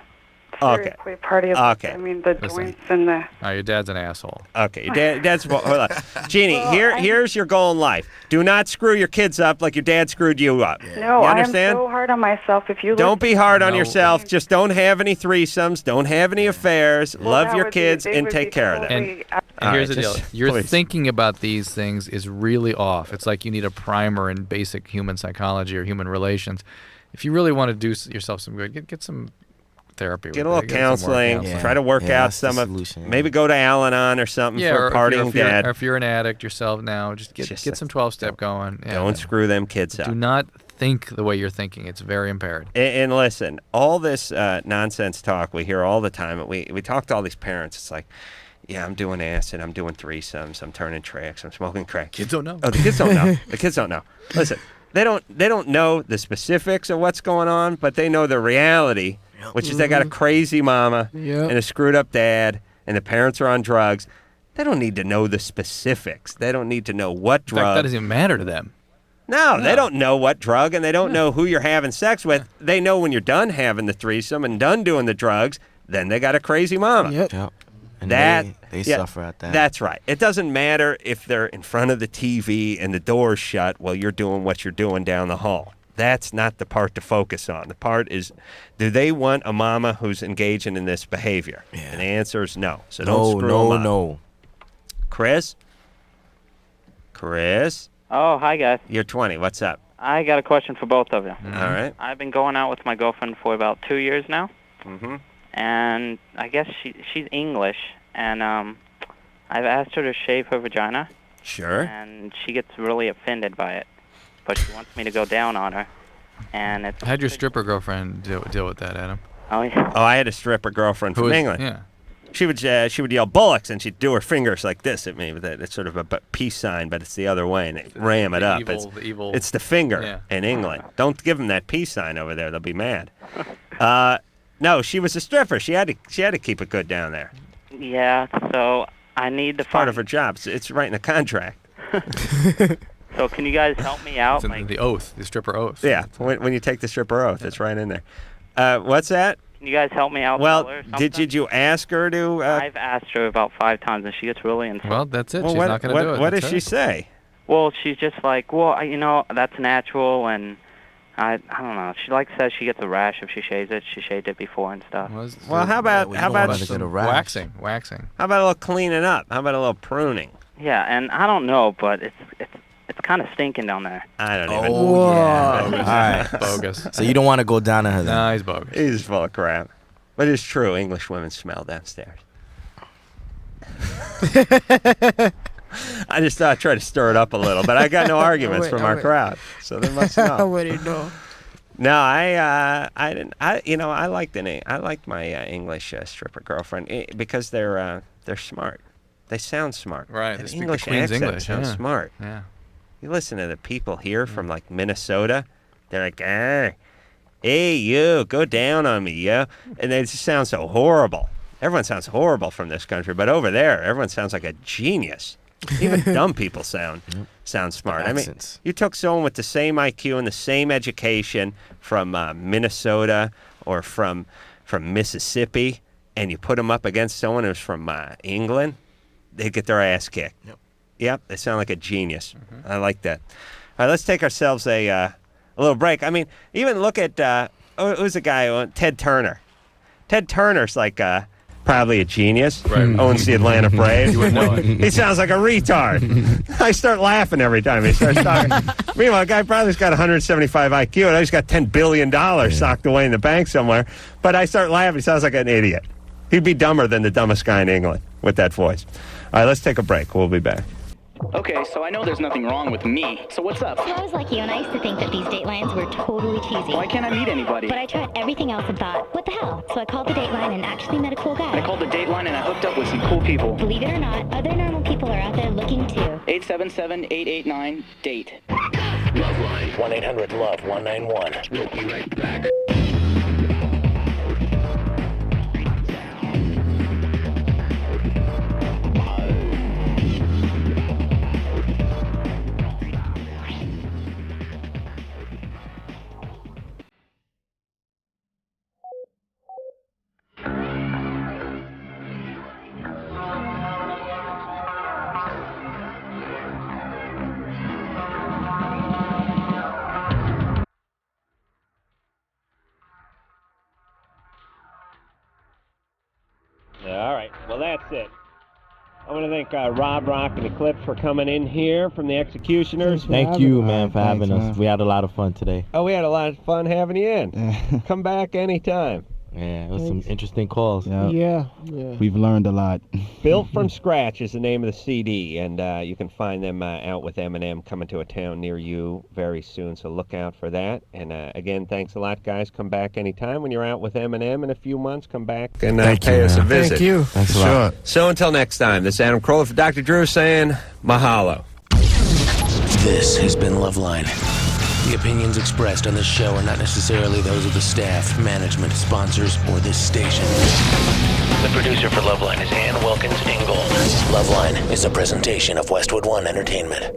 [SPEAKER 2] Okay.
[SPEAKER 12] Seriously, party of
[SPEAKER 2] Okay.
[SPEAKER 12] I mean, the joints and the.
[SPEAKER 3] Oh, your dad's an asshole.
[SPEAKER 2] Okay, Dad's. Hold on, Jeannie. Here's your goal in life. Do not screw your kids up like your dad screwed you up.
[SPEAKER 12] No,
[SPEAKER 2] you
[SPEAKER 12] I am
[SPEAKER 2] understand?
[SPEAKER 12] so hard on myself. If you
[SPEAKER 2] Don't be hard on
[SPEAKER 3] No.
[SPEAKER 2] yourself. Just don't have any threesomes. Don't have any affairs. Love
[SPEAKER 12] that
[SPEAKER 2] your
[SPEAKER 12] would be-
[SPEAKER 2] kids
[SPEAKER 12] they
[SPEAKER 2] and
[SPEAKER 12] would
[SPEAKER 2] take
[SPEAKER 12] be
[SPEAKER 2] care of them.
[SPEAKER 12] totally
[SPEAKER 3] And
[SPEAKER 2] All
[SPEAKER 3] here's
[SPEAKER 2] right,
[SPEAKER 3] the deal.
[SPEAKER 2] just-
[SPEAKER 3] Your
[SPEAKER 2] please.
[SPEAKER 3] thinking about these things is really off. It's like you need a primer in basic human psychology or human relations. If you really want to do yourself some good, get some therapy.
[SPEAKER 2] Get
[SPEAKER 3] with
[SPEAKER 2] a
[SPEAKER 3] it.
[SPEAKER 2] little
[SPEAKER 3] Get some more
[SPEAKER 2] counseling.
[SPEAKER 3] counseling.
[SPEAKER 2] Try to work out
[SPEAKER 7] that's the
[SPEAKER 2] some of.
[SPEAKER 7] solution,
[SPEAKER 2] Maybe go to Al-Anon or something
[SPEAKER 3] Yeah,
[SPEAKER 2] for
[SPEAKER 3] or
[SPEAKER 2] partying
[SPEAKER 3] if you're,
[SPEAKER 2] dad.
[SPEAKER 3] or if you're an addict yourself now, just get some 12-step going. Yeah,
[SPEAKER 2] Don't screw them kids up.
[SPEAKER 3] Do not think the way you're thinking. It's very impaired.
[SPEAKER 2] And listen, all this nonsense talk we hear all the time. We talk to all these parents. It's like, yeah, I'm doing acid. I'm doing threesomes. I'm turning tricks. I'm smoking crack.
[SPEAKER 3] Kids don't know.
[SPEAKER 2] Oh, the kids don't know. The kids don't know. Listen, they don't know the specifics of what's going on, but they know the reality, which is they got a crazy mama and a screwed up dad, and the parents are on drugs. They don't need to know the specifics. They don't need to know what
[SPEAKER 3] In
[SPEAKER 2] drug.
[SPEAKER 3] fact, that doesn't even matter to them.
[SPEAKER 2] No, they don't know what drug, and they don't know who you're having sex with. They know when you're done having the threesome and done doing the drugs, then they got a crazy mama.
[SPEAKER 7] Yep. And
[SPEAKER 2] That
[SPEAKER 7] they
[SPEAKER 2] yeah,
[SPEAKER 7] suffer at that.
[SPEAKER 2] That's right. It doesn't matter if they're in front of the TV and the door's shut while you're doing what you're doing down the hall. That's not the part to focus on. The part is, do they want a mama who's engaging in this behavior? Yeah. And the answer is no. So don't screw them up.
[SPEAKER 7] No.
[SPEAKER 2] Chris? Chris?
[SPEAKER 13] Oh, hi, guys.
[SPEAKER 2] You're 20. What's up?
[SPEAKER 13] I got a question for both of you.
[SPEAKER 2] All right.
[SPEAKER 13] I've been going out with my girlfriend for about 2 years now,
[SPEAKER 2] Mm-hmm.
[SPEAKER 13] and I guess she's English, and I've asked her to shave her vagina.
[SPEAKER 2] Sure.
[SPEAKER 13] And she gets really offended by it, but she wants me to go down on her, and it's
[SPEAKER 3] How'd your stripper girlfriend deal with that, Adam?
[SPEAKER 13] Oh, yeah.
[SPEAKER 2] Oh, I had a stripper girlfriend from England.
[SPEAKER 3] Yeah.
[SPEAKER 2] She would yell bullocks, and she'd do her fingers like this at me with that. It's sort of a peace sign, but it's the other way, and they ram it up. It's the finger in England. Don't give them that peace sign over there; they'll be mad. No, she was a stripper. She had to keep it good down there.
[SPEAKER 13] Yeah, so I need to
[SPEAKER 2] Part of her job. It's right in the contract.
[SPEAKER 13] So can you guys help me out?
[SPEAKER 3] It's in the oath, the stripper oath.
[SPEAKER 2] Yeah, when you take the stripper oath, it's right in there. What's that?
[SPEAKER 13] Can you guys help me out?
[SPEAKER 2] Well,
[SPEAKER 13] or something?
[SPEAKER 2] did you ask her to?
[SPEAKER 13] I've asked her about 5 times, and she gets really insulted.
[SPEAKER 3] Well, that's it.
[SPEAKER 2] Well,
[SPEAKER 3] She's not going to do it.
[SPEAKER 2] What
[SPEAKER 3] That's
[SPEAKER 2] does she
[SPEAKER 3] it.
[SPEAKER 2] say?
[SPEAKER 13] Well, she's just like, well, that's natural, and I don't know. She says she gets a rash if she shaves it. She shaved it before and stuff.
[SPEAKER 2] Well, how about
[SPEAKER 3] waxing?
[SPEAKER 2] How about a little cleaning up? How about a little pruning?
[SPEAKER 13] Yeah, and I don't know, but it's kind of stinking down there.
[SPEAKER 2] I don't even.
[SPEAKER 7] Oh, yeah.
[SPEAKER 2] Bogus.
[SPEAKER 7] All right.
[SPEAKER 3] Bogus.
[SPEAKER 7] So you don't want to go down to her then?
[SPEAKER 3] Nah, he's bogus.
[SPEAKER 2] He's full of crap. But it's true. English women smell downstairs. I just thought I'd try to stir it up a little, but I got no arguments from our crowd, so they must know.
[SPEAKER 8] I wouldn't know.
[SPEAKER 2] No, I didn't. I liked my English stripper girlfriend because they're smart. They sound smart.
[SPEAKER 3] Right.
[SPEAKER 2] An
[SPEAKER 3] They speak
[SPEAKER 2] English
[SPEAKER 3] the Queen's
[SPEAKER 2] accent
[SPEAKER 3] English.
[SPEAKER 2] sounds
[SPEAKER 3] Yeah.
[SPEAKER 2] smart.
[SPEAKER 3] Yeah.
[SPEAKER 2] You listen to the people here from like Minnesota. They're like, hey, you, go down on me, yo. And they just sound so horrible. Everyone sounds horrible from this country, but over there, everyone sounds like a genius. Even dumb people sound smart. I mean, you took someone with the same IQ and the same education from Minnesota or from Mississippi, and you put them up against someone who's from England, they'd get their ass kicked. Yep, they sound like a genius. I like that. All right, let's take ourselves a little break. I mean, even look at who's the guy? Ted Turner. Ted Turner's like probably a genius.
[SPEAKER 3] Right.
[SPEAKER 2] Owns the Atlanta Braves.
[SPEAKER 3] You wouldn't know it.
[SPEAKER 2] He sounds like a retard. I start laughing every time he starts talking. Meanwhile, the guy probably's got 175 IQ, and he's got $10 billion socked away in the bank somewhere. But I start laughing. He sounds like an idiot. He'd be dumber than the dumbest guy in England with that voice. All right, let's take a break. We'll be back.
[SPEAKER 15] Okay, so I know there's nothing wrong with me. So what's up?
[SPEAKER 16] So I was like you, and I used to think that these datelines were totally cheesy.
[SPEAKER 15] Why can't I meet anybody?
[SPEAKER 16] But I tried everything else and thought, what the hell? So I called the dateline and actually met a cool guy.
[SPEAKER 15] I called the Dateline and I hooked up with some cool people.
[SPEAKER 16] Believe it or not, other normal people are out there looking too.
[SPEAKER 15] 877-889-DATE.
[SPEAKER 1] LoveLine. 1-800-LOVE-191. We'll be right back.
[SPEAKER 2] All right. Well, that's it. I want to thank Rob Rock and Eclipse for coming in here from the X-Ecutioners.
[SPEAKER 7] Thank you, man, for having us. We had a lot of fun today.
[SPEAKER 2] Oh, we had a lot of fun having you in. Come back anytime.
[SPEAKER 7] Yeah, it was some interesting calls.
[SPEAKER 8] Yeah.
[SPEAKER 23] We've learned a lot.
[SPEAKER 2] Built from Scratch is the name of the CD, and you can find them out with Eminem coming to a town near you very soon, so look out for that. And again, thanks a lot, guys. Come back anytime when you're out with Eminem in a few months. Come back and pay us a visit.
[SPEAKER 8] Thank you.
[SPEAKER 7] Thanks a lot.
[SPEAKER 2] So until next time, this is Adam Carolla for Dr. Drew saying mahalo.
[SPEAKER 1] This has been LoveLine. The opinions expressed on this show are not necessarily those of the staff, management, sponsors, or this station. The producer for LoveLine is Ann Wilkins Ingold. LoveLine is a presentation of Westwood One Entertainment.